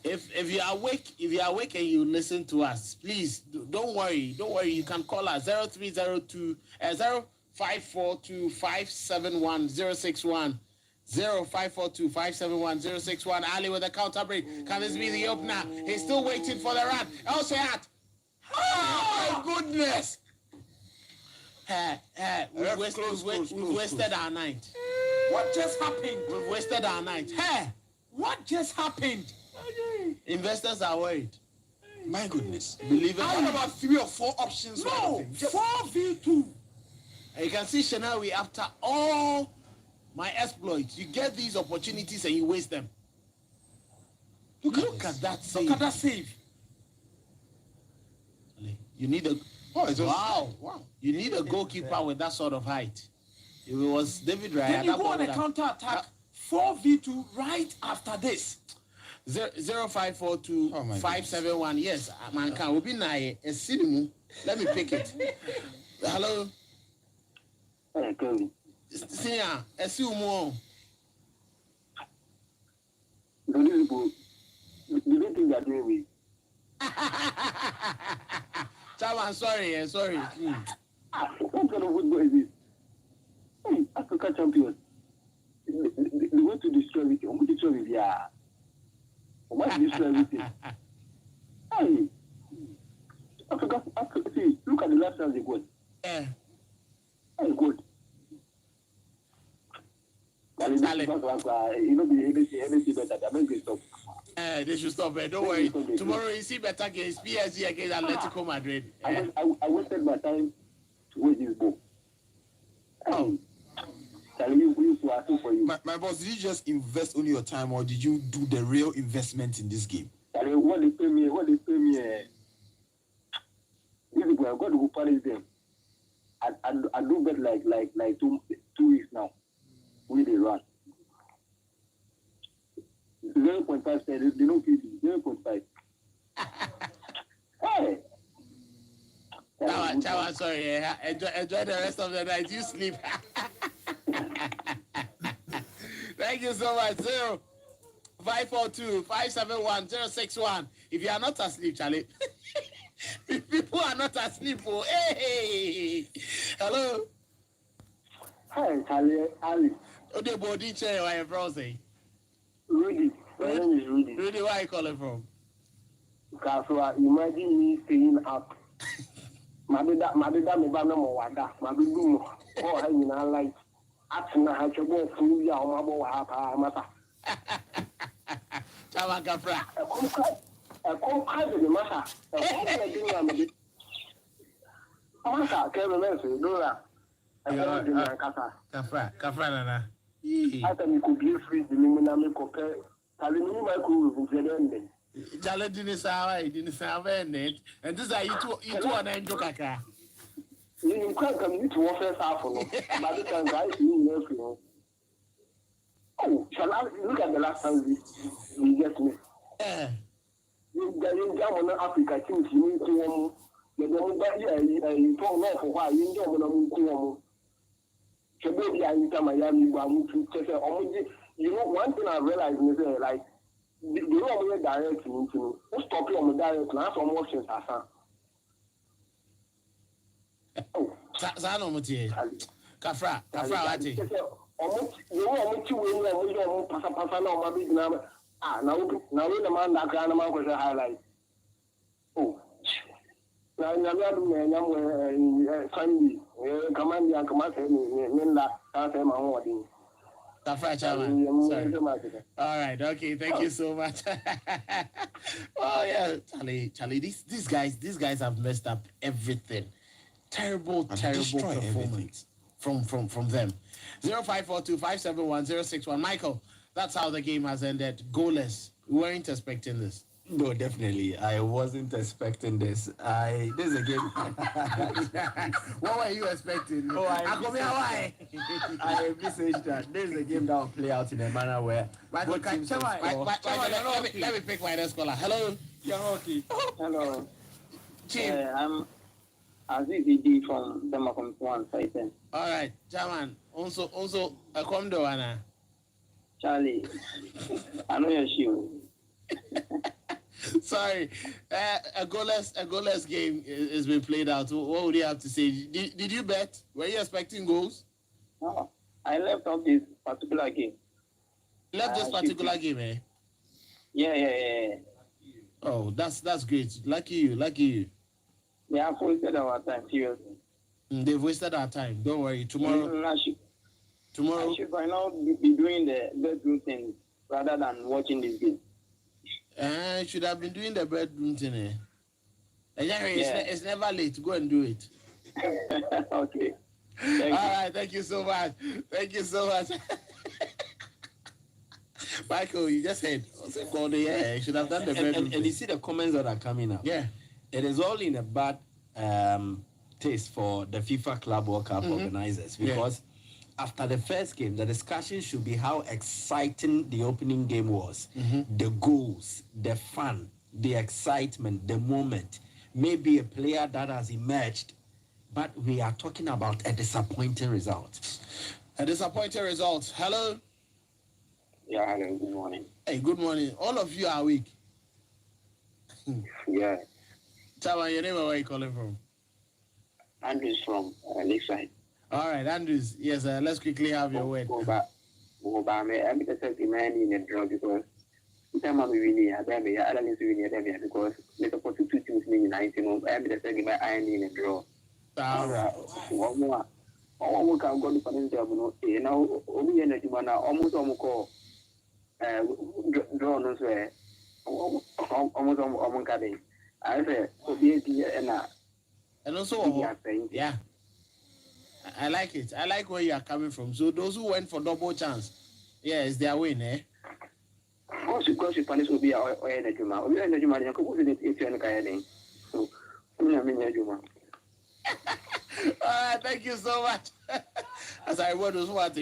If you're awake and you listen to us, please don't worry. You can call us 0302 0542 571 061 0542 571 061. Ahly with a counter break. Can this be the opener? He's still waiting for the run. El Shaarawy. Oh my goodness! We've wasted our night. What just happened? We've wasted our night. What just happened? Investors are worried. My goodness. Believe it. I had about 3 or 4 options. No, 4v2. And you can see Shaarawy after all my exploits. You get these opportunities and you waste them. Look at that save. Look at that save. You need a Wow. You need a goalkeeper with that sort of height. If it was David Raya, Then you go on a counter attack. 4v2 right after this. 0542 571. Yes, man can. We'll be nigh a cinema. Let me pick it. Hello. Hey, Kevin. Senior, a sumo. Do you think they're doing me? I'm sorry. What kind of football is this? Hey, Africa champions. They want to destroy everything. I'm going to destroy it, yeah. Why to destroy everything? Hey, Africa, see, look at the last time they got. Yeah. Hey, good. You know, anything better. They're not going to stop. They should stop it. Don't worry. Tomorrow you see better games. PSG against Atletico Madrid. I wasted my time to wait this ball. Oh. For you. My boss, did you just invest only your time or did you do the real investment in this game? What they pay me, these people have got to go punish them. I do bet like 2 weeks now. Where they run. 0.5 cents, they don't pay you. 0.5. Hey! Chawa, sorry. Enjoy the rest of the night. You sleep. Thank you so much. 0542 571 061. If you are not asleep, Charlie. If people are not asleep, oh, hey. Hello. Hi, Charlie. Ali. Ode body chair, why you from say? Rudy. My name is Rudy. Rudy, where are you calling from? So imagine me staying up. Mabida me ba na mo wada. Mabidu mo. Oh, I mean, I like. Atina ha chebo fu ya o mabo wa pa mata. Chama Kafra. E kom ka de mata. E kom na din na me. Amasa ke me me do la. E ko din na kasa. Kafra nana. Ata mi ko bi free di mi na me ko pe. Tali mi ma ko ru zele Jale didn't say net. And this are you two on enjoy kaka. You can't come to offer half of it. By the time I see you, oh, shall I look at the last time we get me? You jam on Africa, things you need to the one by you told off for why you don't want to Shabobi, I enter Miami, to take you know, one thing I realized is like, the only direct into stop you on the direct, and some options are Zano Mutie. Kafra, what? Now the man that can was a highlight. Oh, now Sunday, command and command Sorry. All right, okay, thank you so much. Oh yeah, Charlie, these guys have messed up everything. Terrible performance from them. 0542571061. Michael, that's how the game has ended. Goalless. We weren't expecting this. No, definitely. I wasn't expecting this. This is a game. What were you expecting? Oh, I envisaged that this is a game that will play out in a manner where both teams will score. Let me pick my next caller. Hello. Hello. Chief. I'm Aziz from Democom 1 site. All right, Chairman. Also, a condo, Anna. Charlie, I know your shoe. Sorry, a goalless game has been played out. What would you have to say? Did you bet? Were you expecting goals? No, I left off this particular game. Left this particular game, eh? Yeah. Oh, that's great. Lucky you. They have wasted our time, seriously. They've wasted our time. Don't worry. Tomorrow. I should by now be doing the bedroom thing rather than watching this game. I should have been doing the bedroom thing. Eh? It's never late. Go and do it. Okay. All right. Thank you so much. Michael, you just said, you should have done the bedroom and you see the comments that are coming up. Yeah. It is all in a bad taste for the FIFA Club World Cup organizers because after the first game, the discussion should be how exciting the opening game was. The goals, the fun, the excitement, the moment. Maybe a player that has emerged, but we are talking about a disappointing result. Hello? Yeah, hello. Good morning. Hey, good morning. All of you are weak. Yeah. Chava, your name and where are you calling from? Andrews from Lakeside. All right, Andrews. Yes, let's quickly have your word. I'm just saying, man, in a draw because time I'm winning, I don't know, I don't need to win because they support two teams in 19. I'm just saying, I in a draw. One more can go to Panama. Now, only energy man, almost call draw no swear. Almost cabin. I said, and also, yeah. I like it. I like where you are coming from. So those who went for double chance, yeah, it's their win, eh? Of course, you punish will be our energy man. We energy man. You can put it if you're in so, thank you so much. As I word was what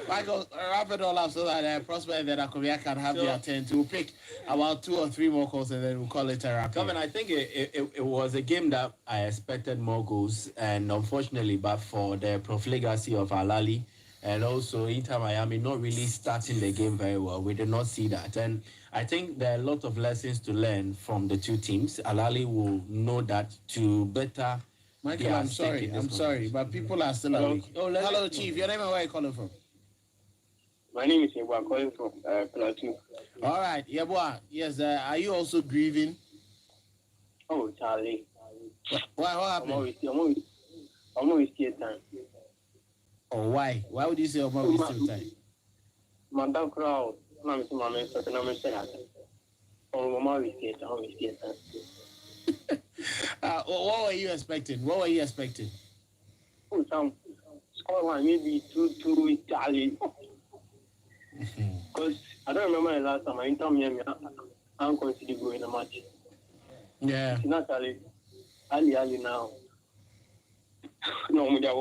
Michael, wrap it all up so that Prosper and then Akomia can have their turn to pick about 2 or 3 more calls and then we'll call it a wrap. Kevin, I think it was a game that I expected more goals, and unfortunately, but for the profligacy of Ahly and also Inter Miami not really starting the game very well, we did not see that. And I think there are a lot of lessons to learn from the two teams. Ahly will know that to better. Michael, I'm sorry, but people are still awake. Hello, Chief. Your name and where are you calling from? My name is Yeboah, calling from Plateau. All right, Yeboah. Yes, are you also grieving? Oh, Charlie. What happened? I'm always scared time. Oh, why? Why would you say I'm always still time? Madam Crow, I'm saying, oh, I'm always scared time. What were you expecting? Oh, some score one, maybe 2-2 Italy. Because I don't remember the last time I Inter Miami I'm considered to go in a match. Yeah. It's not Ali now. No, I'm going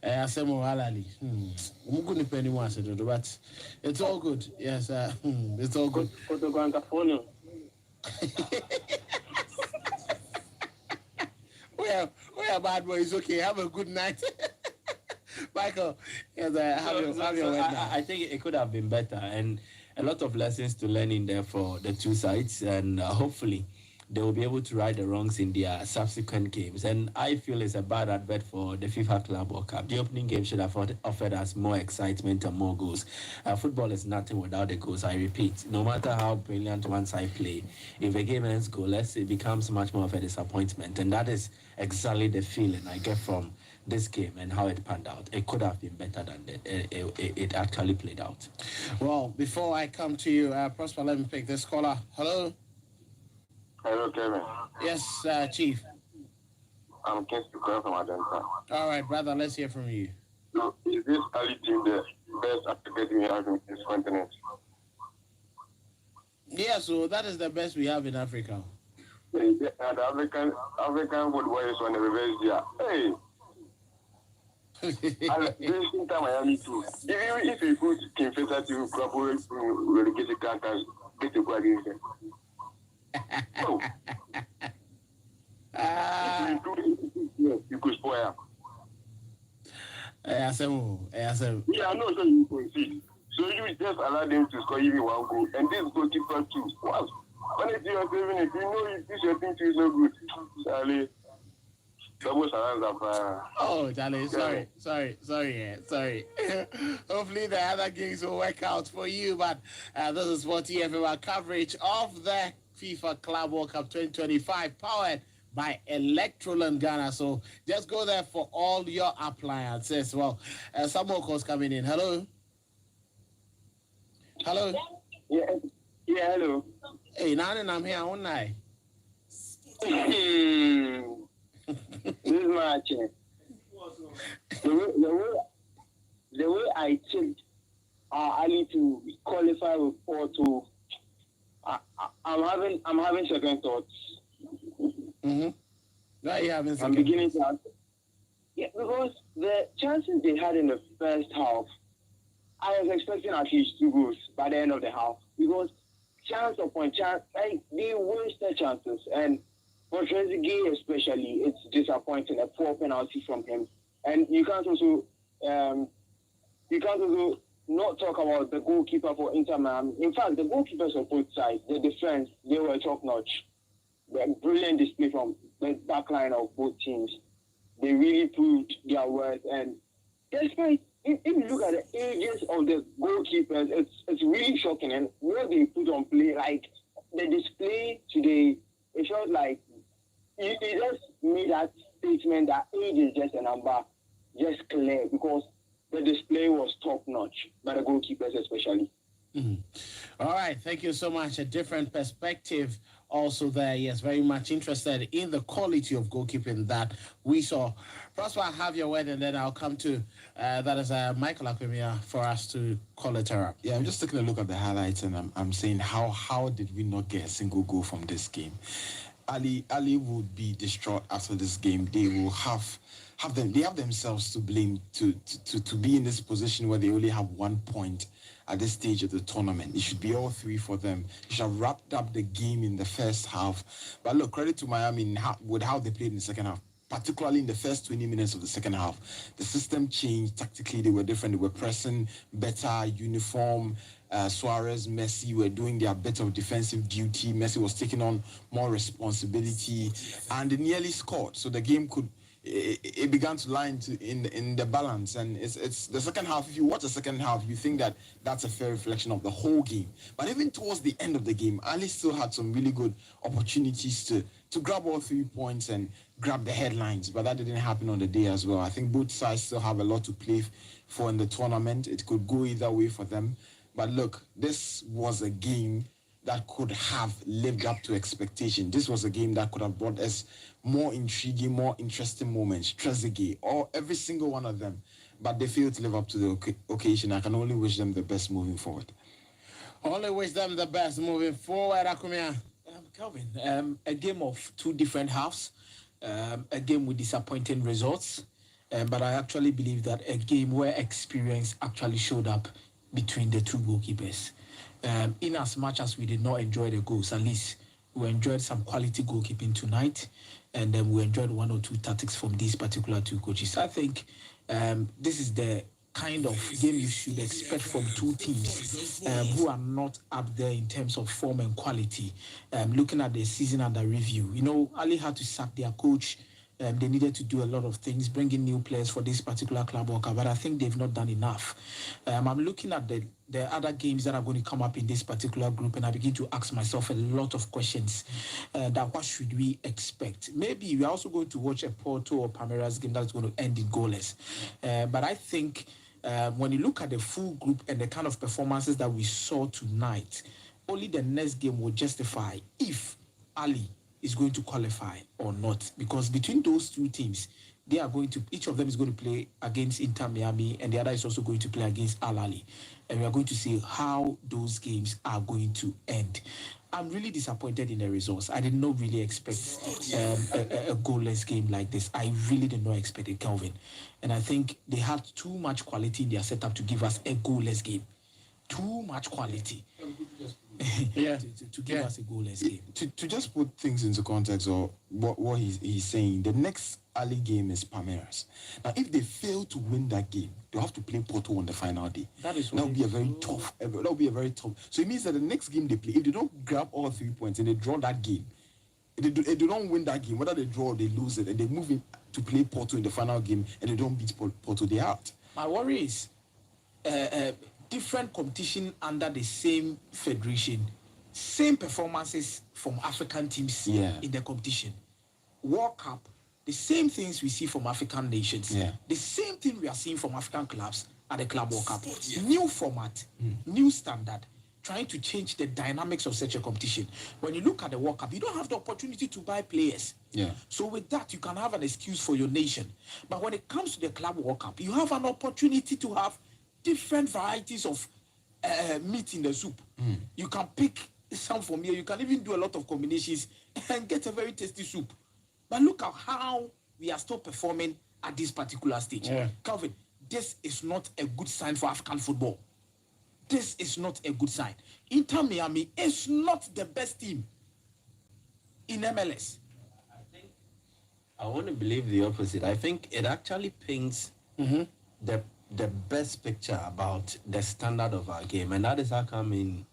Ahly. But it's all good. Yes, it's all good. We are bad boys. Okay, have a good night. Michael, yes, have your word now. I think it could have been better, and a lot of lessons to learn in there for the two sides, and hopefully they will be able to right the wrongs in their subsequent games. And I feel it's a bad advert for the FIFA Club World Cup. The opening game should have offered us more excitement and more goals. Football is nothing without the goals, I repeat. No matter how brilliant one side play, if a game ends goalless, it becomes much more of a disappointment. And that is exactly the feeling I get from this game and how it panned out. It could have been better than it actually played out. Well, before I come to you, Prosper, let me pick this caller. Hello? Hello, Kevin. Yes, Chief. I'm Ken Spikora from Adenta. All right, brother, let's hear from you. So, is this Ahly team the best activity we have in this continent? Yeah, so that is the best we have in Africa. And the African football is on the reverse here. Hey! This time Miami too. Even if you put King Faisal to proper relegation counters, get to go against them. No. You could spoil. Yeah, I know, so you concede. So you just allow them to score even one goal, and this goalkeeper too. Wow. Honestly, you're saving it. You know, this your thing is so good. Charlie. Oh, Charlie, sorry. Hopefully the other games will work out for you, but this is for TFM coverage of the FIFA Club World Cup 2025 powered by Electroland Ghana. So just go there for all your appliances. Well, some more calls coming in. Hello? Yeah, hello. Hey, I'm here, aren't I? This is my chance. The way I checked Ahly to qualify with Porto, I'm having second thoughts. Mm-hmm. Why are you having second? I'm beginning to. Yeah, because the chances they had in the first half, I was expecting at least 2 goals by the end of the half. Because chance upon chance, like they wasted chances. And for Trezeguet especially, it's disappointing, a poor penalty from him. And you can't also not talk about the goalkeeper for Inter Miami. In fact, the goalkeepers of both sides, the defense, they were top-notch. The brilliant display from the back line of both teams. They really proved their worth. And despite, if you look at the ages of the goalkeepers, it's really shocking. And what they put on play, like the display today, it felt like it just made that statement that age is just a number, just clear, because the display was top-notch by the goalkeepers especially. Mm-hmm. All right, thank you so much. A different perspective also there. Yes, very much interested in the quality of goalkeeping that we saw. Prosper, have your word, and then I'll come to that is Michael Akwemia for us to call it up. Yeah, I'm just taking a look at the highlights, and I'm saying how did we not get a single goal from this game? Ahly would be distraught after this game. They will have themselves to blame to be in this position where they only have 1 point at this stage of the tournament. It should be all 3 for them. They should have wrapped up the game in the first half. But look, credit to Miami with how they played in the second half, particularly in the first 20 minutes of the second half. The system changed tactically. They were different. They were pressing better, uniform. Suarez, Messi were doing their bit of defensive duty. Messi was taking on more responsibility, and they nearly scored. So the game it began to lie in the balance. And it's the second half. If you watch the second half, you think that that's a fair reflection of the whole game. But even towards the end of the game, Ahly still had some really good opportunities to grab all 3 points and grab the headlines. But that didn't happen on the day as well. I think both sides still have a lot to play for in the tournament. It could go either way for them. But look, this was a game that could have lived up to expectation. This was a game that could have brought us more intriguing, more interesting moments. Trezeguet, or every single one of them. But they failed to live up to the occasion. I can only wish them the best moving forward. Only wish them the best moving forward, Akumia. Calvin, a game of 2 different halves, a game with disappointing results. But I actually believe that a game where experience actually showed up between the 2 goalkeepers. In as much as we did not enjoy the goals, at least we enjoyed some quality goalkeeping tonight, and we enjoyed 1 or 2 tactics from these particular 2 coaches. I think this is the kind of game you should expect from two teams who are not up there in terms of form and quality. Looking at the season under review, Ahly had to sack their coach. They needed to do a lot of things, bring in new players for this particular club worker, but I think they've not done enough. I'm looking at the other games that are going to come up in this particular group, and I begin to ask myself a lot of questions. That what should we expect? Maybe we're also going to watch a Porto or Palmeiras game that's going to end in goalless. But I think when you look at the full group and the kind of performances that we saw tonight, only the next game will justify if Ahly is going to qualify or not. Because between those two teams, each of them is going to play against Inter Miami, and the other is also going to play against Ahly. And we are going to see how those games are going to end. I'm really disappointed in the results. I did not really expect a goalless game like this. I really did not expect it, Kelvin. And I think they had too much quality in their setup to give us a goalless game. Too much quality. to give us a goalless game. To just put things into context, or what he's saying, the next Ahly game is Palmeiras. Now, if they fail to win that game, they'll have to play Porto on the final day. That will be a very tough. That will be a very tough. So it means that the next game they play, if they don't grab all 3 points and they draw that game, if they don't win that game, whether they draw or they lose it, and they move in to play Porto in the final game and they don't beat Porto, they're out. My worry is different competition under the same federation, same performances from African teams in the competition. World Cup, the same things we see from African nations, the same thing we are seeing from African clubs at the Club World Cup. New format, new standard, trying to change the dynamics of such a competition. When you look at the World Cup, you don't have the opportunity to buy players. So with that, you can have an excuse for your nation. But when it comes to the Club World Cup, you have an opportunity to have different varieties of meat in the soup. You can pick some from here. You can even do a lot of combinations and get a very tasty soup. But look at how we are still performing at this particular stage. Calvin, this is not a good sign for African football. This is not a good sign. Inter Miami is not the best team in MLS. I want to believe the opposite. I think it actually paints the best picture about the standard of our game, and that is how come in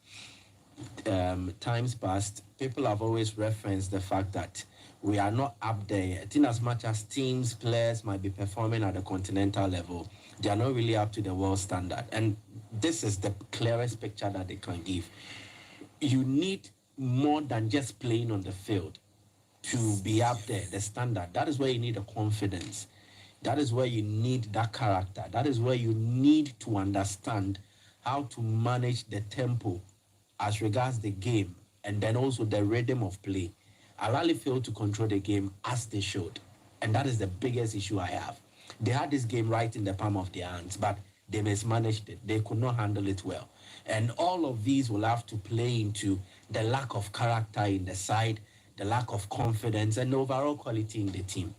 times past people have always referenced the fact that we are not up there yet. In as much as teams, players might be performing at the continental level, they are not really up to the world standard. And this is the clearest picture that they can give. You need more than just playing on the field to be up there, the standard. That is where you need the confidence. That is where you need that character. That is where you need to understand how to manage the tempo as regards the game, and then also the rhythm of play. Ahly failed to control the game as they should, and that is the biggest issue I have. They had this game right in the palm of their hands, but they mismanaged it. They could not handle it well. And all of these will have to play into the lack of character in the side, the lack of confidence, and the overall quality in the team.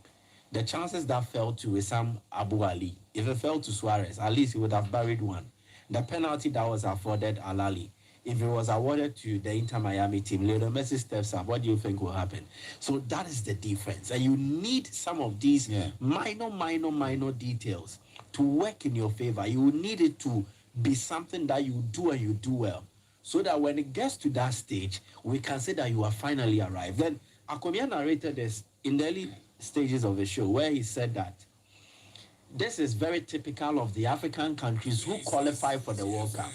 The chances that fell to Wissam Abu Ali, if it fell to Suarez, at least he would have buried one. The penalty that was afforded Ahly, if it was awarded to the Inter Miami team, Lionel Messi steps up, what do you think will happen? So that is the difference. And you need some of these minor details to work in your favor. You need it to be something that you do and you do well. So that when it gets to that stage, we can say that you are finally arrived. Then Akomia narrated this in the early stages of the show, where he said that this is very typical of the African countries who qualify for the World Cup.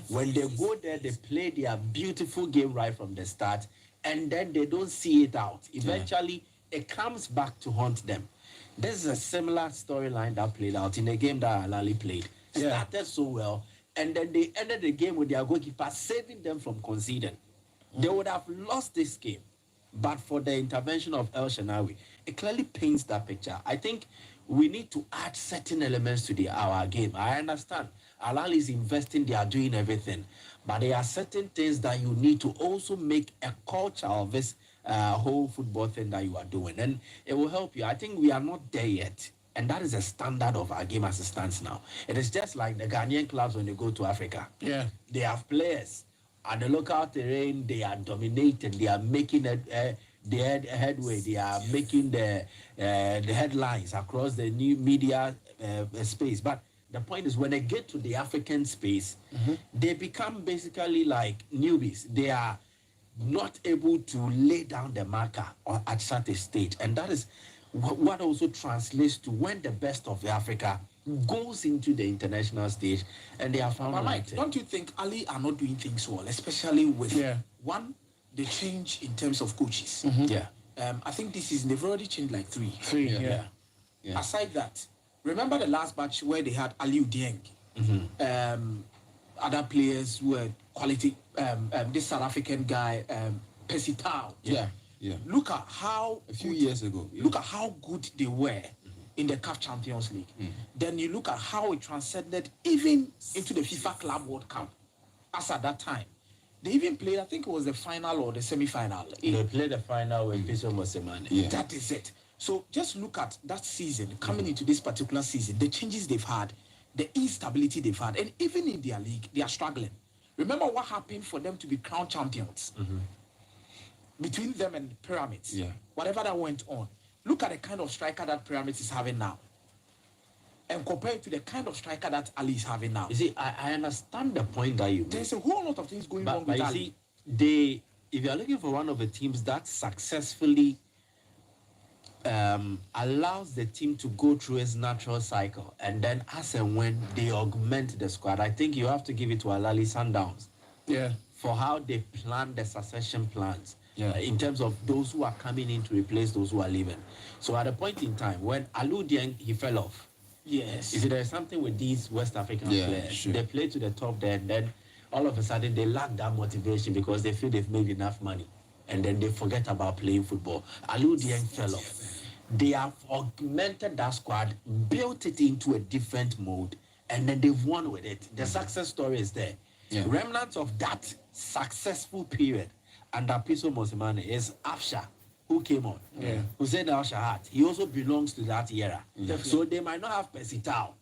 When they go there, they play their beautiful game right from the start, and then they don't see it out. Eventually, it comes back to haunt them. This is a similar storyline that played out in a game that Ahly played. Started so well, and then they ended the game with their goalkeeper saving them from conceding. They would have lost this game, but for the intervention of El Shenawi. It clearly paints that picture. I think we need to add certain elements to our game. I understand Ahly is investing, they are doing everything, but there are certain things that you need to also make a culture of this whole football thing that you are doing, and it will help you. I think we are not there yet, and that is the standard of our game as it stands now. It is just like the Ghanaian clubs when they go to Africa. They have players at the local terrain, they are dominating, they are making the headway, they are making the headlines across the new media space. But The point is, when they get to the African space, they become basically like newbies. They are not able to lay down the marker at such a stage. And that is what also translates to when the best of Africa goes into the international stage and they are found. But Mike, don't you think Ahly are not doing things well, especially with one, the change in terms of coaches? Yeah. I think this season they've already changed like three. Yeah. Aside that, remember the last batch where they had Aliou Dieng, other players who were quality. This South African guy, Percy Tau. Look at how a few years ago. Look at how good they were in the CAF Champions League. Then you look at how it transcended even into the FIFA Club World Cup. As at that time, they even played. I think it was the final or the semi-final. They played the final with Piso Mosemane. That is it. So just look at that season, coming into this particular season, the changes they've had, the instability they've had, and even in their league, they are struggling. Remember what happened for them to be crowned champions? Between them and Pyramids. Whatever that went on. Look at the kind of striker that Pyramids is having now. And compare it to the kind of striker that Ahly is having now. You see, I understand the point that you make. There's a whole lot of things going wrong with you Ahly. See, if you are looking for one of the teams that successfully allows the team to go through its natural cycle, and then as and when they augment the squad, I think you have to give it to Ahly Sundowns. For how they plan the succession plans. In terms of those who are coming in to replace those who are leaving. So at a point in time when Aliou Dieng, he fell off. You see, there's something with these West African players. They play to the top there, and then all of a sudden they lack that motivation because they feel they've made enough money. And then they forget about playing football. Aliou Dieng fell off. They have augmented that squad, built it into a different mode, and then they've won with it. The success story is there. Remnants of that successful period under Piso Mosemane is Afsha, who came on, who said Al-Shahat. He also belongs to that era. So they might not have Percy Tau.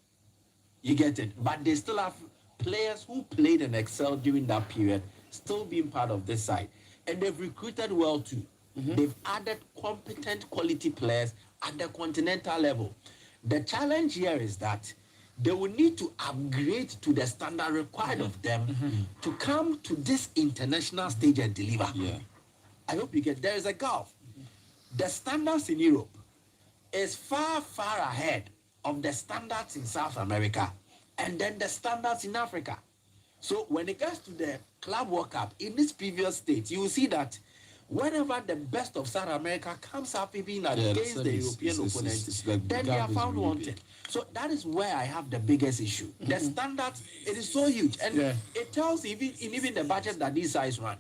You get it? But they still have players who played and excelled during that period, still being part of this side. And they've recruited well too. They've added competent quality players at the continental level. The challenge here is that they will need to upgrade to the standard required of them to come to this international stage and deliver. I hope you get, there is a gulf. The standards in Europe is far, far ahead of the standards in South America and then the standards in Africa. So when it comes to the Club World Cup, in this previous state, you will see that whenever the best of South America comes up even against the European opponents, then they are found wanting. So that is where I have the biggest issue. The standards, it is so huge. And it tells even the budget that these guys run.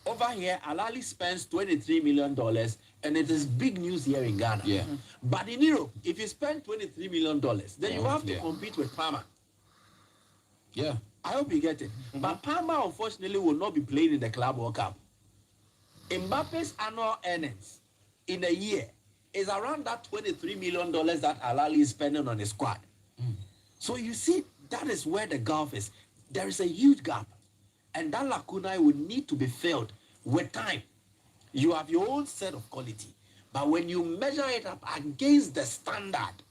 Over here, Ahly spends $23 million, and it is big news here in Ghana. But in Europe, if you spend $23 million, then you have to compete with Parma. I hope you get it. But Parma, unfortunately, will not be playing in the Club World Cup. Mbappe's annual earnings in a year is around that $23 million that Ahly is spending on his squad. So you see, that is where the gulf is. There is a huge gap. And that lacuna will need to be filled with time. You have your own set of quality. But when you measure it up against the standard,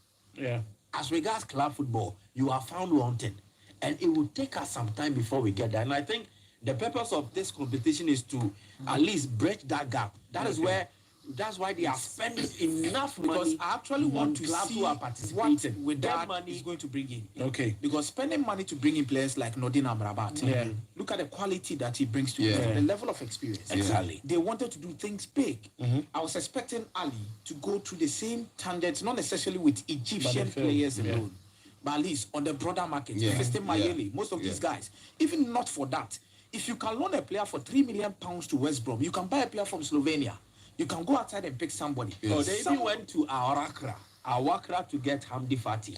as regards club football, you are found wanting. And it will take us some time before we get there. And I think the purpose of this competition is to at least bridge that gap. That's why they are spending enough money. Because I actually want to see what with that money is going to bring in. Because spending money to bring in players like Nordin Amrabat, look at the quality that he brings to it, the level of experience. Exactly. They wanted to do things big. I was expecting Ahly to go through the same tangents, not necessarily with Egyptian players alone, but at least on the broader market. Fiston Mayele, most of these guys, even not for that. If you can loan a player for £3 million to West Brom, you can buy a player from Slovenia. You can go outside and pick somebody. Oh, they even went to Awakra to get Hamdi Fati.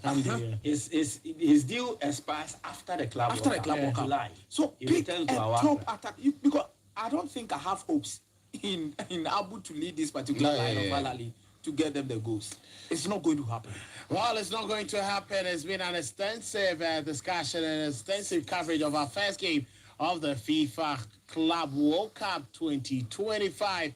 His deal expires after the club World Cup. So pick a top attack. Because I don't think I have hopes in Abu to lead this particular line of Ahly to get them the goals. It's not going to happen. Well, it's not going to happen. It's been an extensive discussion and extensive coverage of our first game of the FIFA Club World Cup 2025.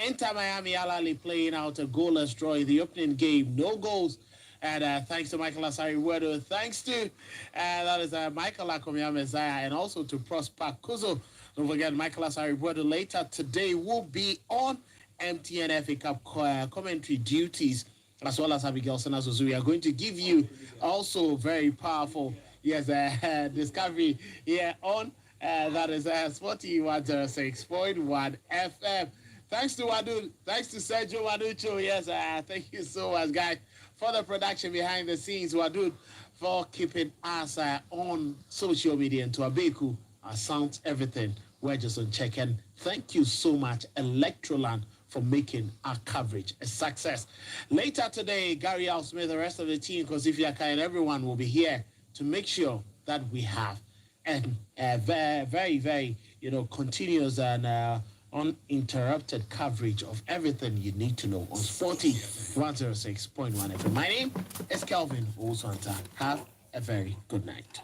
Inter Miami Ahly playing out a goalless draw in the opening game. No goals And thanks to Michael Asari Wedo. Thanks to that is Michael Akomia Messiah, and also to Prosper Kuzo. Don't forget, Michael Asari Wedo later today will be on MTN FA Cup commentary duties, as well as Abigail Senazozu. We are going to give you also very powerful discovery here on that is Sporty 106.1 FM. Thanks to Wadu, thanks to Sergio Waducho. Yes, thank you so much, guys, for the production behind the scenes. Wadu, for keeping us on social media, and to Abeku, our sounds, everything. We're just on check. And thank you so much, Electroland, for making our coverage a success. Later today, Gary Al Smith, the rest of the team, because if you're kind, everyone will be here to make sure that we have and very, very, continuous and uninterrupted coverage of everything you need to know on Sporty 106.1 FM. My name is Kelvin Oswanta. Have a very good night.